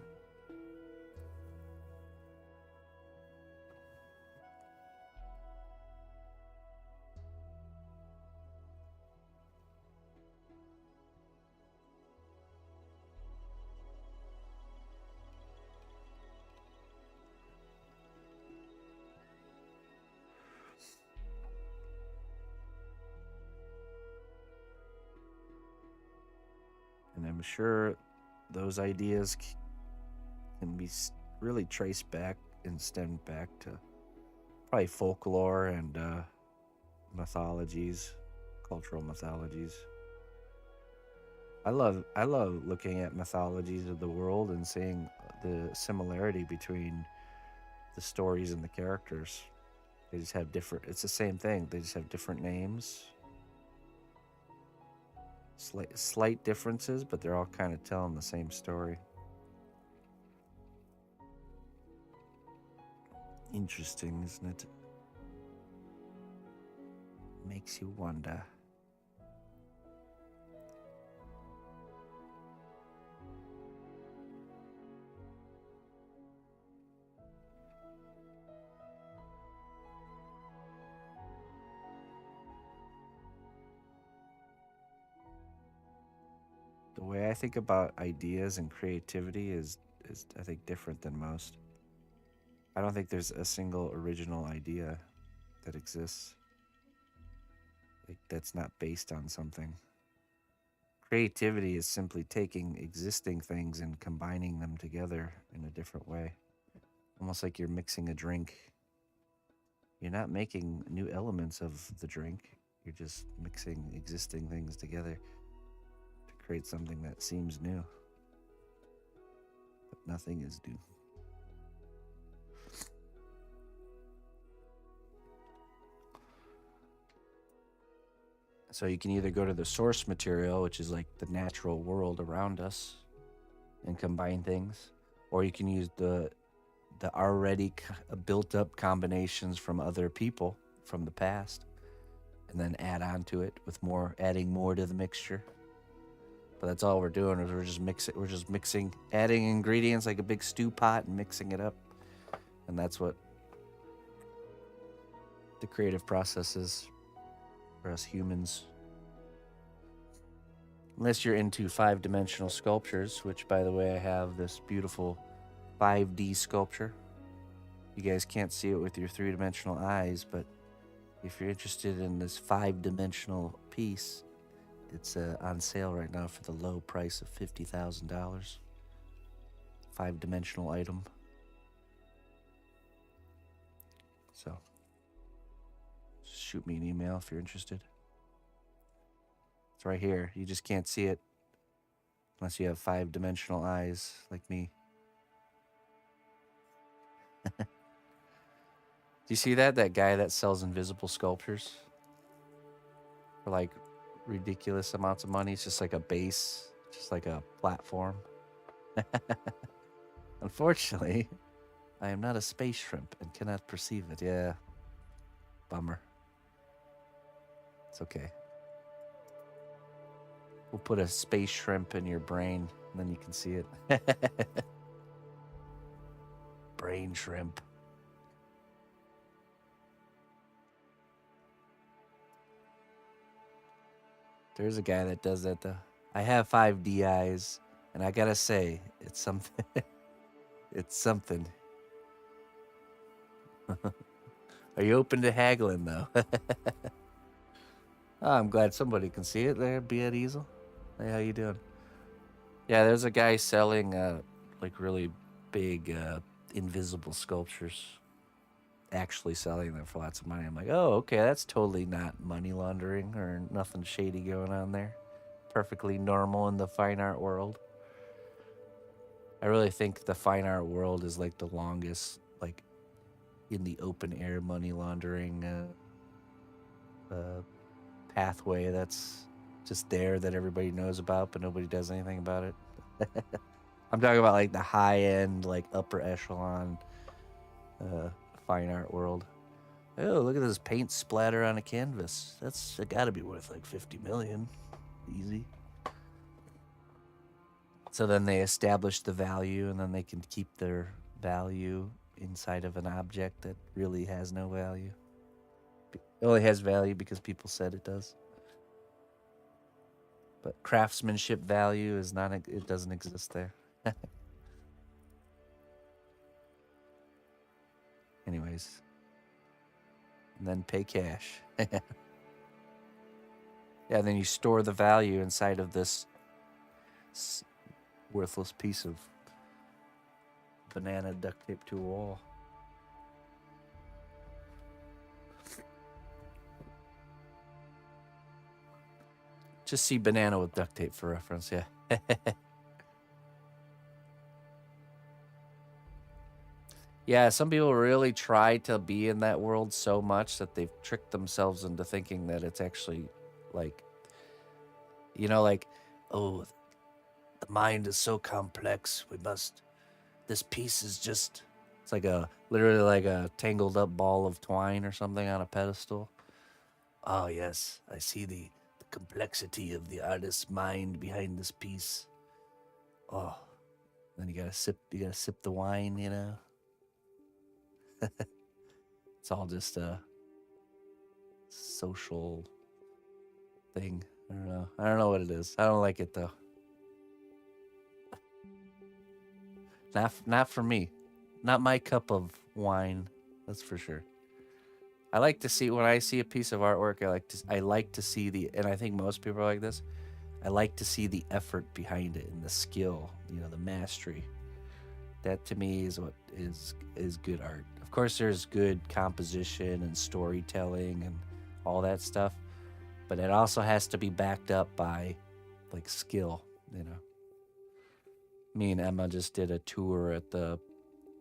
And I'm sure those ideas can be really traced back and stemmed back to probably folklore and mythologies, cultural mythologies. I love looking at mythologies of the world and seeing the similarity between the stories and the characters. They just have different. It's the same thing. They just have different names. Slight differences, but they're all kind of telling the same story. Interesting, isn't it? Makes you wonder. The way I think about ideas and creativity is I think different than most. I don't think there's a single original idea that exists that's not based on something. Creativity is simply taking existing things and combining them together in a different way. Almost like you're mixing a drink. You're not making new elements of the drink. You're just mixing existing things together to create something that seems new. But nothing is new. So you can either go to the source material, which is like the natural world around us, and combine things, or you can use the already built up combinations from other people from the past, and then add on to it with adding more to the mixture. But that's all we're doing is we're just mixing, adding ingredients like a big stew pot and mixing it up, and that's what the creative process is for us humans. Unless you're into 5-dimensional sculptures, which, by the way, I have this beautiful 5D sculpture. You guys can't see it with your 3-dimensional eyes, but if you're interested in this 5-dimensional piece, it's on sale right now for the low price of $50,000. 5-dimensional item. So, shoot me an email if you're interested. It's right here. You just can't see it unless you have 5-dimensional eyes like me. Do you see that? That guy that sells invisible sculptures for like ridiculous amounts of money. It's just like a base, just like a platform. Unfortunately, I am not a space shrimp and cannot perceive it. Yeah. Bummer. It's okay. We'll put a space shrimp in your brain, and then you can see it. Brain shrimp. There's a guy that does that, though. I have 5D eyes, and I gotta say, it's something. It's something. Are you open to haggling, though? Oh, I'm glad somebody can see it there. Be at easel. Hey, how you doing? Yeah, there's a guy selling like really big invisible sculptures. actually selling them for lots of money. I'm like, oh, okay, that's totally not money laundering or nothing shady going on there. Perfectly normal in the fine art world. I really think the fine art world is like the longest, like, in the open air money laundering pathway that's just there that everybody knows about, but nobody does anything about it. I'm talking about like the high end, like upper echelon fine art world. Oh, look at this paint splatter on a canvas. That's got to be worth like 50 million. Easy. So then they establish the value, and then they can keep their value inside of an object that really has no value. It only has value because people said it does. But craftsmanship value is not, it doesn't exist there. Anyways. And then pay cash. Yeah, then you store the value inside of this worthless piece of banana duct tape to a wall. Just see banana with duct tape for reference, yeah. Yeah, some people really try to be in that world so much that they've tricked themselves into thinking that it's actually like, you know, like, oh, the mind is so complex. This piece is just, it's like literally like a tangled up ball of twine or something on a pedestal. Oh, yes, I see the complexity of the artist's mind behind this piece. Oh, then you gotta sip the wine, you know? It's all just a social thing. I don't know. I don't know what it is. I don't like it though. Not for me. Not my cup of wine. That's for sure. I like to see, when I see a piece of artwork, I like to see and I think most people are like this. I like to see the effort behind it and the skill, you know, the mastery. That to me is what is good art. Of course, there's good composition and storytelling and all that stuff, but it also has to be backed up by like skill, you know. Me and Emma just did a tour at the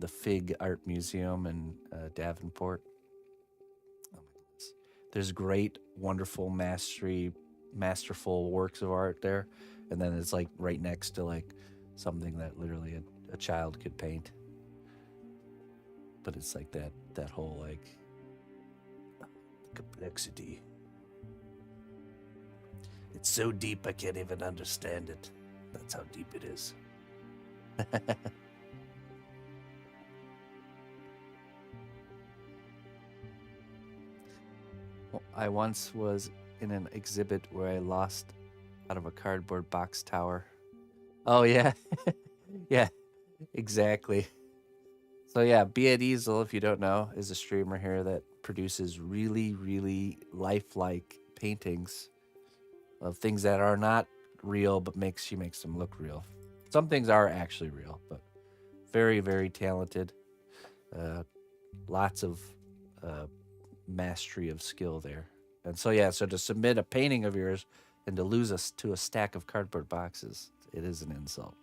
Fig Art Museum in Davenport. Oh my goodness. There's great, wonderful, masterful works of art there, and then it's like right next to like something that literally a child could paint. But it's like that whole like complexity. It's so deep I can't even understand it. That's how deep it is. Well, I once was in an exhibit where I lost out of a cardboard box tower. Oh yeah. Yeah, exactly. So yeah, Be at Easel, if you don't know, is a streamer here that produces really, really lifelike paintings of things that are not real, but she makes them look real. Some things are actually real, but very, very talented. Lots of mastery of skill there. And so yeah, so to submit a painting of yours and to lose us to a stack of cardboard boxes, it is an insult.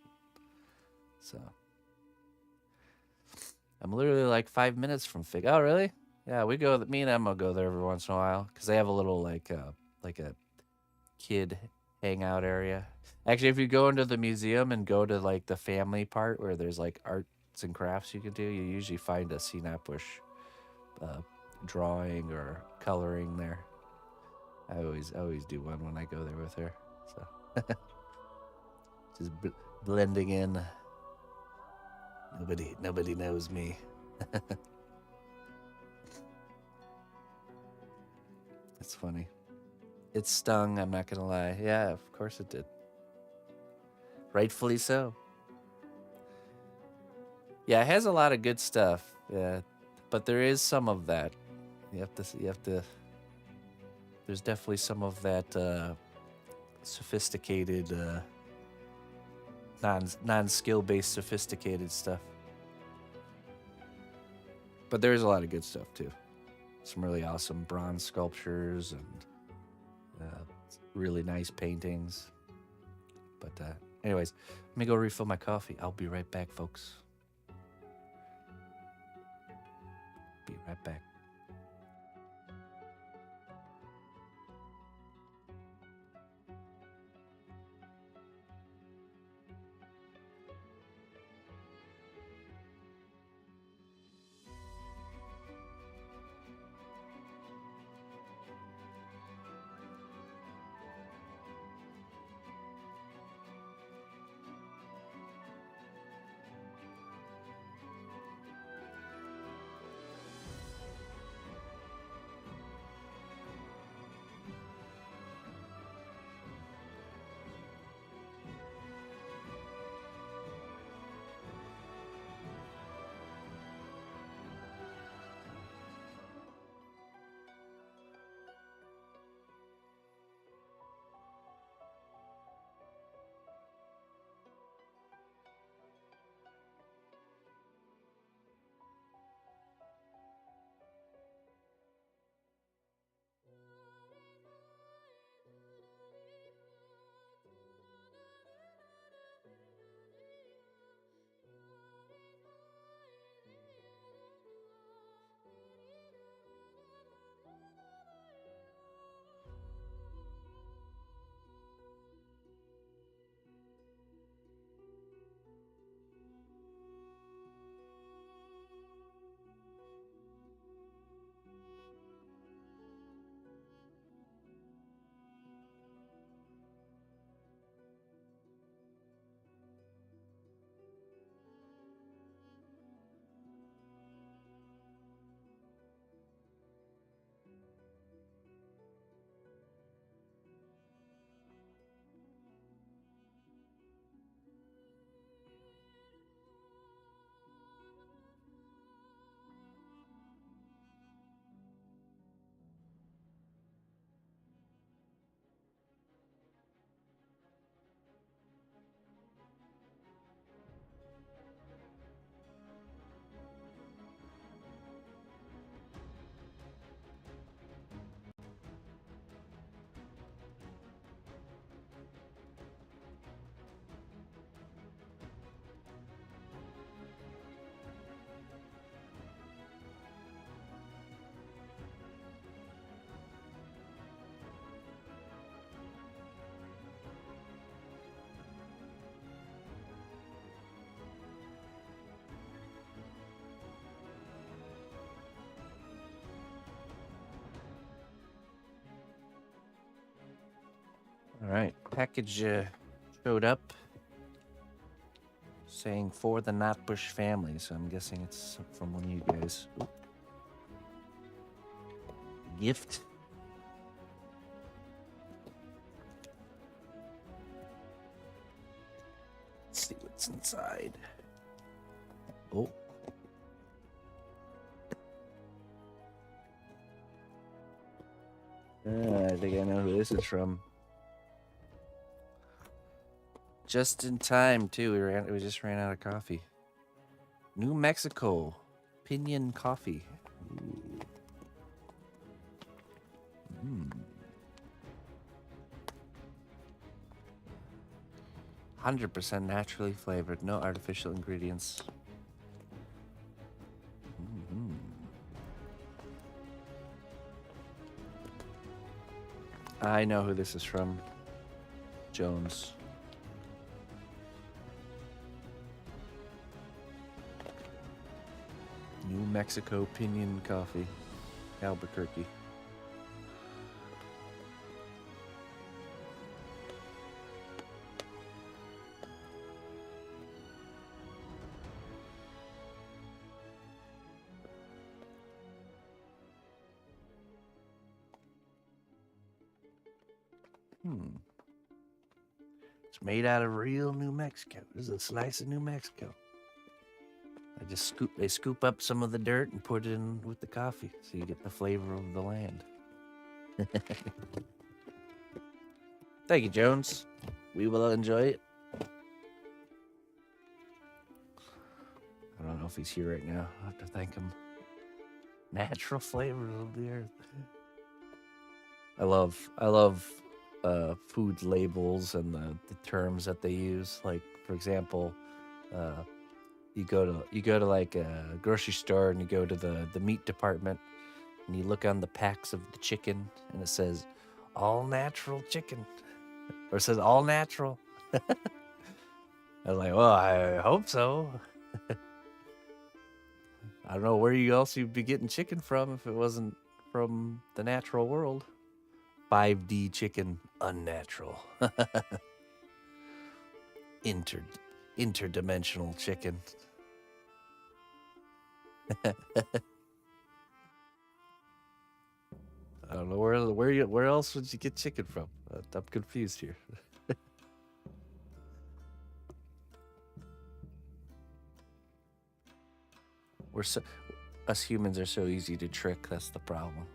So I'm literally like 5 minutes from Fig. Oh, really? Yeah, me and Emma go there every once in a while because they have a little like a kid hangout area. Actually, if you go into the museum and go to like the family part where there's like arts and crafts you can do, you usually find a cnotbusch drawing or coloring there. I always do one when I go there with her. So just blending in. Nobody knows me. It's funny. It stung, I'm not gonna lie. Yeah, of course it did. Rightfully so. Yeah, it has a lot of good stuff. Yeah, but there is some of that. You have to. There's definitely some of that sophisticated, non-skill based sophisticated stuff. But there's a lot of good stuff too. Some really awesome bronze sculptures and really nice paintings. But anyways, let me go refill my coffee. I'll be right back, folks. Be right back. All right, package showed up saying for the cnotbusch family, so I'm guessing it's from one of you guys. Oop. Gift. Let's see what's inside. Oh. I think I know who this is from. Just in time, too. We just ran out of coffee. New Mexico Pinion Coffee. Ooh. 100% naturally flavored, no artificial ingredients. I know who this is from. Jones. New Mexico Pinion Coffee, Albuquerque. It's made out of real New Mexico. This is a slice of New Mexico. They scoop up some of the dirt and put it in with the coffee, so you get the flavor of the land. Thank you, Jones. We will enjoy it. I don't know if he's here right now. I'll have to thank him. Natural flavors of the earth. I love food labels and the terms that they use. Like, for example, uh, you go to like a grocery store and you go to the meat department and you look on the packs of the chicken and it says all natural chicken, or it says all natural. I was like, well, I hope so. I don't know where else you'd be getting chicken from if it wasn't from the natural world. 5D chicken, unnatural. Inter interdimensional chicken. I don't know where else would you get chicken from? I'm confused here. We're so Us humans are so easy to trick. That's the problem.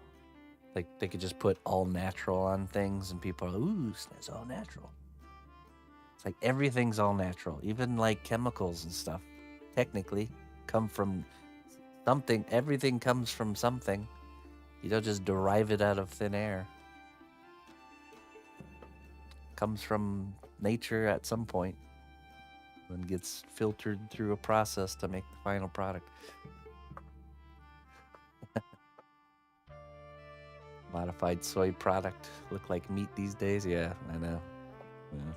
Like they could just put all natural on things, and people are like, "Ooh, it's all natural." It's like everything's all natural, even like chemicals and stuff. Technically, come from something. Everything comes from something. You don't just derive it out of thin air. Comes from nature at some point, and gets filtered through a process to make the final product. Modified soy product look like meat these days. Yeah, I know. Yeah.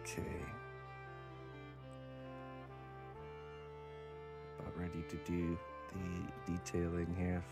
Okay. About ready to do the detailing here.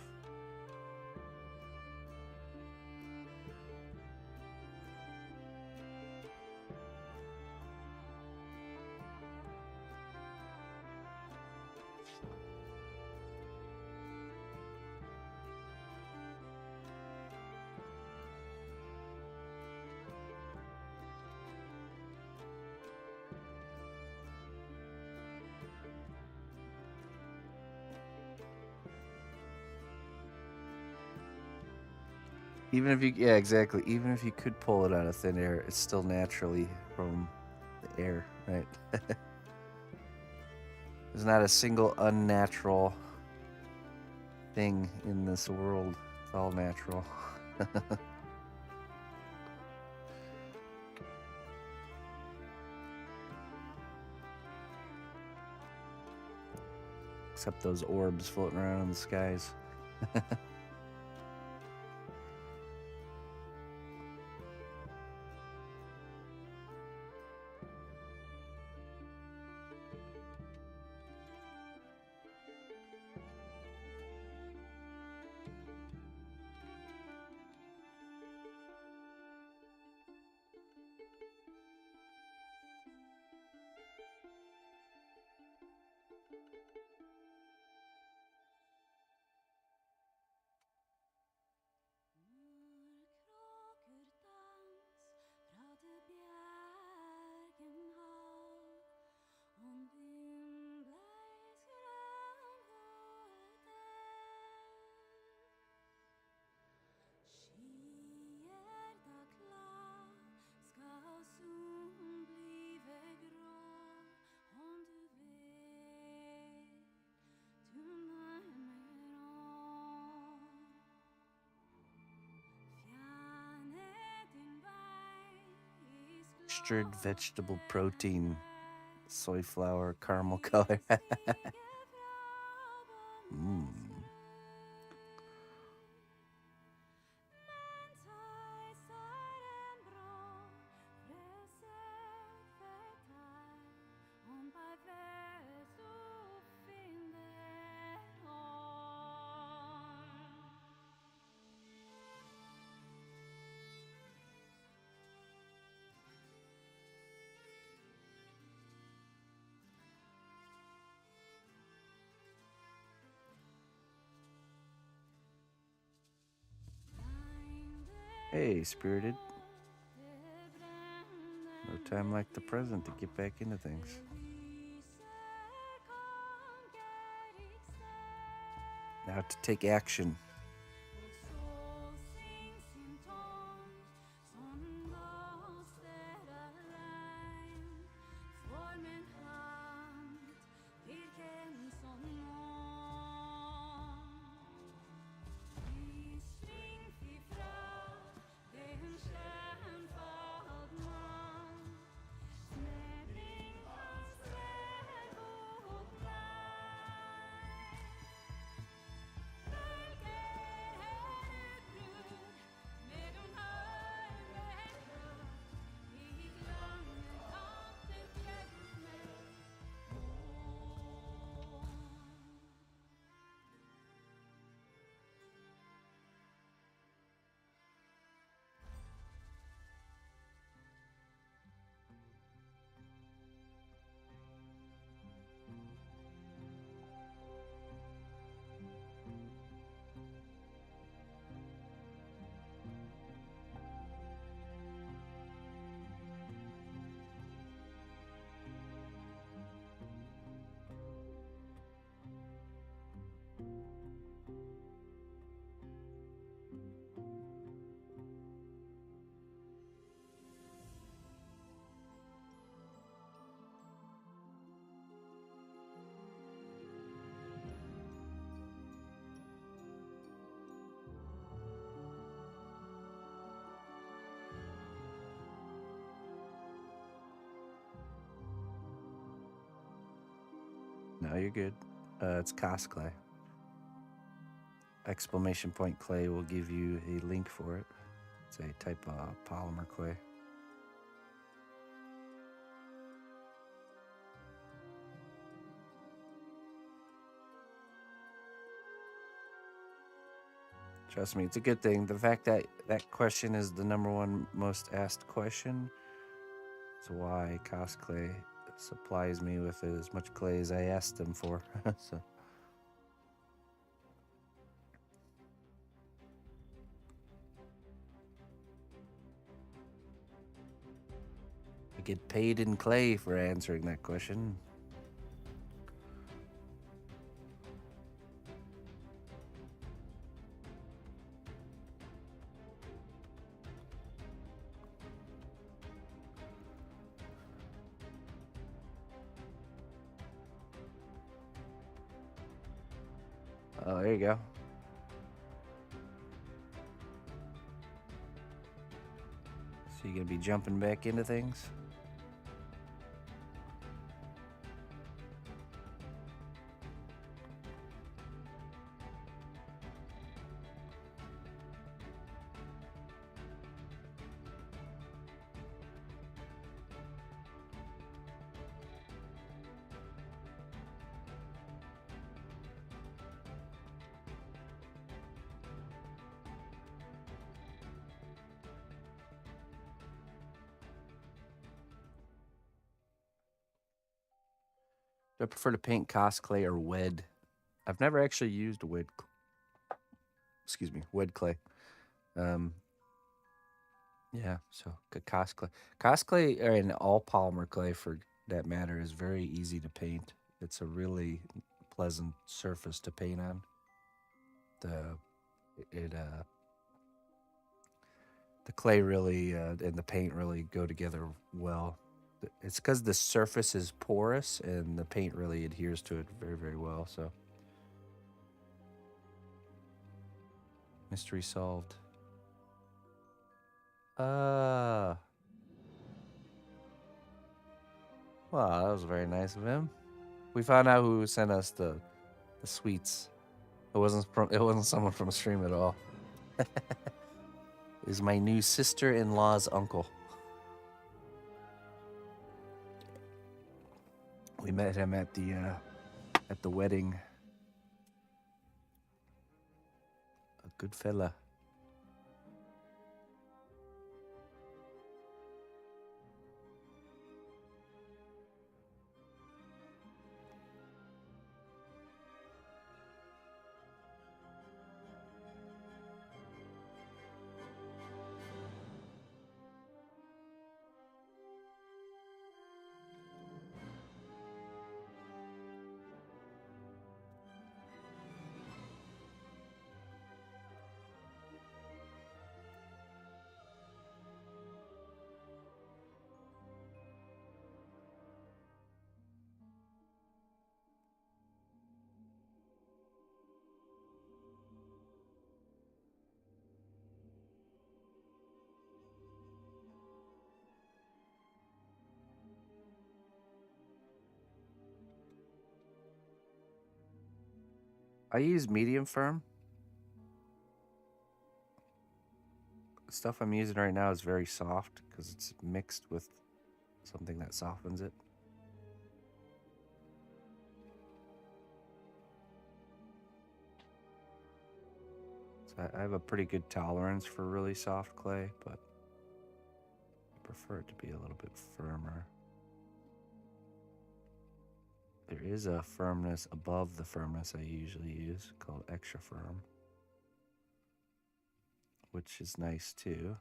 Even if you, yeah, exactly. Even if you could pull it out of thin air, it's still naturally from the air, right? There's not a single unnatural thing in this world. It's all natural. Except those orbs floating around in the skies. Stirred vegetable protein, soy flour, caramel color. Mm. Hey, Spirited. No time like the present to get back into things. Now to take action. No, you're good. It's cast clay. Exclamation point clay will give you a link for it. It's a type of polymer clay. Trust me, it's a good thing. The fact that that question is the #1 most asked question is why cast clay supplies me with as much clay as I asked them for. So. I get paid in clay for answering that question. Oh, there you go. So you're gonna be jumping back into things? Do I prefer to paint cast clay or wed? I've never actually used wed clay. Yeah, so cast clay. Cast clay, or in all polymer clay for that matter, is very easy to paint. It's a really pleasant surface to paint on. The clay really and the paint really go together well. It's because the surface is porous and the paint really adheres to it very, very well. So, mystery solved. Wow, that was very nice of him. We found out who sent us the sweets. It wasn't someone from stream at all. It was my new sister-in-law's uncle. We met him at the wedding. A good fella. I use medium firm. The stuff I'm using right now is very soft because it's mixed with something that softens it. So I have a pretty good tolerance for really soft clay, but I prefer it to be a little bit firmer. There is a firmness above the firmness I usually use called extra firm, which is nice too.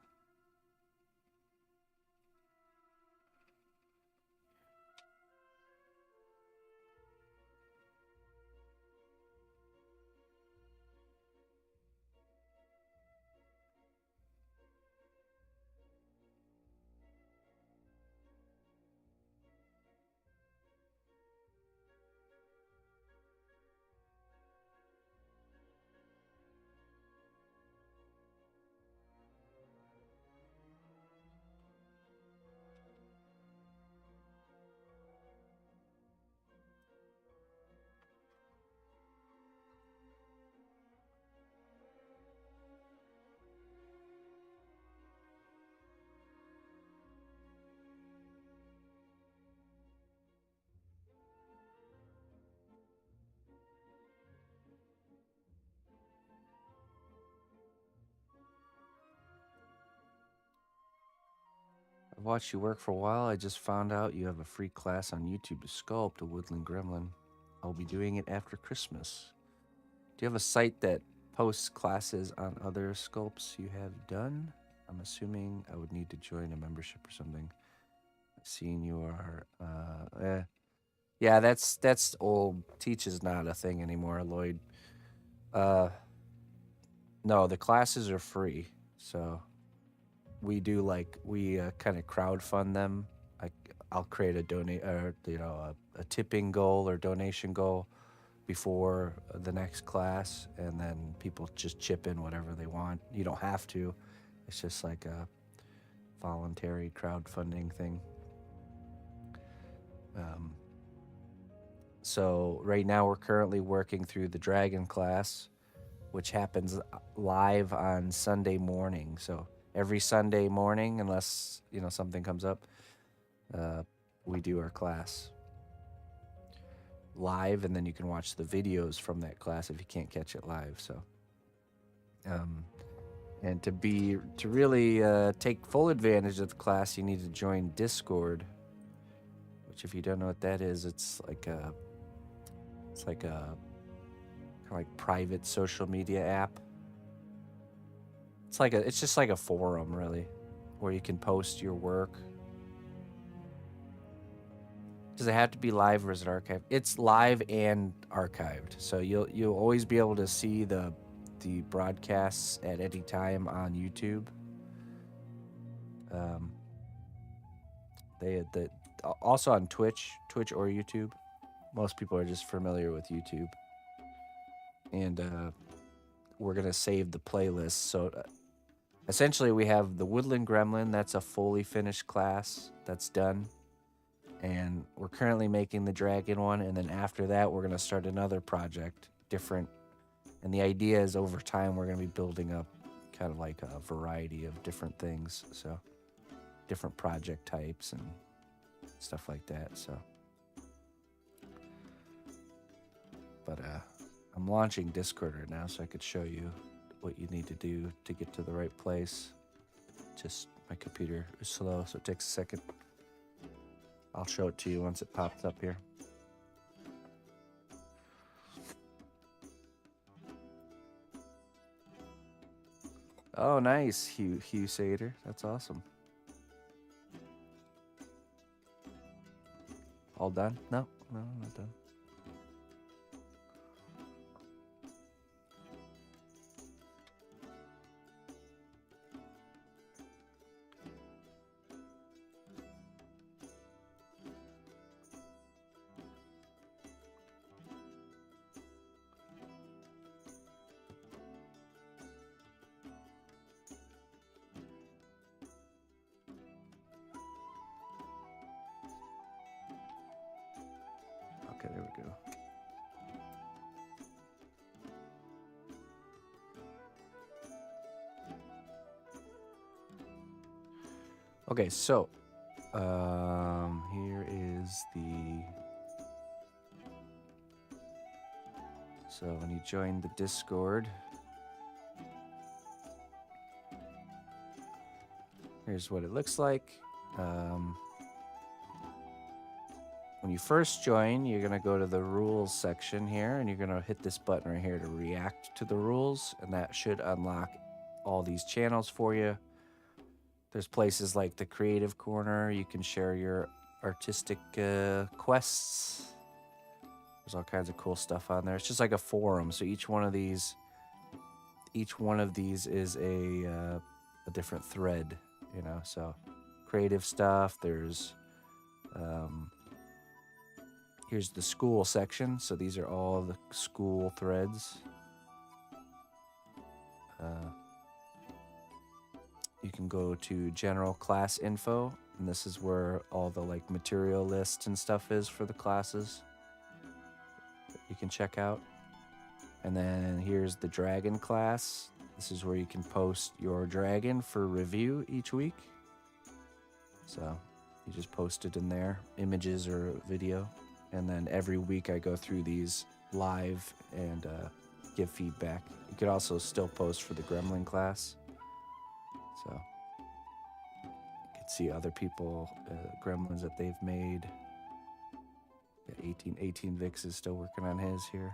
I've watched you work for a while. I just found out you have a free class on YouTube to sculpt a woodland gremlin. I'll be doing it after Christmas. Do you have a site that posts classes on other sculpts you have done? I'm assuming I would need to join a membership or something. Seeing you are, yeah, that's old. Teach is not a thing anymore, Lloyd. No, the classes are free, so we do we kind of crowdfund them. I'll create a donate or a tipping goal or donation goal before the next class, and then people just chip in whatever they want. You don't have to. It's just like a voluntary crowdfunding thing. So right now we're currently working through the dragon class, which happens live on Sunday morning. So every Sunday morning, unless something comes up, we do our class live, and then you can watch the videos from that class if you can't catch it live. So and to really take full advantage of the class, you need to join Discord, which, if you don't know what that is, it's like a kind of like private social media app. It's just like a forum, really, where you can post your work. Does it have to be live, or is it archived? It's live and archived, so you'll always be able to see the broadcasts at any time on YouTube. They also on Twitch or YouTube. Most people are just familiar with YouTube, and we're gonna save the playlist. So essentially, we have the Woodland Gremlin. That's a fully finished class. That's done. And we're currently making the dragon one, and then after that, we're gonna start another project, different. And the idea is, over time, we're gonna be building up kind of like a variety of different things, so different project types and stuff like that. So, but I'm launching Discord right now, so I could show you what you need to do to get to the right place. Just my computer is slow, so it takes a second. I'll show it to you once it pops up here. Oh, nice, Hugh Sater. That's awesome. All done? No, not done. Okay, there we go. Okay, so here is the. So when you join the Discord, here's what it looks like. When you first join, you're going to go to the rules section here, and you're going to hit this button right here to react to the rules, and that should unlock all these channels for you. There's places like the creative corner. You can share your artistic quests. There's all kinds of cool stuff on there. It's just like a forum, so each one of these is a different thread, so creative stuff. There's here's the school section, so these are all the school threads. You can go to general class info, and this is where all the material lists and stuff is for the classes that you can check out. And then here's the dragon class. This is where you can post your dragon for review each week. So you just post it in there, images or video. And then every week I go through these live and give feedback. You could also still post for the gremlin class. So you can see other people, gremlins that they've made. Yeah, 18 Vix is still working on his here.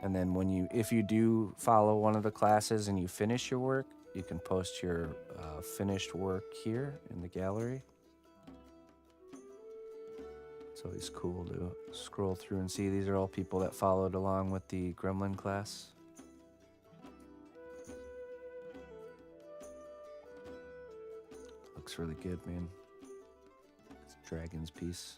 And then if you do follow one of the classes and you finish your work, you can post your finished work here in the gallery. It's always cool to scroll through and see these are all people that followed along with the gremlin class. Looks really good, man. It's a dragon's piece.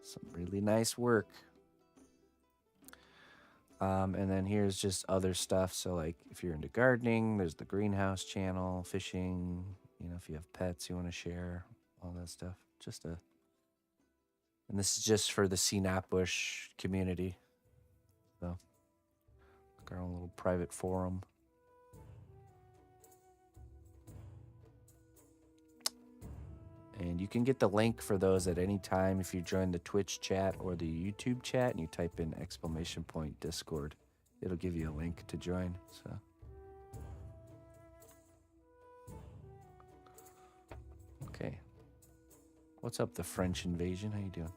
Some really nice work. And then here's just other stuff. So like if you're into gardening, there's the greenhouse channel, fishing, you know, if you have pets you want to share, all that stuff. And this is just for the cnotbusch community. So like our own little private forum. And you can get the link for those at any time if you join the Twitch chat or the YouTube chat and you type in !Discord. It'll give you a link to join. So okay. What's up, the French invasion? How you doing?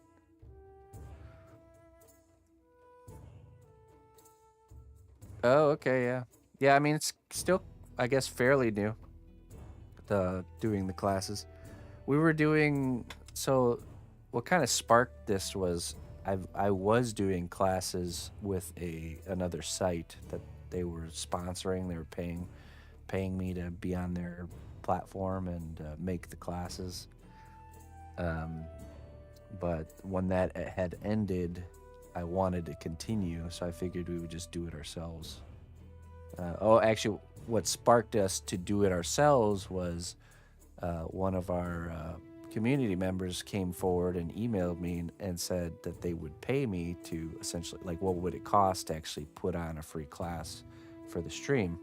Oh, okay, yeah. Yeah, I mean it's still I guess fairly new. Doing the classes. We were doing, so what kind of sparked this was I was doing classes with another site that they were sponsoring. They were paying me to be on their platform and make the classes. But when that had ended, I wanted to continue, so I figured we would just do it ourselves. Actually, what sparked us to do it ourselves was one of our community members came forward and emailed me and said that they would pay me to essentially, like, what would it cost to actually put on a free class for the stream.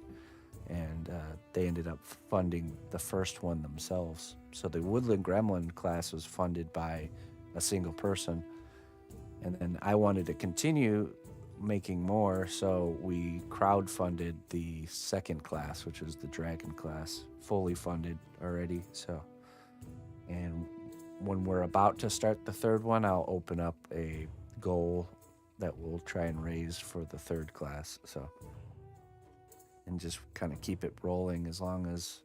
And they ended up funding the first one themselves. So the Woodland Gremlin class was funded by a single person. And then I wanted to continue making more, so we crowdfunded the second class, which was the Dragon class, fully funded already. So, and when we're about to start the third one, I'll open up a goal that we'll try and raise for the third class. So, and just kind of keep it rolling as long as,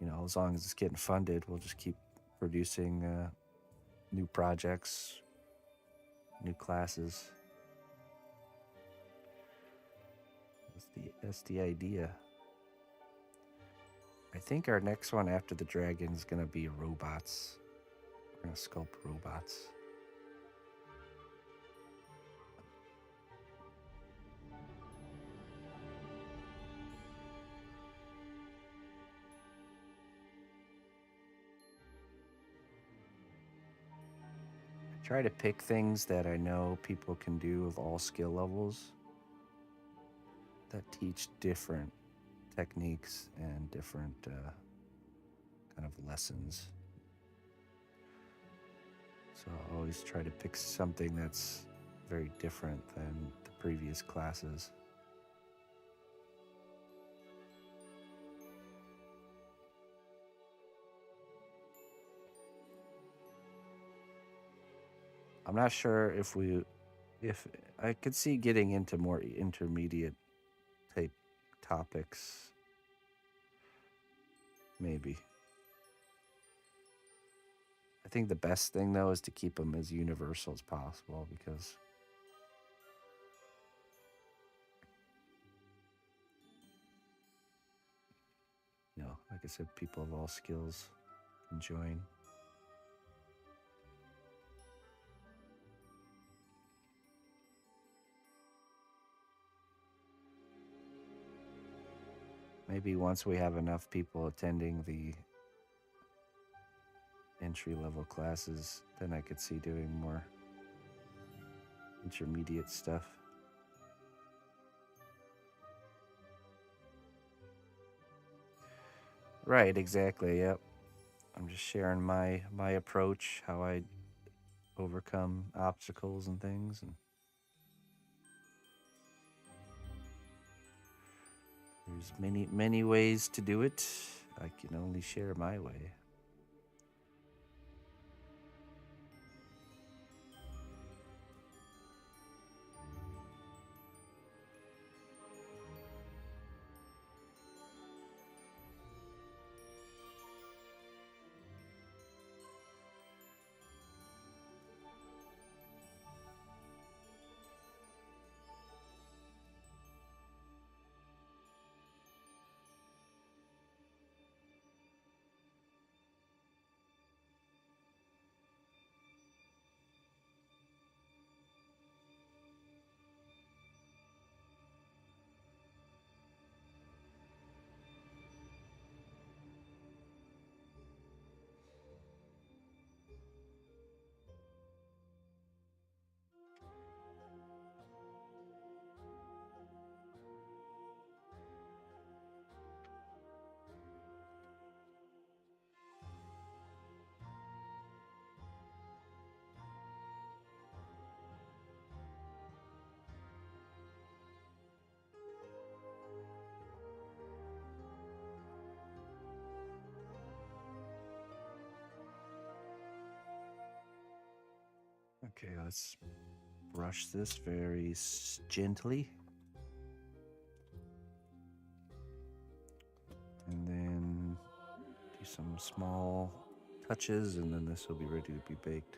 you know, as long as it's getting funded, we'll just keep producing new projects, new classes. That's the idea. I think our next one after the dragon is going to be robots. We're going to sculpt robots. I try to pick things that I know people can do of all skill levels that teach different techniques and different kind of lessons. So I always try to pick something that's very different than the previous classes. I'm not sure if I could see getting into more intermediate type topics. Maybe. I think the best thing though is to keep them as universal as possible, because you know, like I said, people of all skills can join. Maybe once we have enough people attending the entry-level classes, then I could see doing more intermediate stuff. Right, exactly, yep. I'm just sharing my approach, how I overcome obstacles and things. And there's many ways to do it. I can only share my way. Okay, let's brush this very gently. And then do some small touches, and then this will be ready to be baked.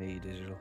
Hey, digital.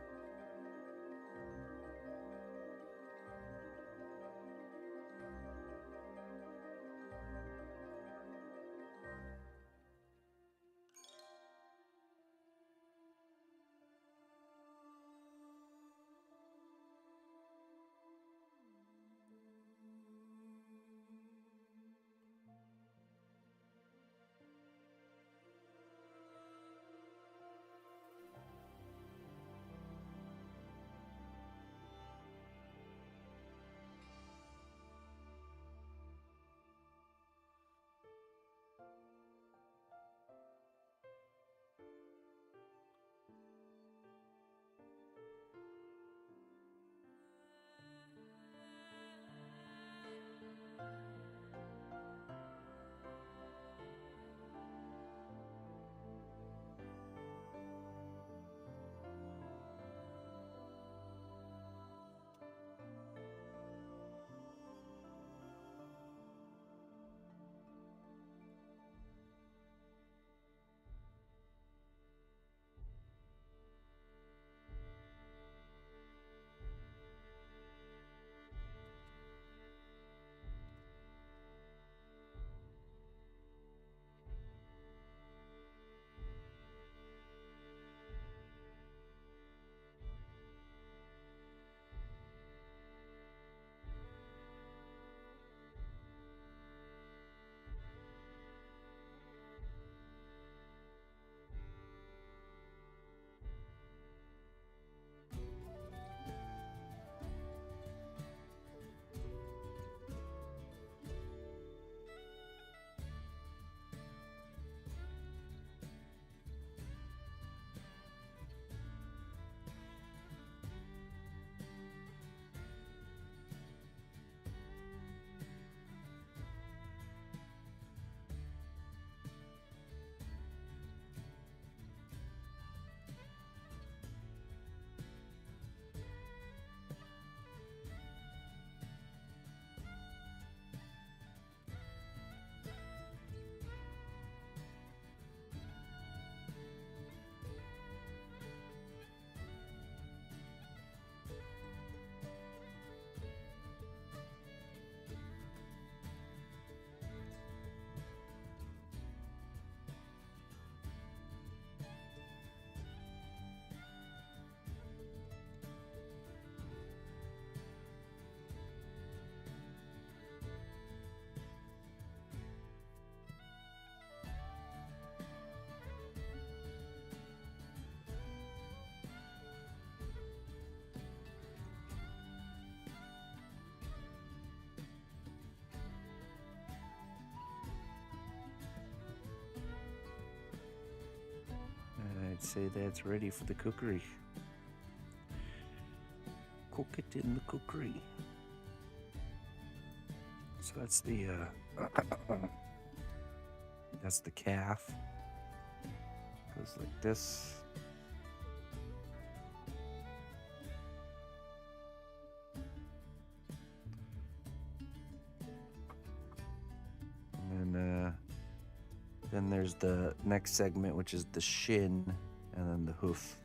I'd say that's ready for the cookery. Cook it in the cookery. So that's the that's the calf. Goes like this. And then there's the next segment, which is the shin, and then the hoof.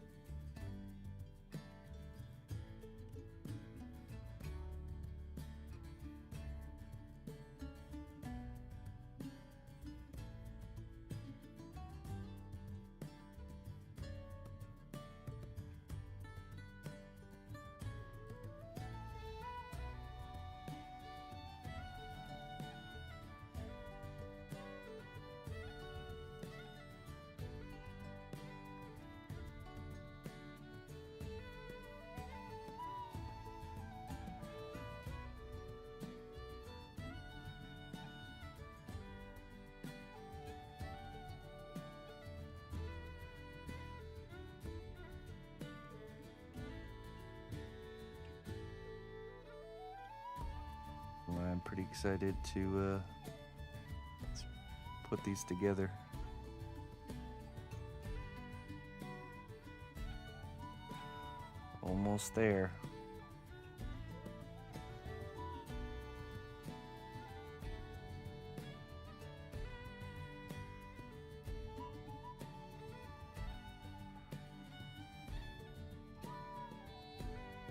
I'm pretty excited to put these together. Almost there.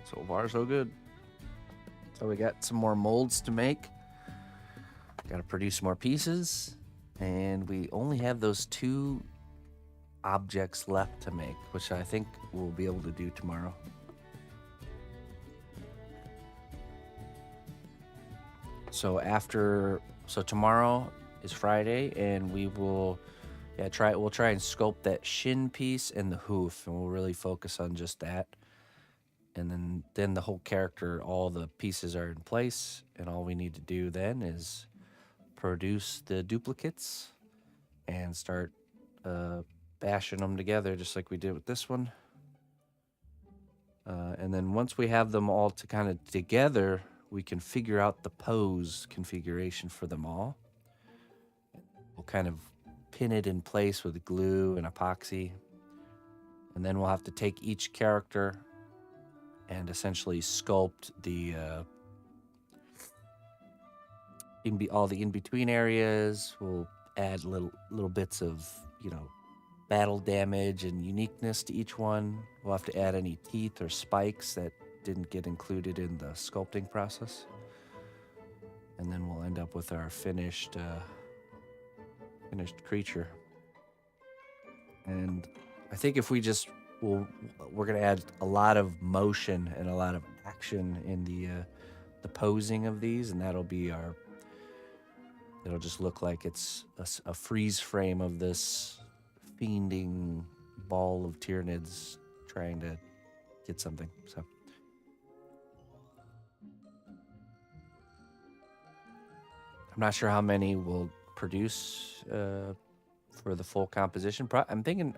So far, so good. So we got some more molds to make. Got to produce more pieces. And we only have those 2 objects left to make, which I think we'll be able to do tomorrow. So tomorrow is Friday, and we'll try and sculpt that shin piece and the hoof, and we'll really focus on just that. And then the whole character, all the pieces are in place, and all we need to do then is produce the duplicates and start bashing them together just like we did with this one. And then once we have them all kind of together, we can figure out the pose configuration for them all. We'll kind of pin it in place with glue and epoxy. And then we'll have to take each character and essentially sculpt all the in-between areas. We'll add little bits of, battle damage and uniqueness to each one. We'll have to add any teeth or spikes that didn't get included in the sculpting process. And then we'll end up with our finished creature. And I think if we're going to add a lot of motion and a lot of action in the posing of these, and it'll just look like it's a freeze frame of this fiending ball of Tyranids trying to get something. So I'm not sure how many we'll produce for the full composition. I'm thinking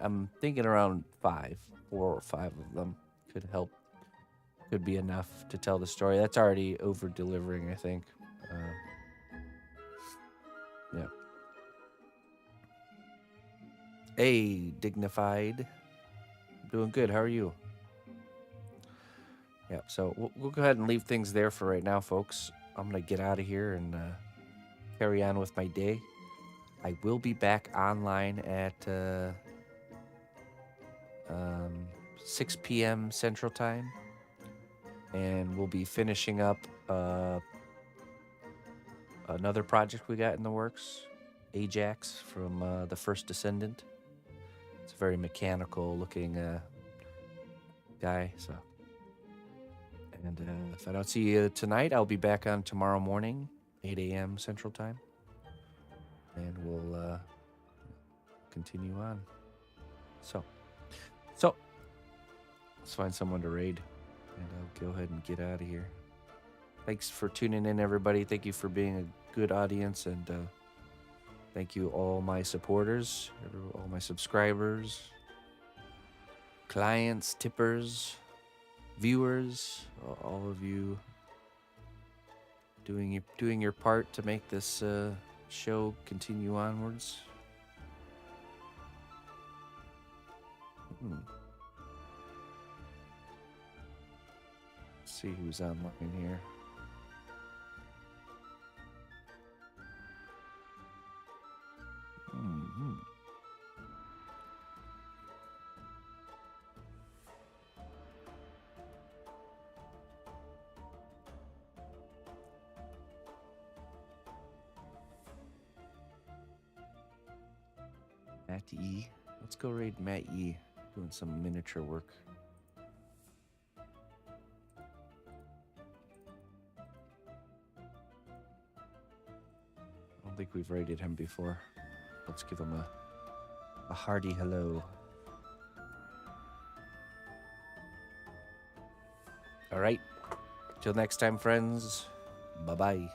around 4 or 5 of them could be enough to tell the story. That's already over delivering, I think. Yeah. Hey, Dignified. Doing good. How are you? Yeah, so we'll go ahead and leave things there for right now, folks. I'm going to get out of here and carry on with my day. I will be back online at 6 p.m. Central Time. And we'll be finishing up another project we got in the works, Ajax from the First Descendant. It's a very mechanical-looking guy. So, and if I don't see you tonight, I'll be back on tomorrow morning, 8 a.m. Central Time, and we'll continue on. So let's find someone to raid, and I'll go ahead and get out of here. Thanks for tuning in, everybody. Thank you for being a good audience, and thank you all my supporters, all my subscribers, clients, tippers, viewers, all of you doing your part to make this show continue onwards. Let's see who's online here. Matt E. Let's go raid Matt E. Doing some miniature work. I don't think we've raided him before. Let's give him a hearty hello. All right. Till next time, friends. Bye-bye.